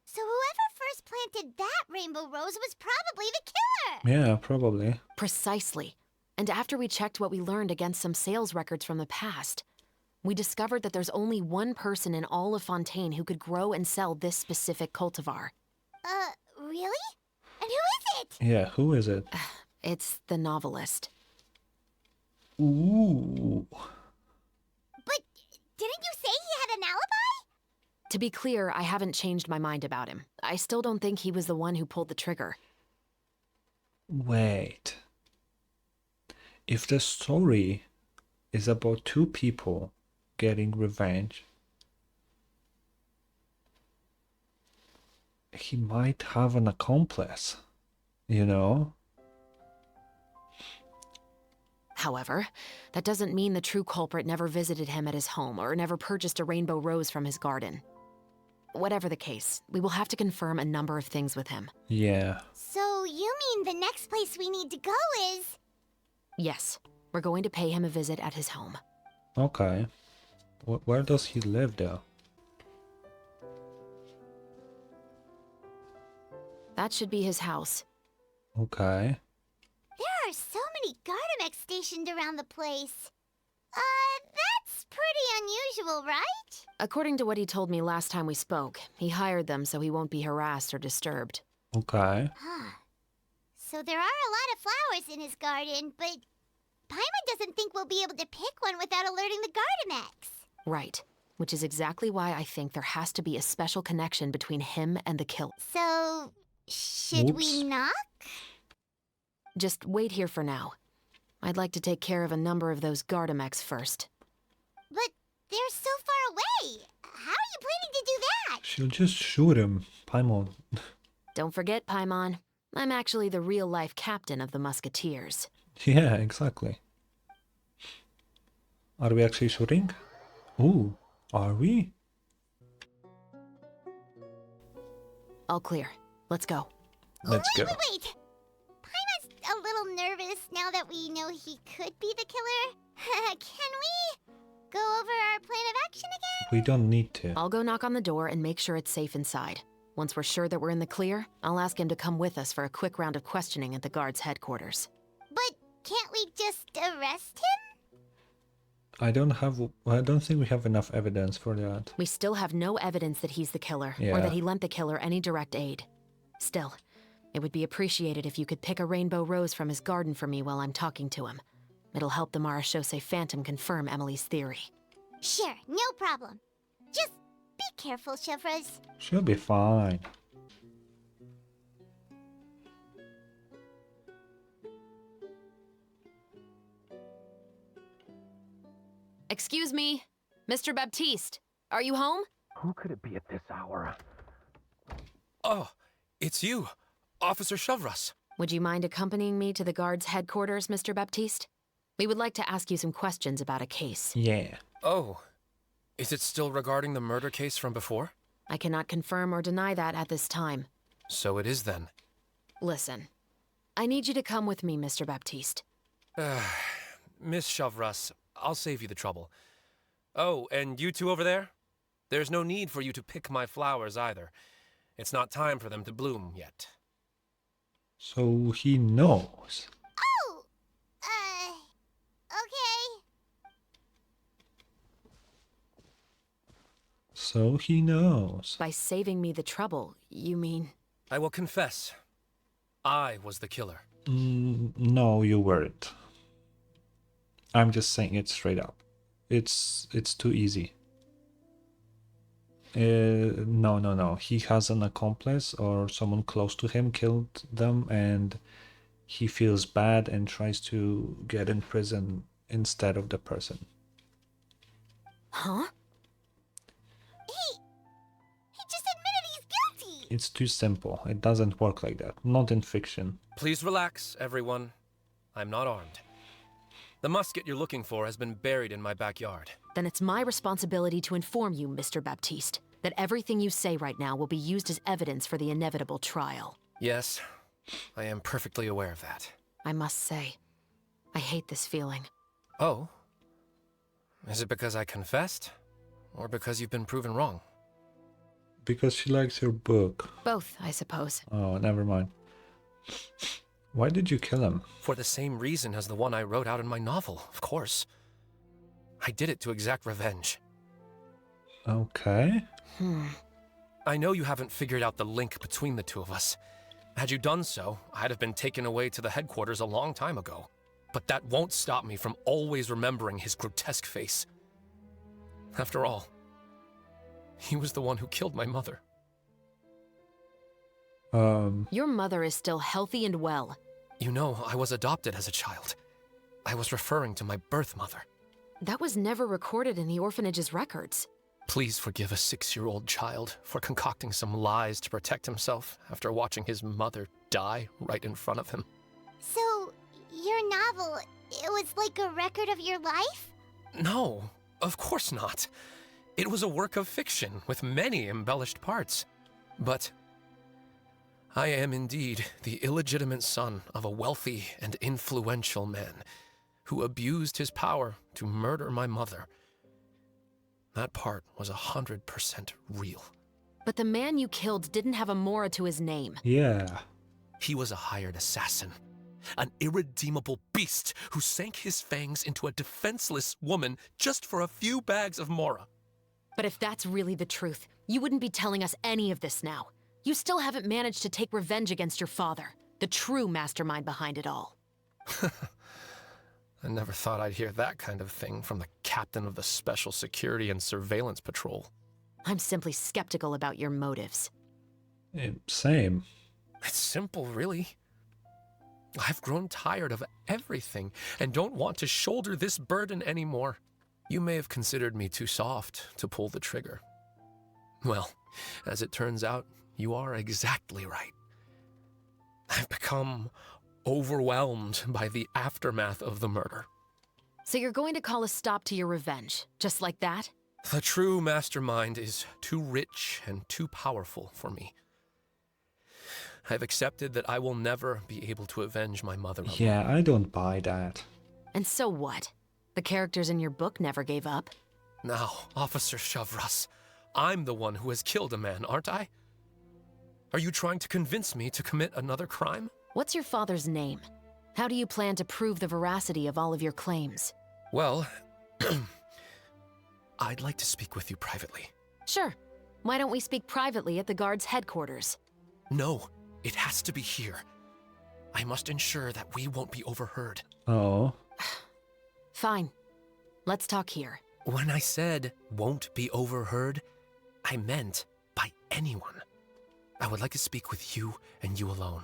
So whoever first planted that rainbow rose was probably the killer. Yeah, probably. Precisely. And after we checked what we learned against some sales records from the past, we discovered that there's only one person in all of Fontaine who could grow and sell this specific cultivar. Really? And who is it? Yeah, who is it? It's the novelist. Ooh. But didn't you say he had an alibi? To be clear, I haven't changed my mind about him. I still don't think he was the one who pulled the trigger. Wait. If the story is about two people getting revenge, he might have an accomplice, you know? However, that doesn't mean the true culprit never visited him at his home or never purchased a rainbow rose from his garden. Whatever the case, we will have to confirm a number of things with him. Yeah. So you mean the next place we need to go is... Yes, we're going to pay him a visit at his home. Okay. Where does he live, though? That should be his house. Okay. There are so many Gardamex stationed around the place. That's pretty unusual, right? According to what he told me last time we spoke, he hired them so he won't be harassed or disturbed. Okay. Huh. So there are a lot of flowers in his garden, but Paimon doesn't think we'll be able to pick one without alerting the Gardemex. Right. Which is exactly why I think there has to be a special connection between him and the killer. So, should Oops. we knock? Just wait here for now. I'd like to take care of a number of those Gardemex first. But they're so far away. How are you planning to do that? She'll just shoot him, Paimon. Don't forget, Paimon, I'm actually the real-life captain of the Musketeers. Yeah, exactly. Are we actually shooting? Ooh, are we? All clear. Let's go. Let's go. Wait! Paimon's a little nervous now that we know he could be the killer. Can we go over our plan of action again? We don't need to. I'll go knock on the door and make sure it's safe inside. Once we're sure that we're in the clear, I'll ask him to come with us for a quick round of questioning at the guard's headquarters. But can't we just arrest him? I don't think we have enough evidence for that. We still have no evidence that he's the killer, Yeah. or that he lent the killer any direct aid. Still, it would be appreciated if you could pick a rainbow rose from his garden for me while I'm talking to him. It'll help the Marachose Phantom confirm Emily's theory. Sure, no problem. Just be careful, Chevres. She'll be fine. Excuse me, Mr. Baptiste, are you home? Who could it be at this hour? Oh, it's you, Officer Chevres. Would you mind accompanying me to the guard's headquarters, Mr. Baptiste? We would like to ask you some questions about a case. Yeah. Oh, is it still regarding the murder case from before? I cannot confirm or deny that at this time. So it is then. Listen, I need you to come with me, Mr. Baptiste. Miss Chevres, I'll save you the trouble. Oh, and you two over there? There's no need for you to pick my flowers either. It's not time for them to bloom yet. So he knows. Oh! Okay. So he knows. By saving me the trouble, you mean? I will confess. I was the killer. No, you weren't. I'm just saying it straight up. It's too easy. No. He has an accomplice or someone close to him killed them and he feels bad and tries to get in prison instead of the person. Huh? He just admitted he's guilty! It's too simple. It doesn't work like that. Not in fiction. Please relax, everyone. I'm not armed. The musket you're looking for has been buried in my backyard. Then it's my responsibility to inform you, Mr. Baptiste, that everything you say right now will be used as evidence for the inevitable trial. Yes, I am perfectly aware of that. I must say, I hate this feeling. Oh? Is it because I confessed? Or because you've been proven wrong? Because she likes your book. Both, I suppose. Oh, never mind. Why did you kill him? For the same reason as the one I wrote out in my novel, of course. I did it to exact revenge. Okay. I know you haven't figured out the link between the two of us. Had you done so, I'd have been taken away to the headquarters a long time ago. But that won't stop me from always remembering his grotesque face. After all, he was the one who killed my mother. Your mother is still healthy and well. You know, I was adopted as a child. I was referring to my birth mother. That was never recorded in the orphanage's records. Please forgive a 6-year-old child for concocting some lies to protect himself after watching his mother die right in front of him. So, your novel, it was like a record of your life? No, of course not. It was a work of fiction with many embellished parts. But I am indeed the illegitimate son of a wealthy and influential man who abused his power to murder my mother. That part was 100% real. But the man you killed didn't have a Mora to his name. Yeah. He was a hired assassin. An irredeemable beast who sank his fangs into a defenseless woman just for a few bags of Mora. But if that's really the truth, you wouldn't be telling us any of this now. You still haven't managed to take revenge against your father. The true mastermind behind it all. I never thought I'd hear that kind of thing from the captain of the Special Security and Surveillance Patrol. I'm simply skeptical about your motives. Same. It's simple, really. I've grown tired of everything and don't want to shoulder this burden anymore. You may have considered me too soft to pull the trigger. Well, as it turns out, you are exactly right. I've become overwhelmed by the aftermath of the murder. So you're going to call a stop to your revenge, just like that? The true mastermind is too rich and too powerful for me. I've accepted that I will never be able to avenge my mother alone. Yeah, I don't buy that. And so what? The characters in your book never gave up. Now, Officer Shavras, I'm the one who has killed a man, aren't I? Are you trying to convince me to commit another crime? What's your father's name? How do you plan to prove the veracity of all of your claims? Well, I'd like to speak with you privately. Sure. Why don't we speak privately at the guard's headquarters? No, it has to be here. I must ensure that we won't be overheard. Oh. Fine. Let's talk here. When I said won't be overheard, I meant by anyone. I would like to speak with you and you alone.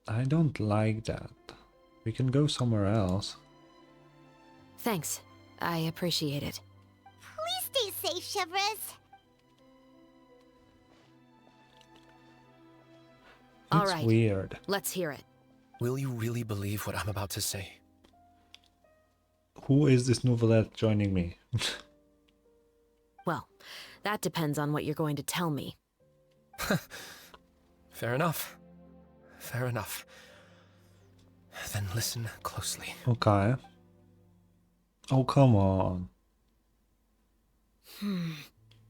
I don't like that. We can go somewhere else. Thanks. I appreciate it. Please stay safe, Chevres. All It's right. weird. Let's hear it. Will you really believe what I'm about to say? Who is this novelette joining me? Well, that depends on what you're going to tell me. Fair enough. Fair enough. Then listen closely. Okay. Oh, come on.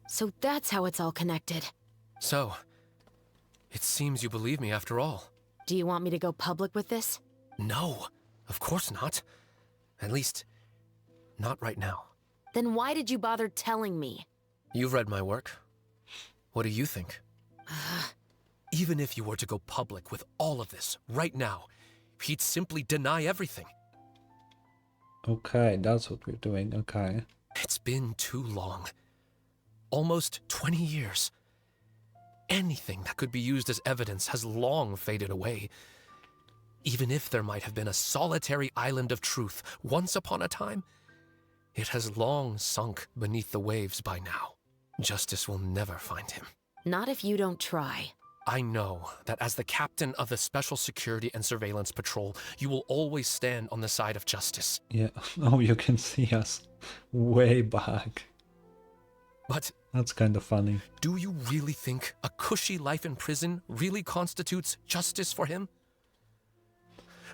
So that's how it's all connected. So, it seems you believe me after all. Do you want me to go public with this? No, of course not. At least, not right now. Then why did you bother telling me? You've read my work. What do you think? Even if you were to go public with all of this right now, he'd simply deny everything. Okay, that's what we're doing. Okay. It's been too long. Almost 20 years. Anything that could be used as evidence has long faded away. Even if there might have been a solitary island of truth once upon a time, it has long sunk beneath the waves by now. Justice will never find him. Not if you don't try. I know that as the captain of the Special Security and Surveillance Patrol, you will always stand on the side of justice. Yeah. Oh, you can see us way back. But that's kind of funny. Do you really think a cushy life in prison really constitutes justice for him?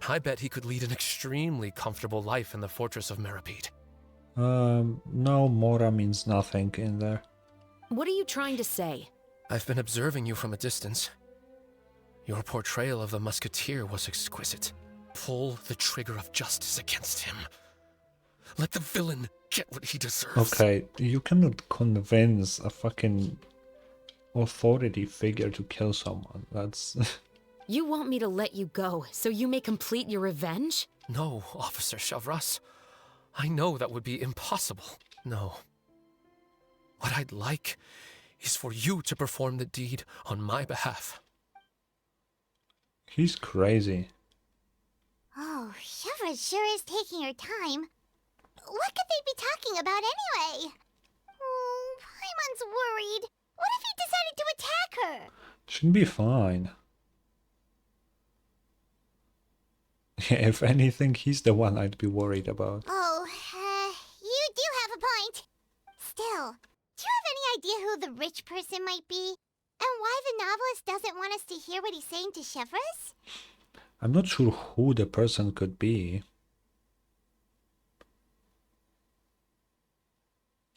I bet he could lead an extremely comfortable life in the fortress of Meripede. No, Mora means nothing in there. What are you trying to say? I've been observing you from a distance. Your portrayal of the Musketeer was exquisite. Pull the trigger of justice against him. Let the villain get what he deserves. Okay, you cannot convince a fucking authority figure to kill someone. That's... You want me to let you go so you may complete your revenge? No, Officer Shavras. I know that would be impossible. No. What I'd like is for you to perform the deed on my behalf. He's crazy. Oh, Chevres sure is taking her time. What could they be talking about anyway? Oh, Paimon's worried. What if he decided to attack her? Should be fine. Yeah, if anything, he's the one I'd be worried about. Oh, you do have a point. Still, do you have any idea who the rich person might be? And why the novelist doesn't want us to hear what he's saying to Chevres? I'm not sure who the person could be.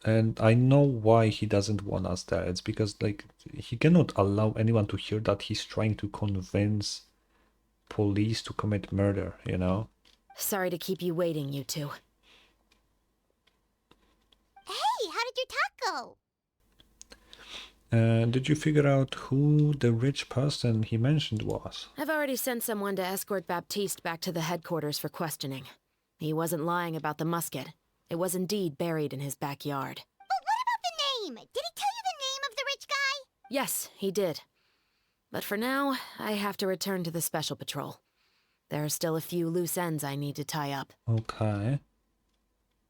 And I know why he doesn't want us there. It's because, like, he cannot allow anyone to hear that he's trying to convince police to commit murder, you know? Sorry to keep you waiting, you two. Hey, how did your talk go? Did you figure out who the rich person he mentioned was? I've already sent someone to escort Baptiste back to the headquarters for questioning. He wasn't lying about the musket. It was indeed buried in his backyard. But what about the name? Did he tell you the name of the rich guy? Yes, he did. But for now, I have to return to the Special Patrol. There are still a few loose ends I need to tie up. Okay.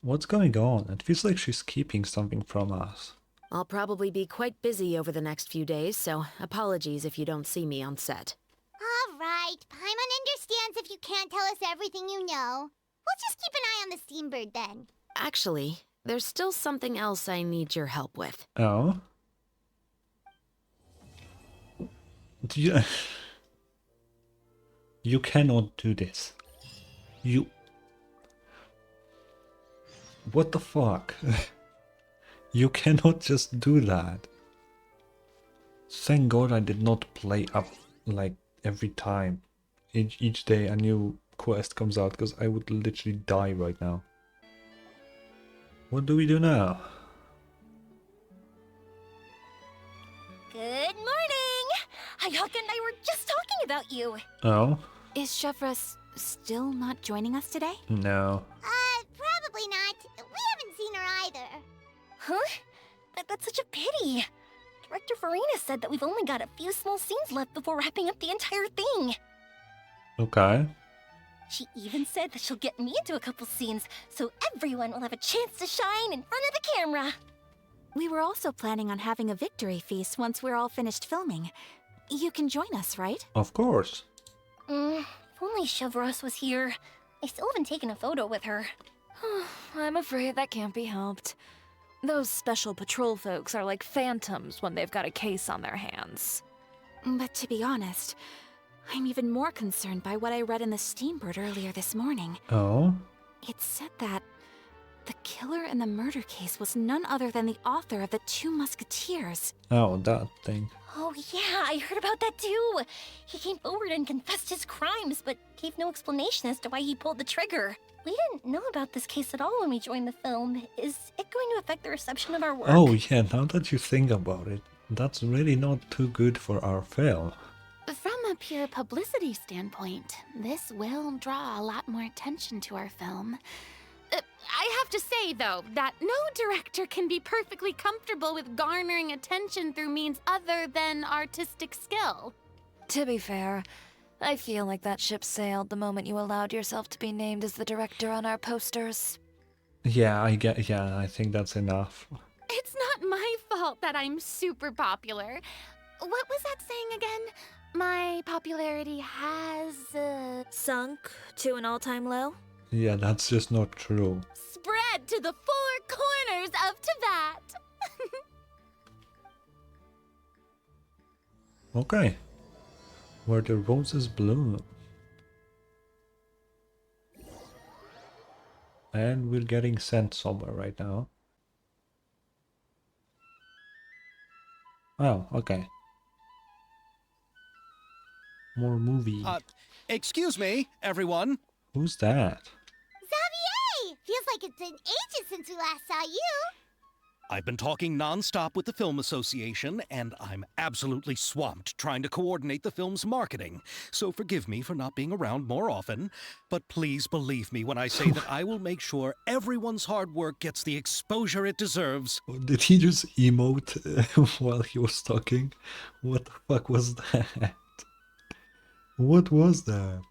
What's going on? It feels like she's keeping something from us. I'll probably be quite busy over the next few days, so apologies if you don't see me on set. All right. Paimon understands if you can't tell us everything you know. We'll just keep an eye on the Steambird then. Actually, there's still something else I need your help with. Oh? You... You cannot do this. You... What the fuck? You cannot just do that. Thank God I did not play up like every time. Each day a new quest comes out, because I would literally die right now. What do we do now? Good morning! Hayaka and I were just talking about you. Oh? Is Chevras still not joining us today? No. Probably not. We haven't seen her either. Huh? That's such a pity. Director Farina said that we've only got a few small scenes left before wrapping up the entire thing. Okay. She even said that she'll get me into a couple scenes, so everyone will have a chance to shine in front of the camera. We were also planning on having a victory feast once we're all finished filming. You can join us, right? Of course. If only Chevras was here. I still haven't taken a photo with her. I'm afraid that can't be helped. Those special patrol folks are like phantoms when they've got a case on their hands. But to be honest, I'm even more concerned by what I read in the Steambird earlier this morning. Oh? It said that the killer in the murder case was none other than the author of the Two Musketeers. Oh, that thing. Oh yeah, I heard about that too. He came forward and confessed his crimes, but gave no explanation as to why he pulled the trigger. We didn't know about this case at all when we joined the film. Is it going to affect the reception of our work? Oh yeah, now that you think about it, that's really not too good for our film. From a pure publicity standpoint, this will draw a lot more attention to our film. I have to say, though, that no director can be perfectly comfortable with garnering attention through means other than artistic skill. To be fair, I feel like that ship sailed the moment you allowed yourself to be named as the director on our posters. Yeah, I think that's enough. It's not my fault that I'm super popular. What was that saying again? My popularity has, sunk to an all-time low? Yeah, that's just not true. spread to the four corners of Teyvat. Okay. Where the roses bloom. And we're getting sent somewhere right now. Oh, okay. More movie. Excuse me, everyone. Who's that? Xavier! Feels like it's been ages since we last saw you. I've been talking non-stop with the Film Association, and I'm absolutely swamped trying to coordinate the film's marketing. So forgive me for not being around more often, but please believe me when I say that I will make sure everyone's hard work gets the exposure it deserves. Did he just emote while he was talking? What the fuck was that? What was that?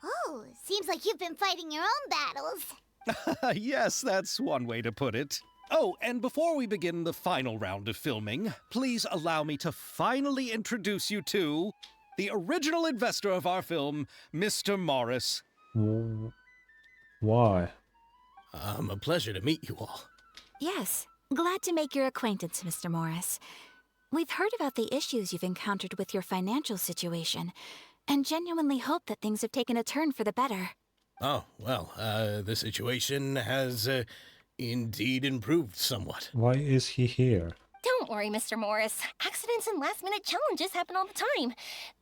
Oh, seems like you've been fighting your own battles. Yes, that's one way to put it. Oh, and before we begin the final round of filming, please allow me to finally introduce you to the original investor of our film, Mr. Morris. Why? A pleasure to meet you all. Yes, glad to make your acquaintance, Mr. Morris. We've heard about the issues you've encountered with your financial situation, and genuinely hope that things have taken a turn for the better. Oh, well, the situation has indeed improved somewhat. Why is he here? Don't worry, Mr. Morris. Accidents and last-minute challenges happen all the time.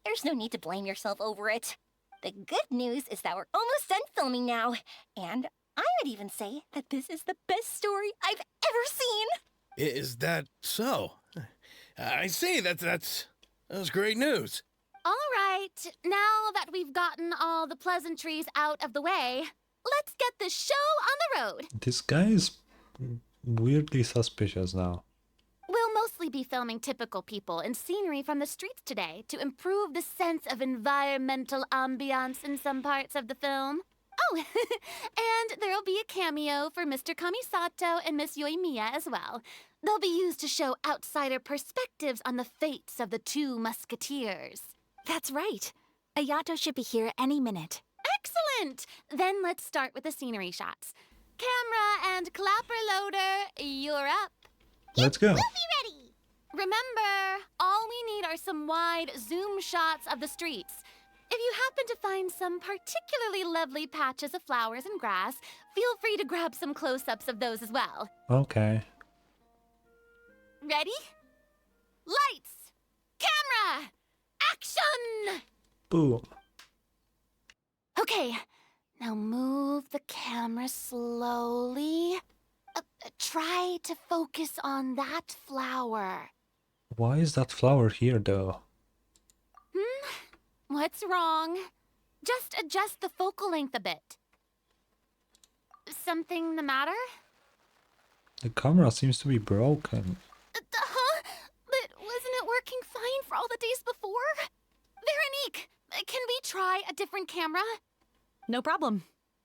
There's no need to blame yourself over it. The good news is that we're almost done filming now, and I would even say that this is the best story I've ever seen. Is that so? I see. That's great news. All right, now that we've gotten all the pleasantries out of the way, let's get this show on the road. This guy is weirdly suspicious now. We'll mostly be filming typical people and scenery from the streets today to improve the sense of environmental ambiance in some parts of the film. Oh, and there'll be a cameo for Mr. Kamisato and Miss Yoimiya as well. They'll be used to show outsider perspectives on the fates of the two musketeers. That's right. Ayato should be here any minute. Excellent! Then let's start with the scenery shots. Camera and clapper loader, you're up. Let's go. We'll be ready. Remember, all we need are some wide zoom shots of the streets. If you happen to find some particularly lovely patches of flowers and grass, feel free to grab some close-ups of those as well. Okay. Ready? Lights! Camera! Action! Boom. Okay, now move the camera slowly. Try to focus on that flower. Why is that flower here though? What's wrong? Just adjust the focal length a bit. Something the matter? The camera seems to be broken. Huh? But wasn't it working fine for all the days before? Veronique, can we try a different camera? No problem.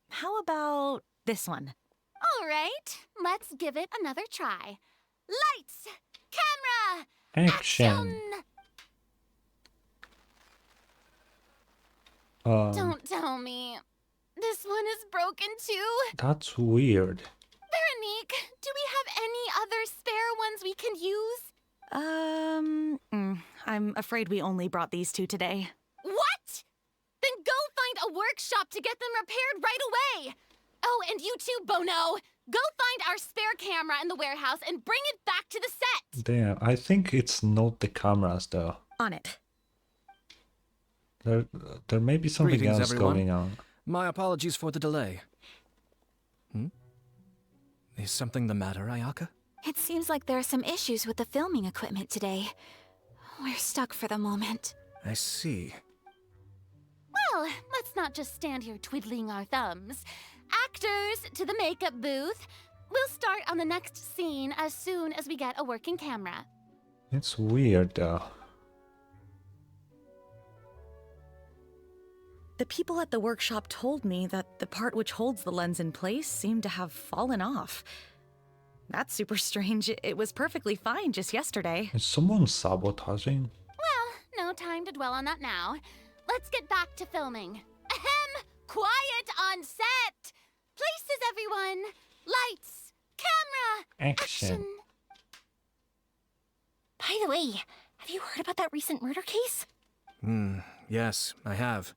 How about this one? All right, let's give it another try. Lights! Camera! Action! Don't tell me. This one is broken too? That's weird. Veronique, do we have any other spare ones we can use? I'm afraid we only brought these two today. What? Then go find a workshop to get them repaired right away. Oh, and you too, Bono. Go find our spare camera in the warehouse and bring it back to the set. Damn, I think it's not the cameras though. On it. There may be something Greetings, else everyone. going on. My apologies for the delay. Is something the matter, Ayaka? It seems like there are some issues with the filming equipment today. We're stuck for the moment. I see. Well, let's not just stand here twiddling our thumbs. Actors, to the makeup booth. We'll start on the next scene as soon as we get a working camera. It's weird though. The people at the workshop told me that the part which holds the lens in place seemed to have fallen off. That's super strange. It was perfectly fine just yesterday. Is someone sabotaging? Well, no time to dwell on that now. Let's get back to filming. Ahem! Quiet on set! Places, everyone! Lights! Camera! Action! By the way, have you heard about that recent murder case? Yes, I have.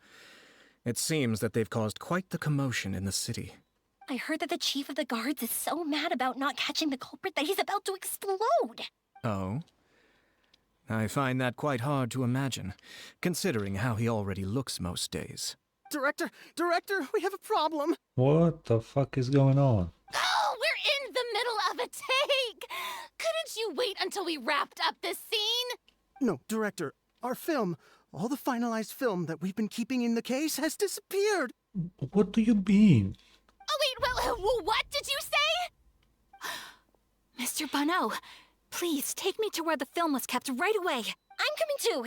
It seems that they've caused quite the commotion in the city. I heard that the chief of the guards is so mad about not catching the culprit that he's about to explode. Oh? I find that quite hard to imagine, considering how he already looks most days. Director, we have a problem. What the fuck is going on? Oh, we're in the middle of a take! Couldn't you wait until we wrapped up this scene? No, Director, our film, all the finalized film that we've been keeping in the case has disappeared. What do you mean? Oh, wait, what did you say? Mr. Bono, please take me to where the film was kept right away. I'm coming too.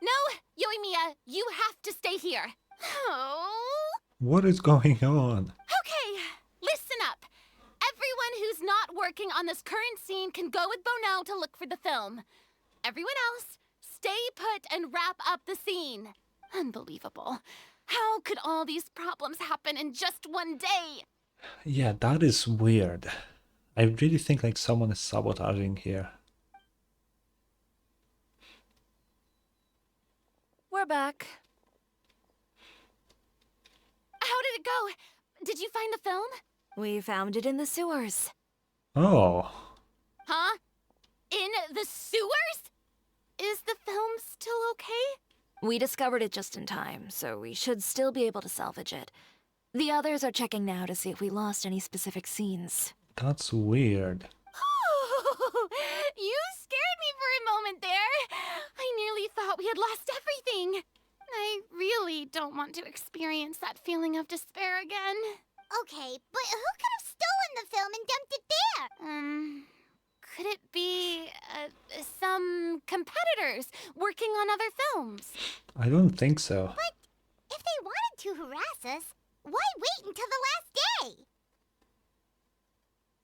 No, Yoimiya, you have to stay here. Oh. What is going on? Okay, listen up. Everyone who's not working on this current scene can go with Bono to look for the film. Everyone else, stay put and wrap up the scene. Unbelievable. How could all these problems happen in just one day? Yeah, that is weird. I really think like someone is sabotaging here. We're back. How did it go? Did you find the film? We found it in the sewers. Oh. Huh? In the sewers? Is the film still okay? We discovered it just in time, so we should still be able to salvage it. The others are checking now to see if we lost any specific scenes. That's weird. Oh, you scared me for a moment there. I nearly thought we had lost everything. I really don't want to experience that feeling of despair again. Okay, but who could have stolen the film and dumped it there? Could it be some competitors working on other films? I don't think so. But if they wanted to harass us, why wait until the last day?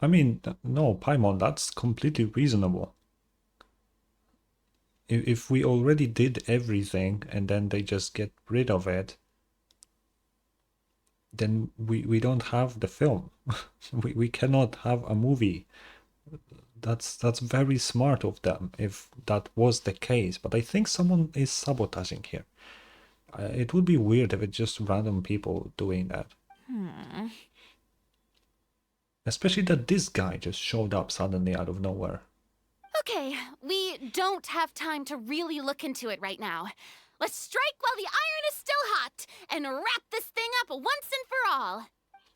I mean, no, Paimon, that's completely reasonable. If we already did everything and then they just get rid of it, then we don't have the film. we cannot have a movie. That's very smart of them if that was the case, but I think someone is sabotaging here. It would be weird if it's just random people doing that. Especially that this guy just showed up suddenly out of nowhere. Okay, we don't have time to really look into it right now. Let's strike while the iron is still hot and wrap this thing up once and for all.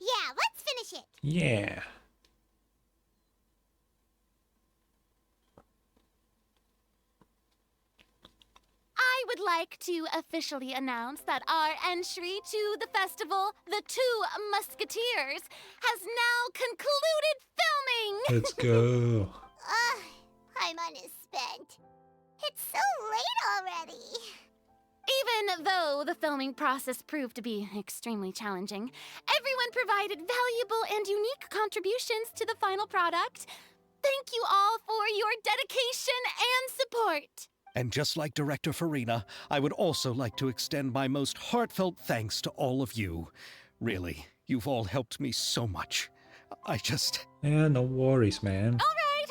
Yeah, let's finish it. Yeah. I would like to officially announce that our entry to the festival, The Two Musketeers, has now concluded filming! Let's go. Paimon is spent. It's so late already. Even though the filming process proved to be extremely challenging, everyone provided valuable and unique contributions to the final product. Thank you all for your dedication and support. And just like Director Farina, I would also like to extend my most heartfelt thanks to all of you. Really, you've all helped me so much. Yeah, no worries, man.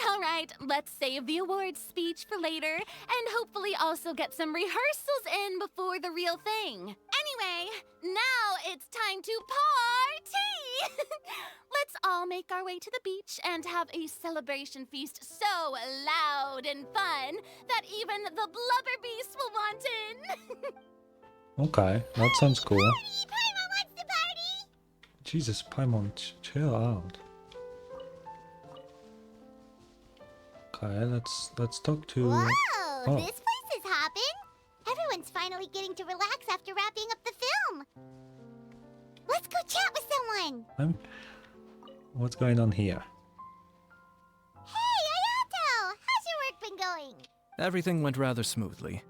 All right, let's save the awards speech for later, and hopefully also get some rehearsals in before the real thing. Anyway, now it's time to party! Let's all make our way to the beach and have a celebration feast so loud and fun that even the blubber beast will want in. Okay, that sounds cool. Paimon wants to party! Jesus, Paimon, chill out. Okay, let's talk to... Whoa, this place is hopping. Everyone's finally getting to relax after wrapping up the film. Let's go chat with someone. What's going on here? Hey, Ayato! How's your work been going? Everything went rather smoothly.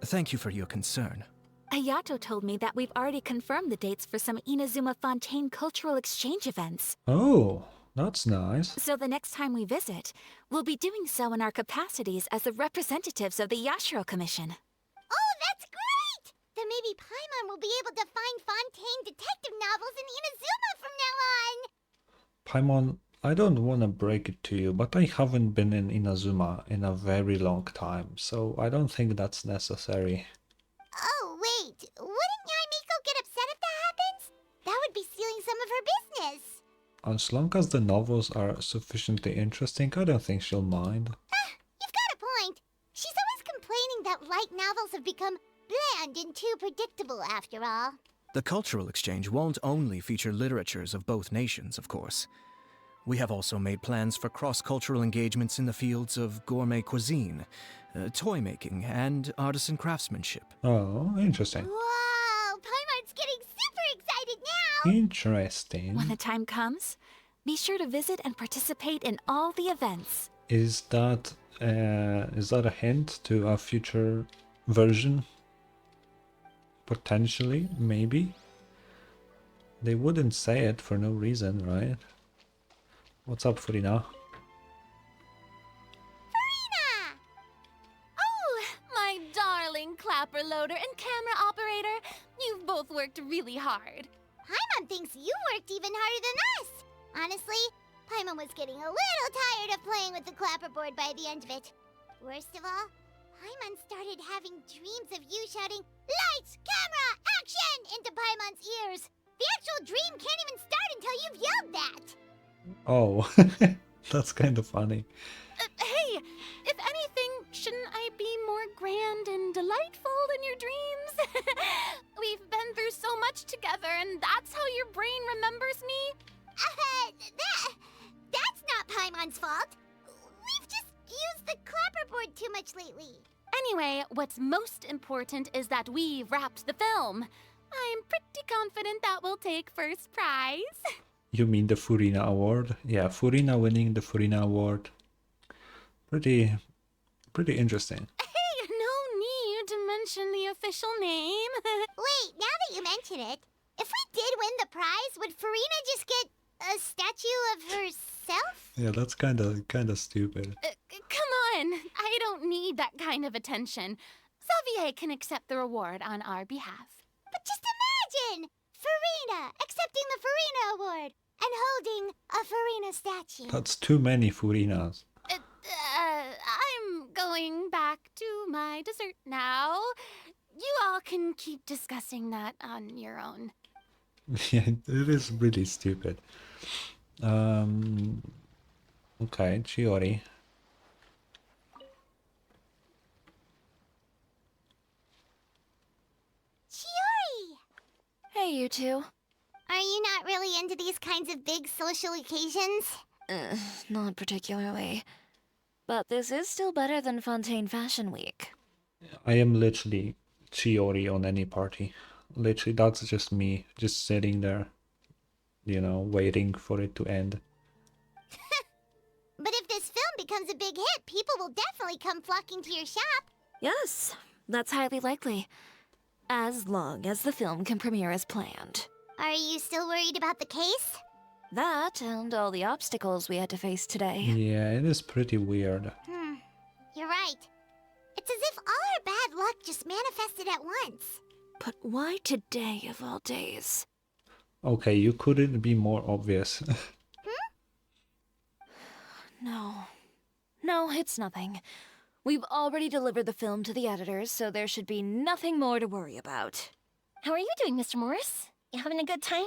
Thank you for your concern. Ayato told me that we've already confirmed the dates for some Inazuma Fontaine cultural exchange events. Oh, that's nice. So the next time we visit, we'll be doing so in our capacities as the representatives of the Yashiro Commission. Oh, that's great! Then maybe Paimon will be able to find Fontaine detective novels in Inazuma from now on. Paimon, I don't want to break it to you, but I haven't been in Inazuma in a very long time, so I don't think that's necessary. Oh, wait. Wouldn't Yaimiko get upset if that happens? That would be stealing some of her business. As long as the novels are sufficiently interesting, I don't think she'll mind. You've got a point. She's always complaining that light novels have become bland and too predictable after all. The cultural exchange won't only feature literatures of both nations, of course. We have also made plans for cross-cultural engagements in the fields of gourmet cuisine, toy making, and artisan craftsmanship. Oh, interesting. Whoa, Paimon's getting super excited now! Interesting. When the time comes, be sure to visit and participate in all the events. Is that a hint to a future version? Potentially, maybe. They wouldn't say it for no reason, right? What's up, Furina? Farina! Oh, my darling clapper loader and camera operator. You've both worked really hard. Paimon thinks you worked even harder than us. Honestly, Paimon was getting a little tired of playing with the clapperboard by the end of it. Worst of all, Paimon started having dreams of you shouting, "Lights, camera, action!" into Paimon's ears. The actual dream can't even start until you've yelled that. Oh, that's kind of funny. Hey, if anything, shouldn't I be more grand and delightful than your dreams? We've been through so much together, and that's how your brain remembers me? That's not Paimon's fault. We've just used the clapperboard too much lately. Anyway, what's most important is that we've wrapped the film. I'm pretty confident that we'll take first prize. You mean the Furina Award? Yeah, Furina winning the Furina Award. Pretty interesting. Hey, no need to mention the official name. Wait, now that you mention it, if we did win the prize, would Farina just get a statue of herself? Yeah, that's kind of stupid. Come on, I don't need that kind of attention. Xavier can accept the reward on our behalf. But just imagine! Farina accepting the Farina Award and holding a Farina statue. That's too many Furinas. I'm going back to my dessert now. You all can keep discussing that on your own. Yeah, it is really stupid. Okay, Chiori. Chiori! Hey, you two. Are you not really into these kinds of big social occasions? Not particularly. But this is still better than Fontaine Fashion Week. I am literally Chiori on any party. Literally, that's just me, just sitting there, you know, waiting for it to end. But if this film becomes a big hit, people will definitely come flocking to your shop. Yes, that's highly likely. As long as the film can premiere as planned. Are you still worried about the case? That and all the obstacles we had to face today. Yeah, it is pretty weird. You're right. It's as if all our bad luck just manifested at once. But why today of all days? Okay, you couldn't be more obvious. No, it's nothing. We've already delivered the film to the editors, so there should be nothing more to worry about. How are you doing, Mr. Morris? You having a good time?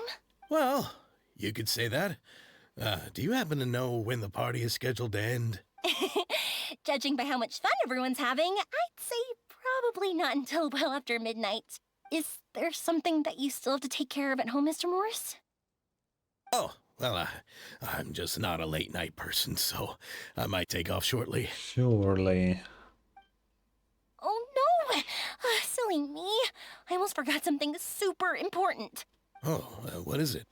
Well, you could say that. Do you happen to know when the party is scheduled to end? Judging by how much fun everyone's having, I'd say probably not until well after midnight. Is there something that you still have to take care of at home, Mr. Morris? Oh, well, I'm just not a late night person, so I might take off shortly. Surely. Oh no! Silly me. I almost forgot something super important. Oh, what is it?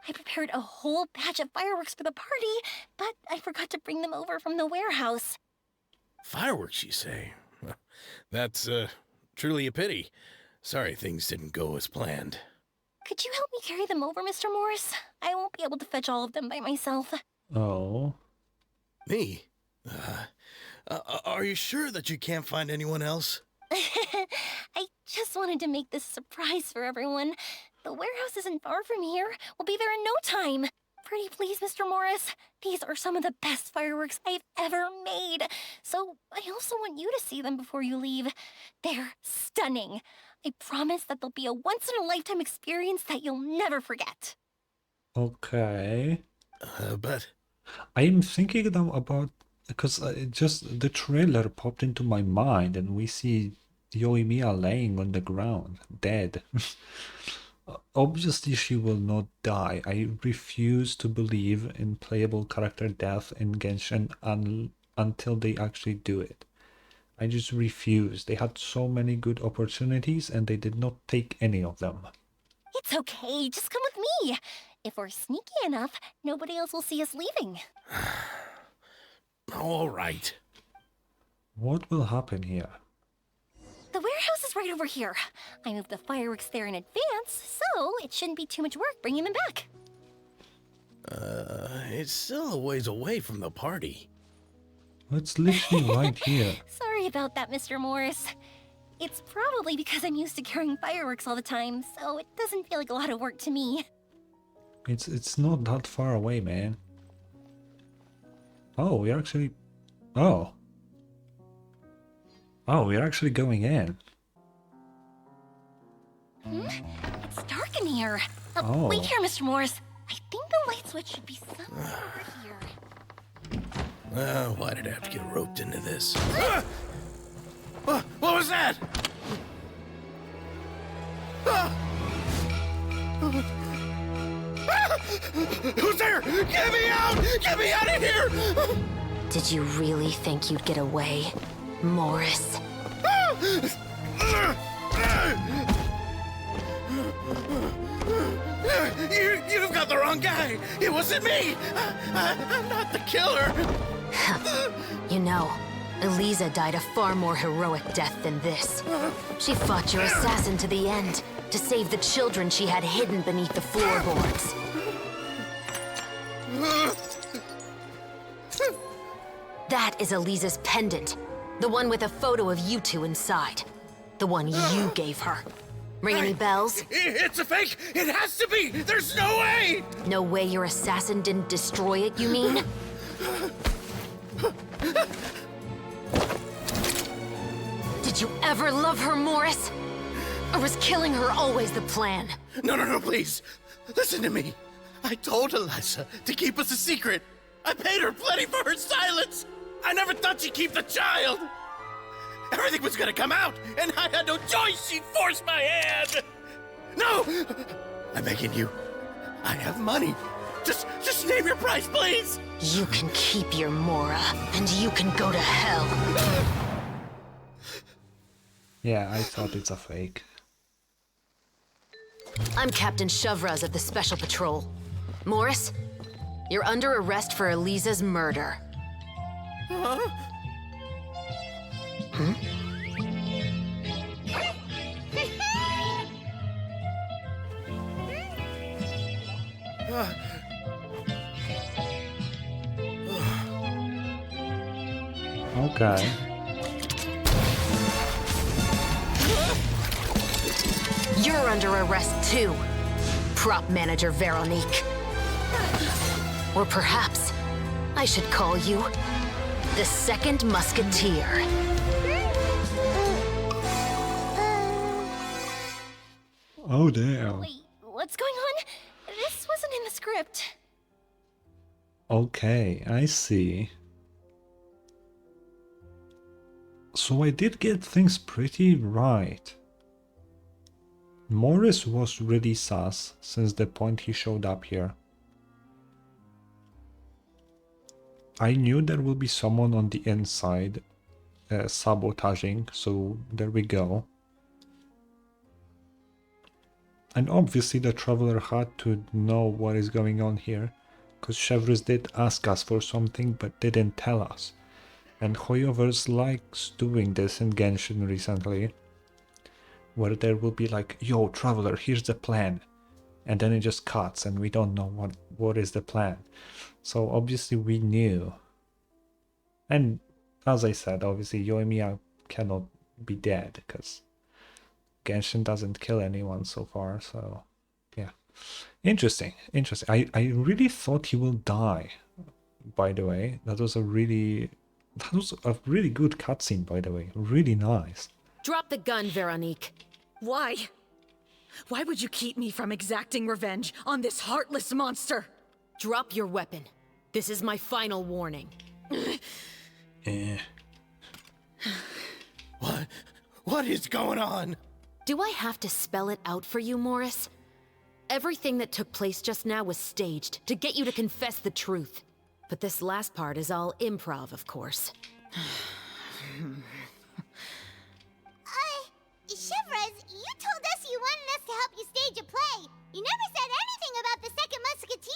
I prepared a whole batch of fireworks for the party, but I forgot to bring them over from the warehouse. Fireworks, you say? That's truly a pity. Sorry things didn't go as planned. Could you help me carry them over, Mr. Morris? I won't be able to fetch all of them by myself. Oh. Me? Are you sure that you can't find anyone else? I just wanted to make this a surprise for everyone. The warehouse isn't far from here. We'll be there in no time. Pretty please, Mr. Morris. These are some of the best fireworks I've ever made. So I also want you to see them before you leave. They're stunning. I promise that they'll be a once-in-a-lifetime experience that you'll never forget. Okay. But I'm thinking now about, because just the trailer popped into my mind and we see Yoimiya laying on the ground, dead. Obviously she will not die. I refuse to believe in playable character death in Genshin until they actually do it. I just refuse. They had so many good opportunities and they did not take any of them. It's okay, just come with me. If we're sneaky enough, nobody else will see us leaving. all right. What will happen here? The warehouse is right over here. I moved the fireworks there in advance, so it shouldn't be too much work bringing them back. It's still a ways away from the party. It's literally right here. Sorry about that, Mr. Morris. It's probably because I'm used to carrying fireworks all the time, so it doesn't feel like a lot of work to me. It's not that far away, man. Oh, we're actually... Oh. Oh, we're actually going in. It's dark in here. Oh. Wait here, Mr. Morris. I think the light switch should be somewhere over here. Why did I have to get roped into this? What was that? Who's there? Get me out! Get me out of here! Did you really think you'd get away, Morris? You've got the wrong guy. It wasn't me. I'm not the killer. You know, Eliza died a far more heroic death than this. She fought your assassin to the end, to save the children she had hidden beneath the floorboards. That is Eliza's pendant. The one with a photo of you two inside. The one you gave her. Ring any bells? It's a fake! It has to be! There's no way! No way your assassin didn't destroy it, you mean? Did you ever love her, Morris? Or was killing her always the plan? No, please. Listen to me. I told Eliza to keep us a secret. I paid her plenty for her silence. I never thought she'd keep the child. Everything was gonna come out, and I had no choice. She'd force my hand. No! I'm begging you. I have money. Just name your price, please. You can keep your Mora, and you can go to hell. Yeah, I thought it's a fake. I'm Captain Shovraz of the Special Patrol. Morris, you're under arrest for Eliza's murder. Huh? Hmm? Okay. You're under arrest too, prop manager Veronique. Or perhaps I should call you the second Musketeer. Oh damn. Wait, what's going on? This wasn't in the script. Okay, I see. So I did get things pretty right. Morris was really sus since the point he showed up here. I knew there will be someone on the inside sabotaging, so there we go. And obviously the Traveler had to know what is going on here, because Chevreuse did ask us for something but didn't tell us. And Hoyoverse likes doing this in Genshin recently, where there will be like, yo Traveler, here's the plan, and then it just cuts and we don't know what is the plan. So obviously we knew. And as I said, obviously Yoimiya cannot be dead, because Genshin doesn't kill anyone so far, so yeah. Interesting. I really thought he will die, by the way. That was a really good cutscene, by the way. Really nice. Drop the gun, Veronique. Why? Why would you keep me from exacting revenge on this heartless monster? Drop your weapon. This is my final warning. What is going on? Do I have to spell it out for you, Morris? Everything that took place just now was staged to get you to confess the truth. But this last part is all improv, of course. Chevreuse, you told us you wanted us to help you stage a play. You never said anything about the second Musketeer.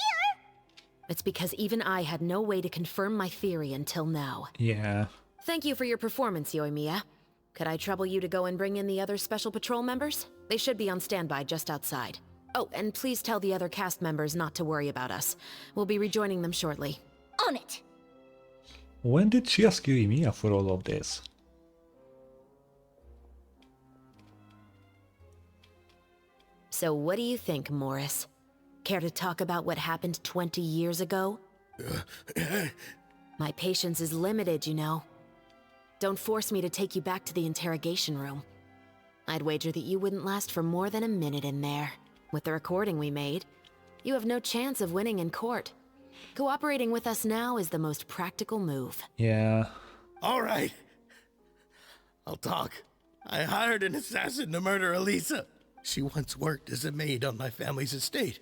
It's because even I had no way to confirm my theory until now. Yeah. Thank you for your performance, Yoimiya. Could I trouble you to go and bring in the other Special Patrol members? They should be on standby just outside. Oh, and please tell the other cast members not to worry about us. We'll be rejoining them shortly. On it! When did she ask Yoimiya for all of this? So what do you think, Morris? Care to talk about what happened 20 years ago? My patience is limited, you know. Don't force me to take you back to the interrogation room. I'd wager that you wouldn't last for more than a minute in there. With the recording we made, you have no chance of winning in court. Cooperating with us now is the most practical move. Yeah. All right. I'll talk. I hired an assassin to murder Eliza. She once worked as a maid on my family's estate.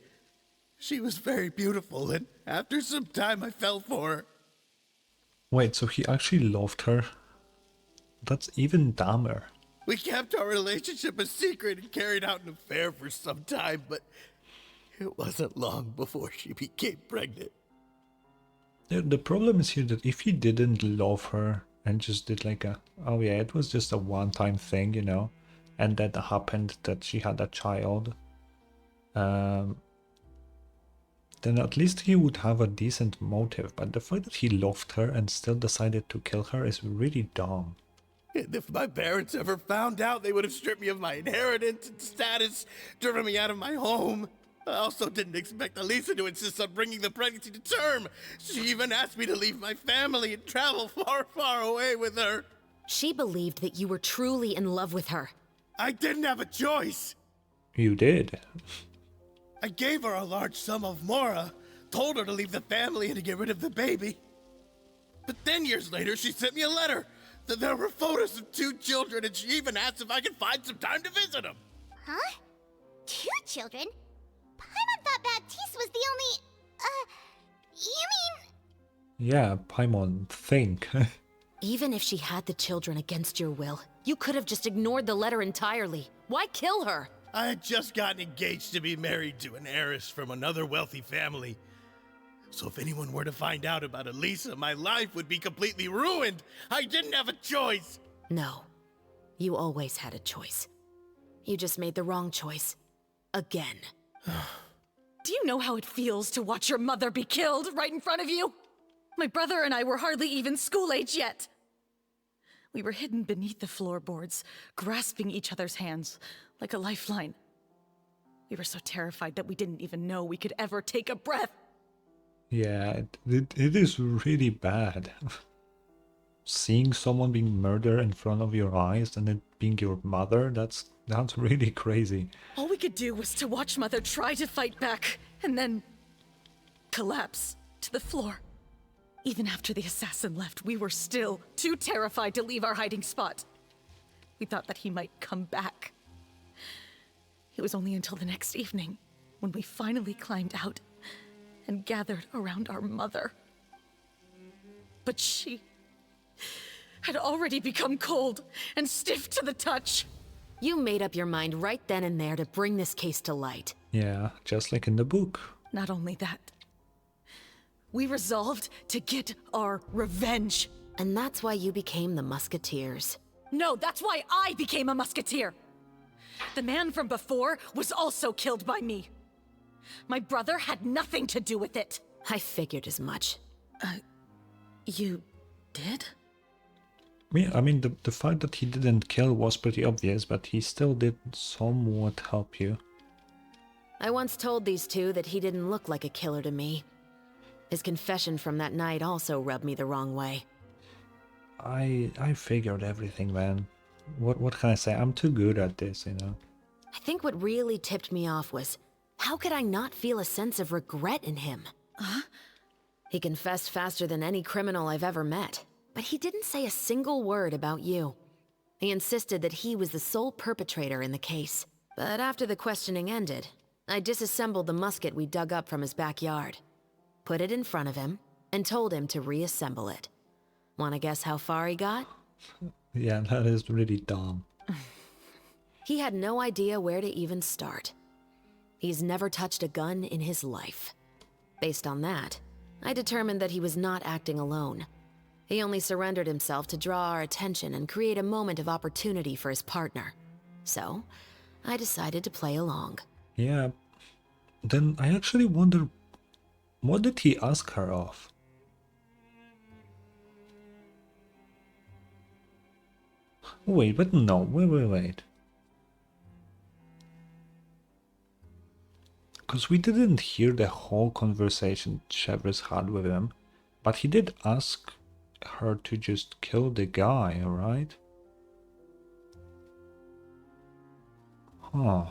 She was very beautiful, and after some time I fell for her. Wait, so he actually loved her? That's even dumber. We kept our relationship a secret and carried out an affair for some time, but it wasn't long before she became pregnant. The problem is here that if he didn't love her and just did like a, oh yeah, it was just a one-time thing, you know, and that happened that she had a child, then at least he would have a decent motive. But the fact that he loved her and still decided to kill her is really dumb. And if my parents ever found out, they would have stripped me of my inheritance and status, driven me out of my home. I also didn't expect Elisa to insist on bringing the pregnancy to term. She even asked me to leave my family and travel far, far away with her. She believed that you were truly in love with her. I didn't have a choice. You did. I gave her a large sum of mora, told her to leave the family and to get rid of the baby. But then years later, she sent me a letter. That there were photos of 2 children, and she even asked if I could find some time to visit them. Huh? 2 children? Paimon thought Baptiste was the only... you mean... Yeah, Paimon, think. Even if she had the children against your will, you could have just ignored the letter entirely. Why kill her? I had just gotten engaged to be married to an heiress from another wealthy family. So if anyone were to find out about Elisa, my life would be completely ruined. I didn't have a choice. No. You always had a choice. You just made the wrong choice. Again. Do you know how it feels to watch your mother be killed right in front of you? My brother and I were hardly even school age yet. We were hidden beneath the floorboards, grasping each other's hands like a lifeline. We were so terrified that we didn't even know we could ever take a breath. Yeah, it is really bad. Seeing someone being murdered in front of your eyes and it being your mother, that's really crazy. All we could do was to watch Mother try to fight back, and then collapse to the floor. Even after the assassin left, we were still too terrified to leave our hiding spot. We thought that he might come back. It was only until the next evening, when we finally climbed out and gathered around our mother. But she had already become cold and stiff to the touch. You made up your mind right then and there to bring this case to light. Yeah, just like in the book. Not only that, we resolved to get our revenge. And that's why you became the Musketeers. No, that's why I became a Musketeer. The man from before was also killed by me. My brother had nothing to do with it. I figured as much. You did? I mean, the fact that he didn't kill was pretty obvious, but he still did somewhat help you. I once told these 2 that he didn't look like a killer to me. His confession from that night also rubbed me the wrong way. I figured everything, man. What can I say? I'm too good at this, you know? I think what really tipped me off was, how could I not feel a sense of regret in him? Huh? He confessed faster than any criminal I've ever met, but he didn't say a single word about you. He insisted that he was the sole perpetrator in the case. But after the questioning ended, I disassembled the musket we dug up from his backyard, put it in front of him, and told him to reassemble it. Wanna guess how far he got? Yeah, that is really dumb. He had no idea where to even start. He's never touched a gun in his life. Based on that, I determined that he was not acting alone. He only surrendered himself to draw our attention and create a moment of opportunity for his partner. So, I decided to play along. Yeah, then I actually wonder, what did he ask her of? Wait, but no, wait. Because we didn't hear the whole conversation Chevres had with him, but he did ask her to just kill the guy, right? Huh.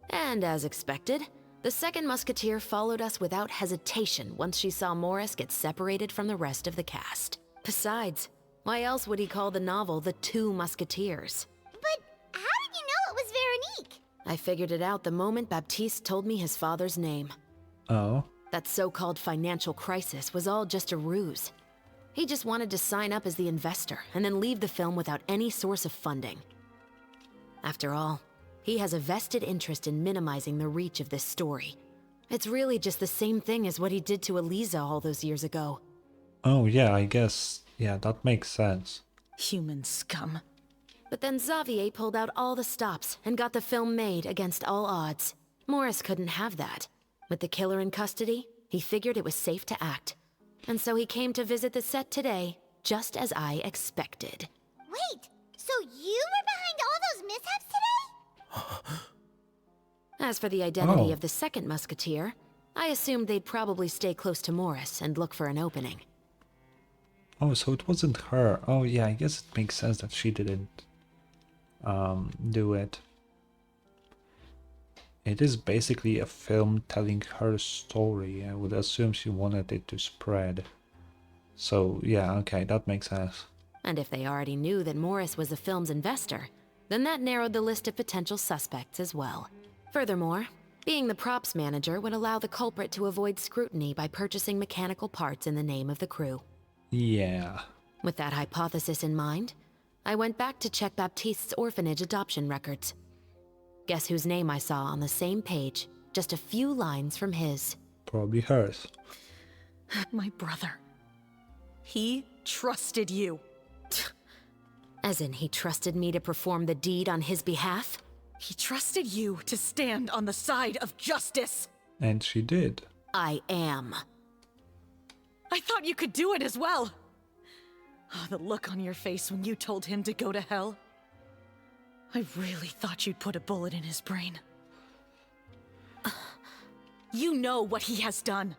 And as expected, the second musketeer followed us without hesitation once she saw Morris get separated from the rest of the cast. Besides, why else would he call the novel The Two Musketeers? But how did you know it was Veronique? I figured it out the moment Baptiste told me his father's name. Oh? That so-called financial crisis was all just a ruse. He just wanted to sign up as the investor and then leave the film without any source of funding. After all, he has a vested interest in minimizing the reach of this story. It's really just the same thing as what he did to Eliza all those years ago. Oh yeah, I guess. Yeah, that makes sense. Human scum. But then Xavier pulled out all the stops and got the film made against all odds. Morris couldn't have that. With the killer in custody, he figured it was safe to act. And so he came to visit the set today, just as I expected. Wait, so you were behind all those mishaps today? As for the identity of the second musketeer, I assumed they'd probably stay close to Morris and look for an opening. Oh, so it wasn't her. Oh yeah, I guess it makes sense that she didn't do it. It is basically a film telling her story. I would assume she wanted it to spread. So yeah, okay, that makes sense. And if they already knew that Morris was the film's investor, then that narrowed the list of potential suspects as well. Furthermore, being the props manager would allow the culprit to avoid scrutiny by purchasing mechanical parts in the name of the crew. Yeah. With that hypothesis in mind, I went back to check Baptiste's orphanage adoption records. Guess whose name I saw on the same page, just a few lines from his. Probably hers. My brother. He trusted you. As in, he trusted me to perform the deed on his behalf? He trusted you to stand on the side of justice. And she did. I am. I thought you could do it as well. Oh, the look on your face when you told him to go to hell. I really thought you'd put a bullet in his brain. You know what he has done.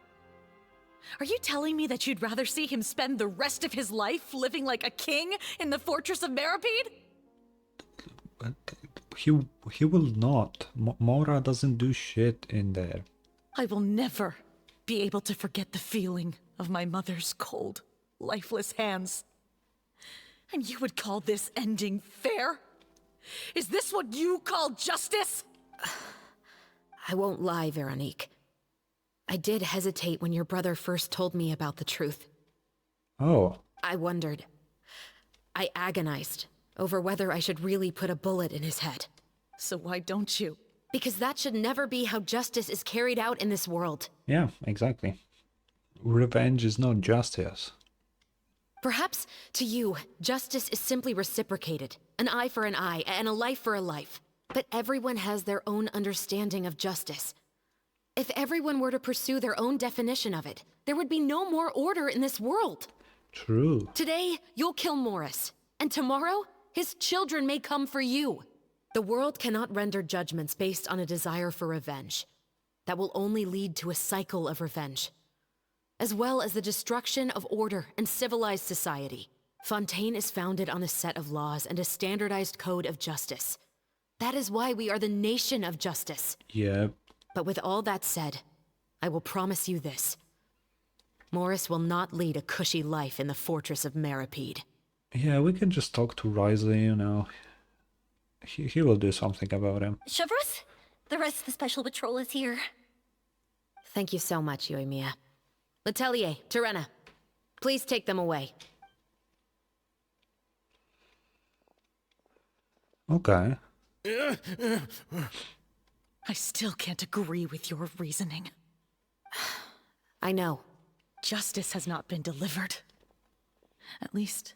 Are you telling me that you'd rather see him spend the rest of his life living like a king in the fortress of Meripede? He will not. Mora doesn't do shit in there. I will never be able to forget the feeling of my mother's cold, lifeless hands. And you would call this ending fair? Is this what you call justice? I won't lie, Veronique. I did hesitate when your brother first told me about the truth. Oh. I wondered. I agonized over whether I should really put a bullet in his head. So why don't you? Because that should never be how justice is carried out in this world. Yeah, exactly. Revenge is not justice. Perhaps, to you, justice is simply reciprocated. An eye for an eye, and a life for a life. But everyone has their own understanding of justice. If everyone were to pursue their own definition of it, there would be no more order in this world. True. Today, you'll kill Morris. And tomorrow, his children may come for you. The world cannot render judgments based on a desire for revenge. That will only lead to a cycle of revenge, as well as the destruction of order and civilized society. Fontaine is founded on a set of laws and a standardized code of justice. That is why we are the nation of justice. Yep. But with all that said, I will promise you this. Morris will not lead a cushy life in the fortress of Meripede. Yeah, we can just talk to Risley, you know. He will do something about him. Chevros, the rest of the Special Patrol is here. Thank you so much, Yoimiya. Letelier, Terena, please take them away. Okay. I still can't agree with your reasoning. I know. Justice has not been delivered. At least,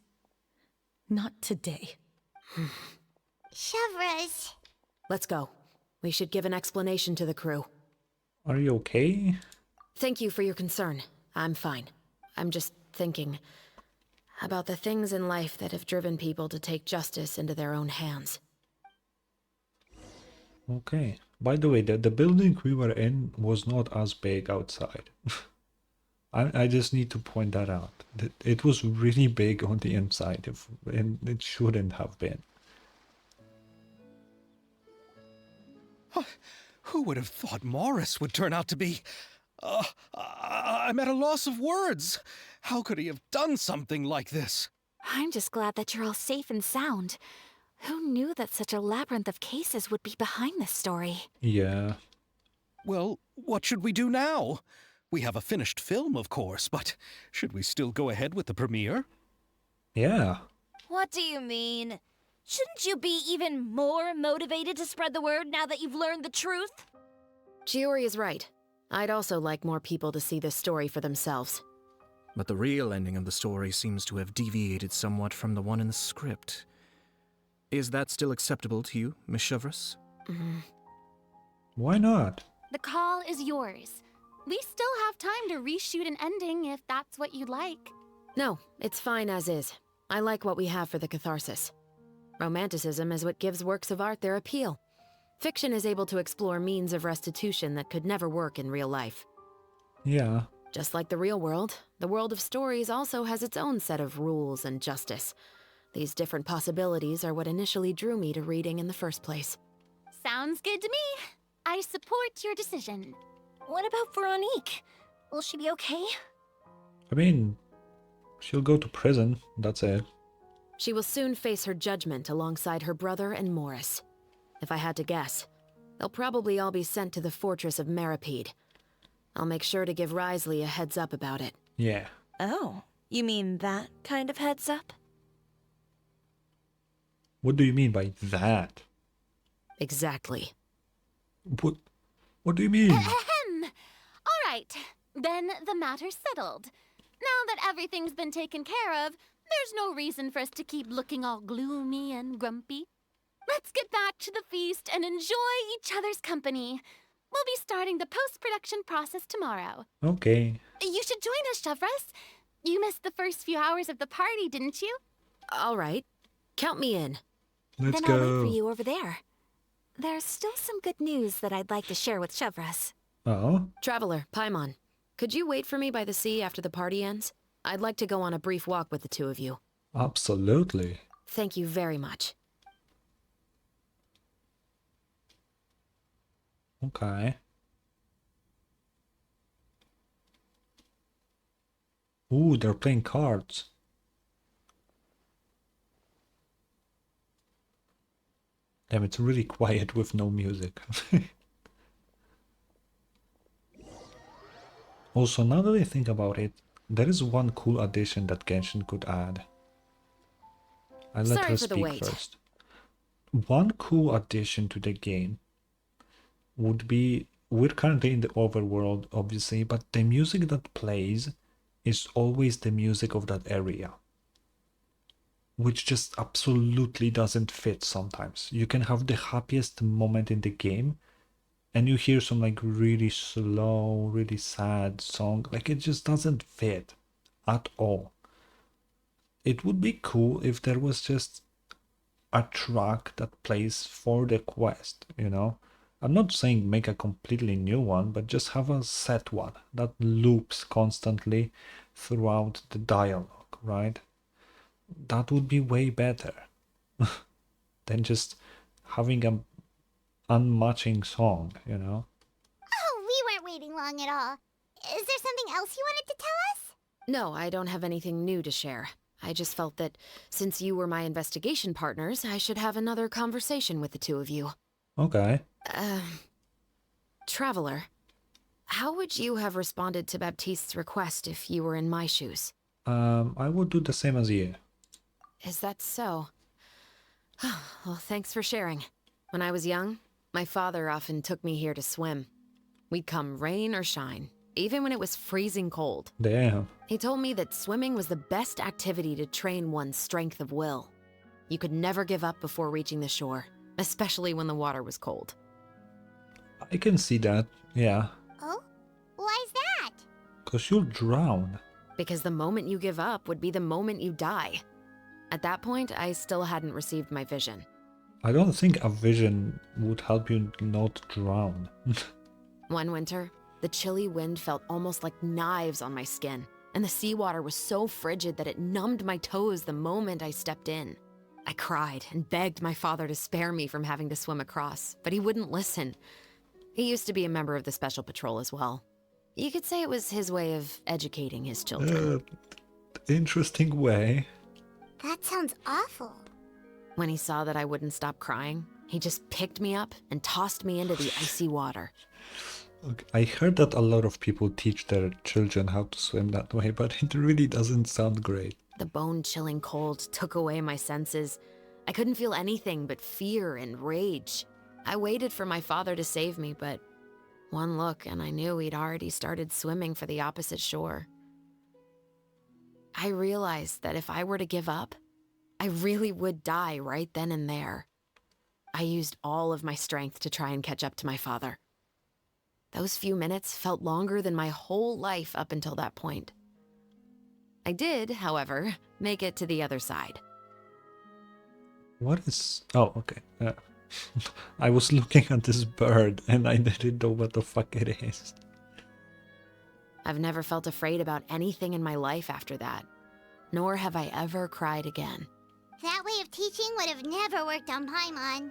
not today. Chevros. Let's go. We should give an explanation to the crew. Are you okay? Thank you for your concern. I'm fine. I'm just thinking about the things in life that have driven people to take justice into their own hands. Okay. By the way, the building we were in was not as big outside. I just need to point that out. It was really big on the inside, and it shouldn't have been. Who would have thought Morris would turn out to be... I'm at a loss of words. How could he have done something like this? I'm just glad that you're all safe and sound. Who knew that such a labyrinth of cases would be behind this story? Yeah. Well, what should we do now? We have a finished film, of course, but should we still go ahead with the premiere? Yeah. What do you mean? Shouldn't you be even more motivated to spread the word now that you've learned the truth? Chiori is right. I'd also like more people to see this story for themselves. But the real ending of the story seems to have deviated somewhat from the one in the script. Is that still acceptable to you, Miss Chevreuse? Why not? The call is yours. We still have time to reshoot an ending if that's what you'd like. No, it's fine as is. I like what we have for the catharsis. Romanticism is what gives works of art their appeal. Fiction is able to explore means of restitution that could never work in real life. Yeah. Just like the real world, the world of stories also has its own set of rules and justice. These different possibilities are what initially drew me to reading in the first place. Sounds good to me. I support your decision. What about Veronique? Will she be okay? I mean, she'll go to prison, that's it. She will soon face her judgment alongside her brother and Morris. If I had to guess, they'll probably all be sent to the fortress of Meripede. I'll make sure to give Risley a heads up about it. Yeah. Oh, you mean that kind of heads up? What do you mean by that? Exactly. What do you mean? All right, then the matter's settled. Now that everything's been taken care of, there's no reason for us to keep looking all gloomy and grumpy. Let's get back to the feast and enjoy each other's company. We'll be starting the post-production process tomorrow. Okay. You should join us, Chevreuse. You missed the first few hours of the party, didn't you? All right. Count me in. Let's then go. I'll wait for you over there. There's still some good news that I'd like to share with Chevreuse. Oh? Traveler, Paimon, could you wait for me by the sea after the party ends? I'd like to go on a brief walk with the two of you. Absolutely. Thank you very much. Okay. Ooh, they're playing cards. Damn, it's really quiet with no music. Also, now that I think about it, there is one cool addition that Genshin could add. I'll let her speak first. One cool addition to the game would be, we're currently in the overworld, obviously, but the music that plays is always the music of that area, which just absolutely doesn't fit sometimes. You can have the happiest moment in the game and you hear some like really slow, really sad song, like it just doesn't fit at all. It would be cool if there was just a track that plays for the quest, you know? I'm not saying make a completely new one, but just have a set one that loops constantly throughout the dialogue, right? That would be way better than just having a unmatching song, you know? Oh, we weren't waiting long at all. Is there something else you wanted to tell us? No, I don't have anything new to share. I just felt that since you were my investigation partners, I should have another conversation with the two of you. Okay. Traveler, how would you have responded to Baptiste's request if you were in my shoes? I would do the same as you. Is that so? Well, thanks for sharing. When I was young, my father often took me here to swim. We'd come rain or shine, even when it was freezing cold. Damn. He told me that swimming was the best activity to train one's strength of will. You could never give up before reaching the shore, especially when the water was cold. I can see that, yeah. Oh? Why's that? 'Cause you'll drown. Because the moment you give up would be the moment you die. At that point, I still hadn't received my vision. I don't think a vision would help you not drown. One winter, the chilly wind felt almost like knives on my skin, and the seawater was so frigid that it numbed my toes the moment I stepped in. I cried and begged my father to spare me from having to swim across, but he wouldn't listen. He used to be a member of the Special Patrol as well. You could say it was his way of educating his children. Interesting way. That sounds awful. When he saw that I wouldn't stop crying, he just picked me up and tossed me into the icy water. Okay, I heard that a lot of people teach their children how to swim that way, but it really doesn't sound great. The bone-chilling cold took away my senses. I couldn't feel anything but fear and rage. I waited for my father to save me, but one look and I knew he'd already started swimming for the opposite shore. I realized that if I were to give up, I really would die right then and there. I used all of my strength to try and catch up to my father. Those few minutes felt longer than my whole life up until that point. I did, however, make it to the other side. What is... Oh, okay. I was looking at this bird and I didn't know what the fuck it is. I've never felt afraid about anything in my life after that, nor have I ever cried again. That way of teaching would have never worked on Paimon.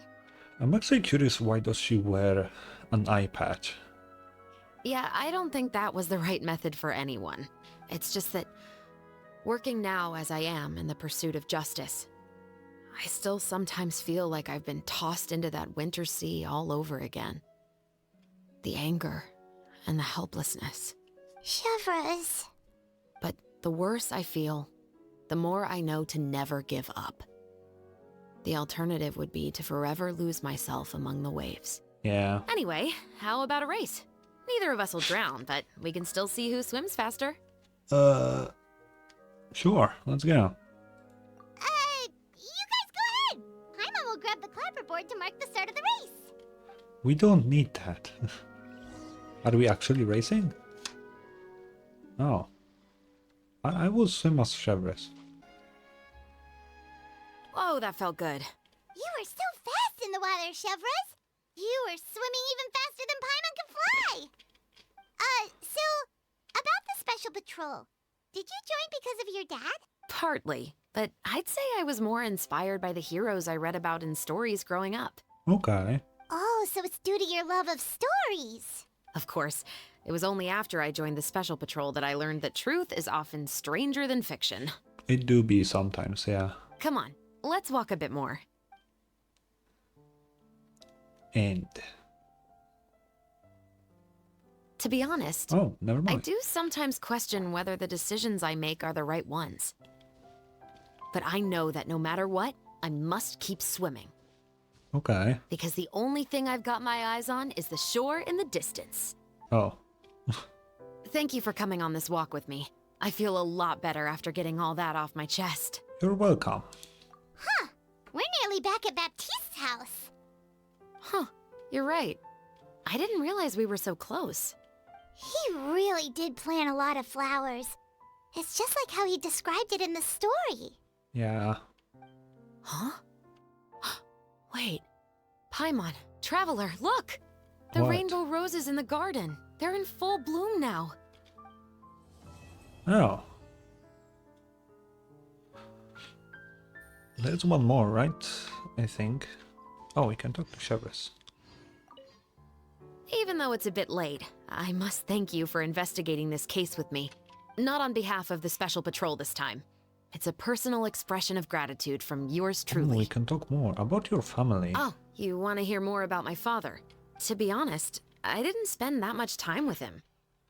I'm actually curious, why does she wear an eye patch? Yeah, I don't think that was the right method for anyone. It's just that, working now as I am in the pursuit of justice, I still sometimes feel like I've been tossed into that winter sea all over again. The anger and the helplessness. Chevres. But the worse I feel, the more I know to never give up. The alternative would be to forever lose myself among the waves. Yeah. Anyway, how about a race? Neither of us will drown, but we can still see who swims faster. Sure, let's go. You guys go ahead! Paimon will grab the clapperboard to mark the start of the race. We don't need that. Are we actually racing? Oh. I will swim as Chevres. Whoa, that felt good. You were so fast in the water, Chevres. You were swimming even faster than Paimon can fly. So, about the Special Patrol. Did you join because of your dad? Partly, but I'd say I was more inspired by the heroes I read about in stories growing up. Okay. Oh, so it's due to your love of stories. Of course, it was only after I joined the Special Patrol that I learned that truth is often stranger than fiction. It do be sometimes, yeah. Come on, let's walk a bit more. And... To be honest, oh, never mind. I do sometimes question whether the decisions I make are the right ones. But I know that no matter what, I must keep swimming. Okay. Because the only thing I've got my eyes on is the shore in the distance. Oh. Thank you for coming on this walk with me. I feel a lot better after getting all that off my chest. You're welcome. Huh. We're nearly back at Baptiste's house. Huh. You're right. I didn't realize we were so close. He really did plant a lot of flowers. It's just like how he described it in the story. Yeah. Huh? Wait. Paimon, Traveler, look! The What? rainbow roses in the garden. They're in full bloom now. Oh. There's one more, right? I think. Oh, we can talk to Chevres. Even though it's a bit late, I must thank you for investigating this case with me. Not on behalf of the Special Patrol this time. It's a personal expression of gratitude from yours Oh, truly. we can talk more about your family. Oh, you want to hear more about my father? To be honest, I didn't spend that much time with him.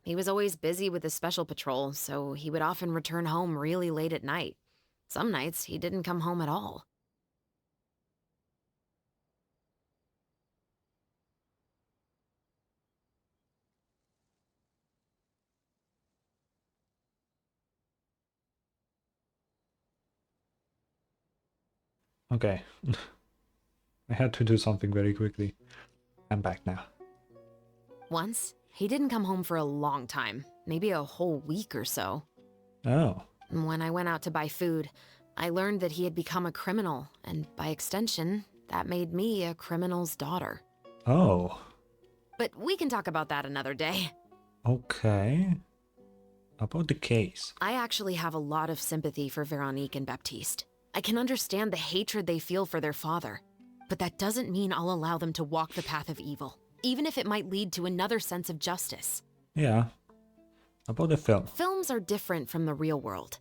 He was always busy with the Special Patrol, so he would often return home really late at night. Some nights, he didn't come home at all. Okay. I had to do something very quickly. I'm back now. Once, he didn't come home for a long time, maybe a whole week or so. Oh. When I went out to buy food, I learned that he had become a criminal, and by extension, that made me a criminal's daughter. Oh. But we can talk about that another day. Okay. About the case. I actually have a lot of sympathy for Veronique and Baptiste. I can understand the hatred they feel for their father. But that doesn't mean I'll allow them to walk the path of evil, even if it might lead to another sense of justice. Yeah. About the film. Films are different from the real world.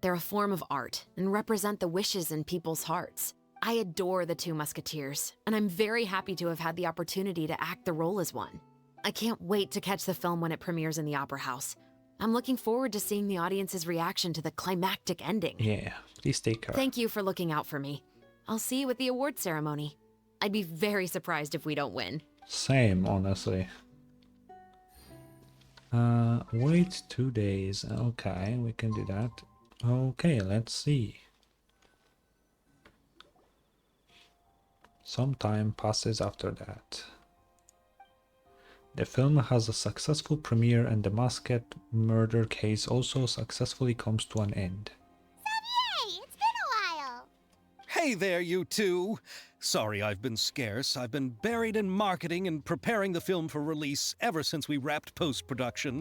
They're a form of art and represent the wishes in people's hearts. I adore the two Musketeers, and I'm very happy to have had the opportunity to act the role as one. I can't wait to catch the film when it premieres in the Opera House. I'm looking forward to seeing the audience's reaction to the climactic ending. Yeah, please take care. Thank you for looking out for me. I'll see you at the award ceremony. I'd be very surprised if we don't win. Same, honestly. Wait 2 days. Okay, we can do that. Okay, let's see. Some time passes after that. The film has a successful premiere and the Musket murder case also successfully comes to an end. Hey, it's been a while. Hey there, you two! Sorry I've been scarce. I've been buried in marketing and preparing the film for release ever since we wrapped post-production.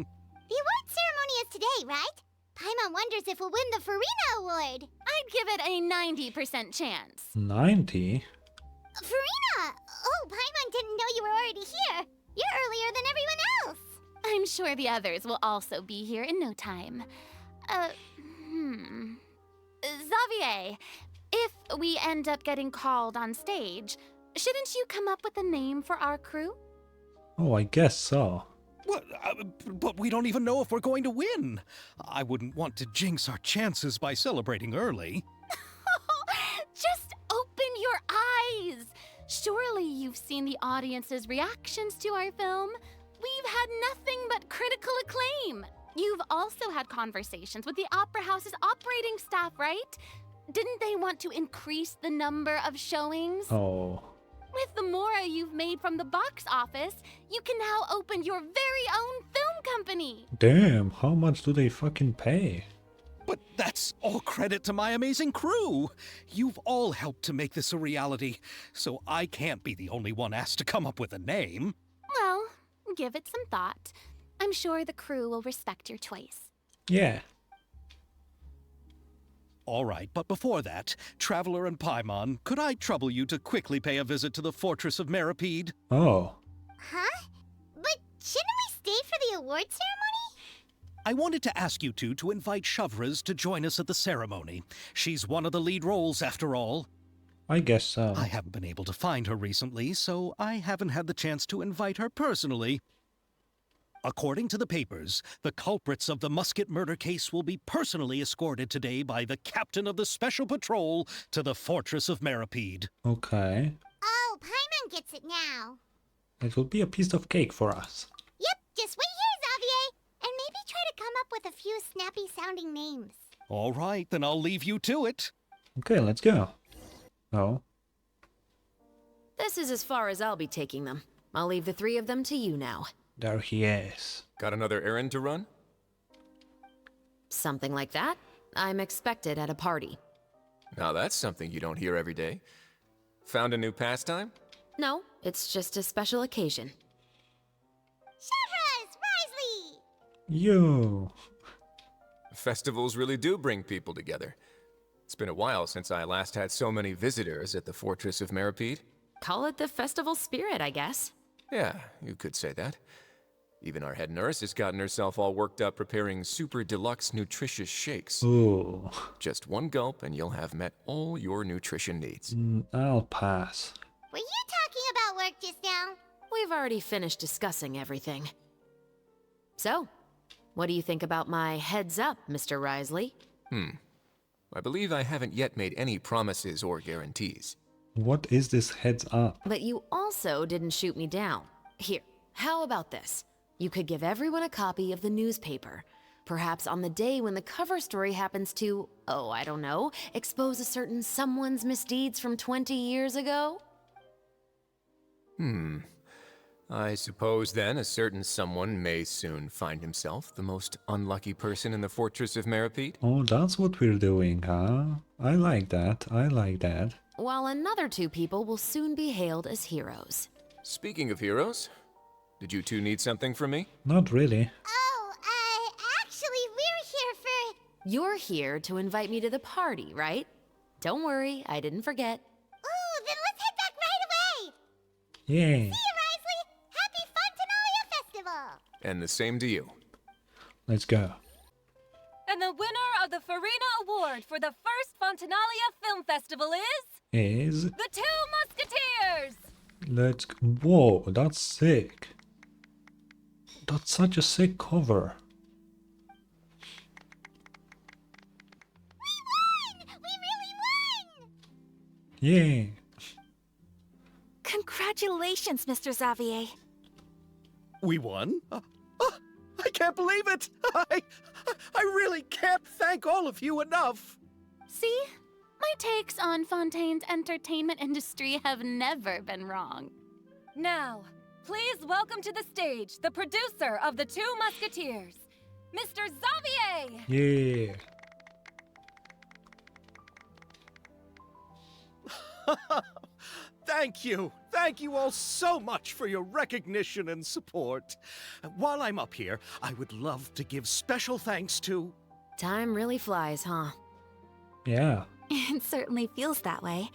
The award ceremony is today, right? Paimon wonders if we'll win the Farina Award. I'd give it a 90% chance. 90? Farina! Oh, Paimon didn't know you were already here. You're earlier than everyone else. I'm sure the others will also be here in no time. Xavier, if we end up getting called on stage, shouldn't you come up with a name for our crew? Oh, I guess so. What? But we don't even know if we're going to win. I wouldn't want to jinx our chances by celebrating early. Just open your eyes. Surely you've seen the audience's reactions to our film. We've had nothing but critical acclaim. You've also had conversations with the Opera House's operating staff, right? Didn't they want to increase the number of showings? Oh. With the more you've made from the box office, you can now open your very own film company. Damn, how much do they fucking pay? But that's all credit to my amazing crew. You've all helped to make this a reality, so I can't be the only one asked to come up with a name. Well, give it some thought. I'm sure the crew will respect your choice. Yeah. All right, but before that, Traveler and Paimon, could I trouble you to quickly pay a visit to the Fortress of Meripede? Oh. Huh? But shouldn't we stay for the award ceremony? I wanted to ask you two to invite Shavraz to join us at the ceremony. She's one of the lead roles, after all. I guess so. I haven't been able to find her recently, so I haven't had the chance to invite her personally. According to the papers, the culprits of the Musket murder case will be personally escorted today by the captain of the Special Patrol to the Fortress of Meripede. Okay. Oh, Paimon gets it now. It will be a piece of cake for us. Yep, just wait here, Xavier. And maybe try to come up with a few snappy-sounding names. All right, then I'll leave you to it. Okay, let's go. Oh. This is as far as I'll be taking them. I'll leave the three of them to you now. There he is. Got another errand to run? Something like that. I'm expected at a party. Now that's something you don't hear every day. Found a new pastime? No, it's just a special occasion. Shavraz! Risley! Yo. Festivals really do bring people together. It's been a while since I last had so many visitors at the Fortress of Meripede. Call it the festival spirit, I guess. Yeah, you could say that. Even our head nurse has gotten herself all worked up preparing super deluxe nutritious shakes. Ooh. Just one gulp and you'll have met all your nutrition needs. I'll pass. Were you talking about work just now? We've already finished discussing everything. So, what do you think about my heads up, Mr. Risley? I believe I haven't yet made any promises or guarantees. What is this heads up? But you also didn't shoot me down. Here, how about this? You could give everyone a copy of the newspaper. Perhaps on the day when the cover story happens to, oh, I don't know, expose a certain someone's misdeeds from 20 years ago? I suppose then a certain someone may soon find himself the most unlucky person in the Fortress of Meripede. Oh, that's what we're doing, huh? I like that. I like that. While another two people will soon be hailed as heroes. Speaking of heroes, did you two need something from me? Not really. Oh, actually, we're here for... You're here to invite me to the party, right? Don't worry, I didn't forget. Ooh, then let's head back right away! Yeah. See you, Risley! Happy Fontanalia Festival! And the same to you. Let's go. And the winner of the Farina Award for the first Fontanalia Film Festival is... The Two Musketeers! Let's... Whoa, that's sick. that's such a sick cover. Yeah. Congratulations, Mr. Xavier. We won? I can't believe it! I really can't thank all of you enough! See? My takes on Fontaine's entertainment industry have never been wrong. Now, please welcome to the stage the producer of The Two Musketeers, Mr. Xavier! Yeah. Thank you. Thank you all so much for your recognition and support. While I'm up here, I would love to give special thanks to... Time really flies, huh? Yeah. It certainly feels that way.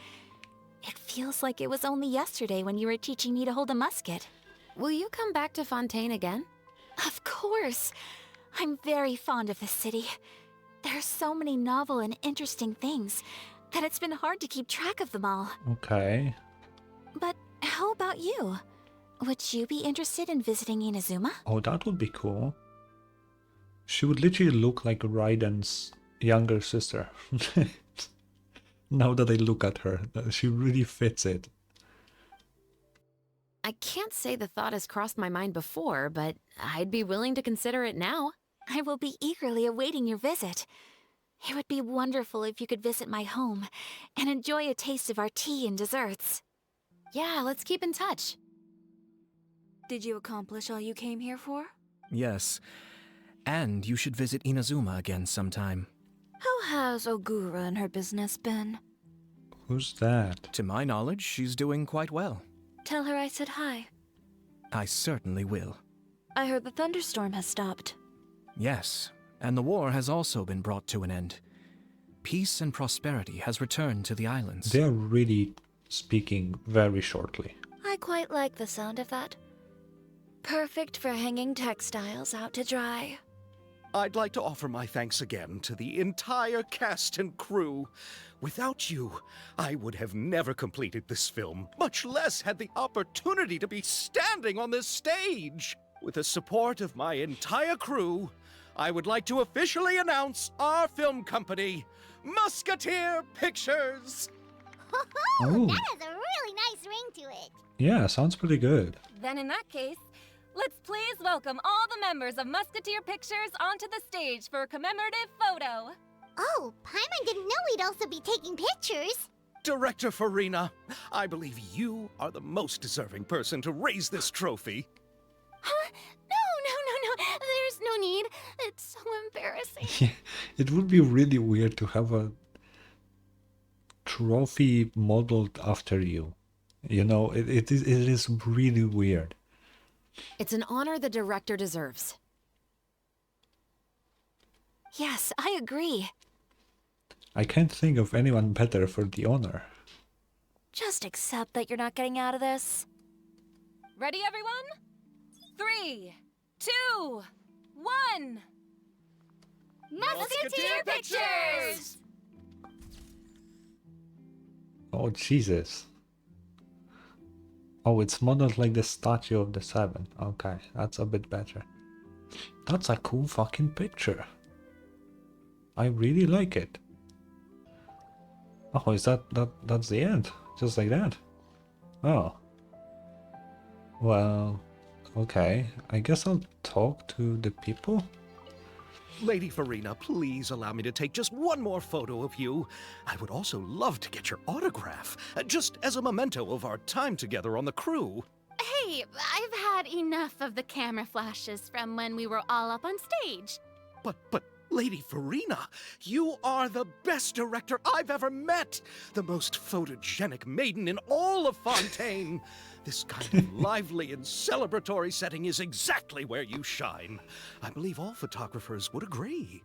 It feels like it was only yesterday when you were teaching me to hold a musket. Will you come back to Fontaine again? Of course. I'm very fond of this city. There are so many novel and interesting things that it's been hard to keep track of them all. Okay. But how about you? Would you be interested in visiting Inazuma? Oh, that would be cool. She would literally look like Raiden's younger sister. Now that I look at her, she really fits it. I can't say the thought has crossed my mind before, but I'd be willing to consider it now. I will be eagerly awaiting your visit. It would be wonderful if you could visit my home and enjoy a taste of our tea and desserts. Yeah, let's keep in touch. Did you accomplish all you came here for? Yes. And you should visit Inazuma again sometime. How has Ogura and her business been? Who's that? To my knowledge, she's doing quite well. Tell her I said hi. I certainly will. I heard the thunderstorm has stopped. Yes, and the war has also been brought to an end. Peace and prosperity has returned to the islands. They are really speaking very shortly. I quite like the sound of that. Perfect for hanging textiles out to dry. I'd like to offer my thanks again to the entire cast and crew. Without you, I would have never completed this film, much less had the opportunity to be standing on this stage. With the support of my entire crew, I would like to officially announce our film company, Musketeer Pictures. Oh. That has a really nice ring to it. Yeah, sounds pretty good. Then in that case, let's please welcome all the members of Musketeer Pictures onto the stage for a commemorative photo. Oh, Paimon didn't know we'd also be taking pictures. Director Farina, I believe you are the most deserving person to raise this trophy. Huh? No. There's no need. It's so embarrassing. Yeah, it would be really weird to have a trophy modeled after you. You know, it is really weird. It's an honor the director deserves. Yes, I agree. I can't think of anyone better for the honor. Just accept that you're not getting out of this. Ready, everyone? 3, 2, 1. Musketeer Pictures! Oh, Jesus. Oh, it's modeled like the Statue of the Seven. Okay, that's a bit better. That's a cool fucking picture. I really like it. Oh, is that's the end? Just like that? Oh. Well, okay. I guess I'll talk to the people. Lady Farina, please allow me to take just one more photo of you. I would also love to get your autograph, just as a memento of our time together on the crew. Hey, I've had enough of the camera flashes from when we were all up on stage. But, Lady Farina, you are the best director I've ever met! The most photogenic maiden in all of Fontaine! This kind of lively and celebratory setting is exactly where you shine. I believe all photographers would agree.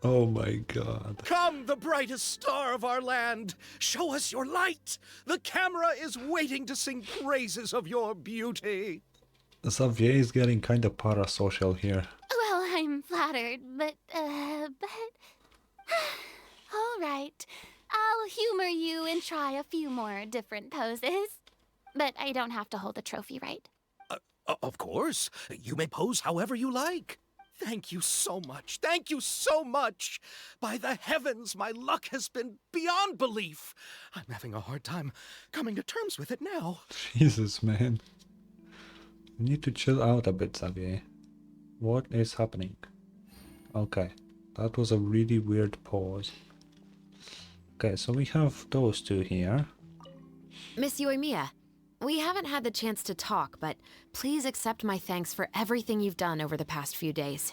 Oh my god. Come, the brightest star of our land! Show us your light! The camera is waiting to sing praises of your beauty! Xavier is getting kinda parasocial here. Well, I'm flattered, but... all right. I'll humor you and try a few more different poses. But I don't have to hold the trophy, right? Of course. You may pose however you like. Thank you so much. Thank you so much. By the heavens, my luck has been beyond belief. I'm having a hard time coming to terms with it now. Jesus, man. You need to chill out a bit, Xavier. What is happening? Okay, that was a really weird pause. Okay, so we have those two here. Miss Yoimiya, we haven't had the chance to talk, but please accept my thanks for everything you've done over the past few days.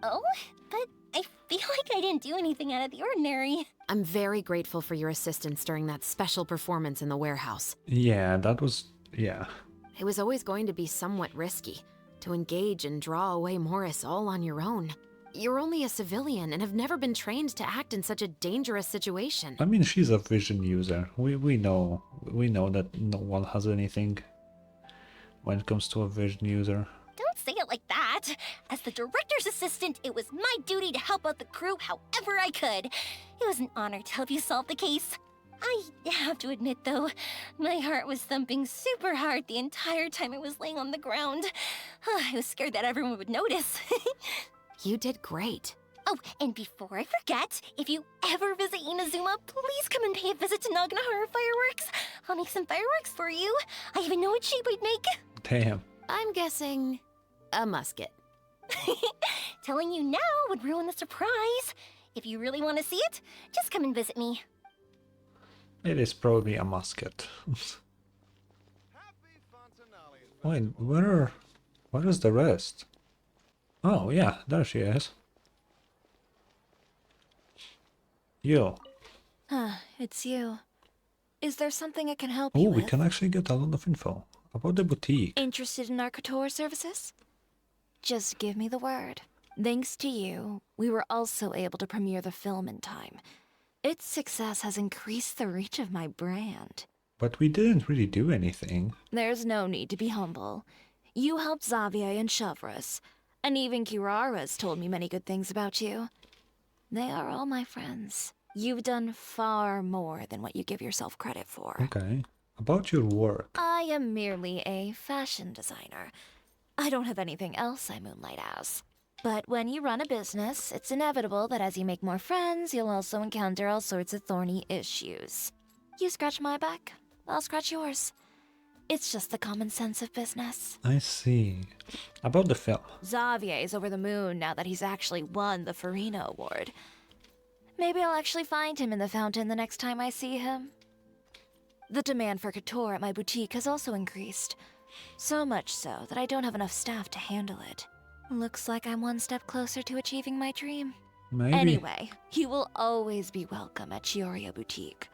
Oh, but I feel like I didn't do anything out of the ordinary. I'm very grateful for your assistance during that special performance in the warehouse. Yeah, that was... yeah. It was always going to be somewhat risky, to engage and draw away Morris all on your own. You're only a civilian and have never been trained to act in such a dangerous situation. I mean, she's a vision user. We know that no one has anything when it comes to a vision user. Don't say it like that. As the director's assistant, it was my duty to help out the crew however I could. It was an honor to help you solve the case. I have to admit, though, my heart was thumping super hard the entire time I was laying on the ground. I was scared that everyone would notice. You did great. Oh, and before I forget, if you ever visit Inazuma, please come and pay a visit to Naganohara Fireworks. I'll make some fireworks for you. I even know what shape I'd make. Damn. I'm guessing a musket. Telling you now would ruin the surprise. If you really want to see it, just come and visit me. It is probably a musket. Wait, where is the rest? Oh yeah, there she is. You. It's you. Is there something I can help Oh, you we with? can actually get a lot of info about the boutique. Interested in our couture services? Just give me the word. Thanks to you, we were also able to premiere the film in time. Its success has increased the reach of my brand. But we didn't really do anything. There's no need to be humble. You helped Xavier and Chevreuse, and even Kirara's told me many good things about you. They are all my friends. You've done far more than what you give yourself credit for. Okay. About your work. I am merely a fashion designer. I don't have anything else I moonlight as. But when you run a business, it's inevitable that as you make more friends, you'll also encounter all sorts of thorny issues. You scratch my back, I'll scratch yours. It's just the common sense of business. I see. About the film. Xavier's over the moon now that he's actually won the Farina Award. Maybe I'll actually find him in the fountain the next time I see him. The demand for couture at my boutique has also increased. So much so that I don't have enough staff to handle it. Looks like I'm one step closer to achieving my dream. Maybe. Anyway, you will always be welcome at Chioria Boutique.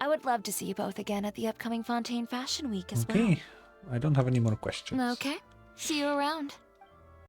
I would love to see you both again at the upcoming Fontaine Fashion Week as well. Okay. I don't have any more questions. Okay. See you around.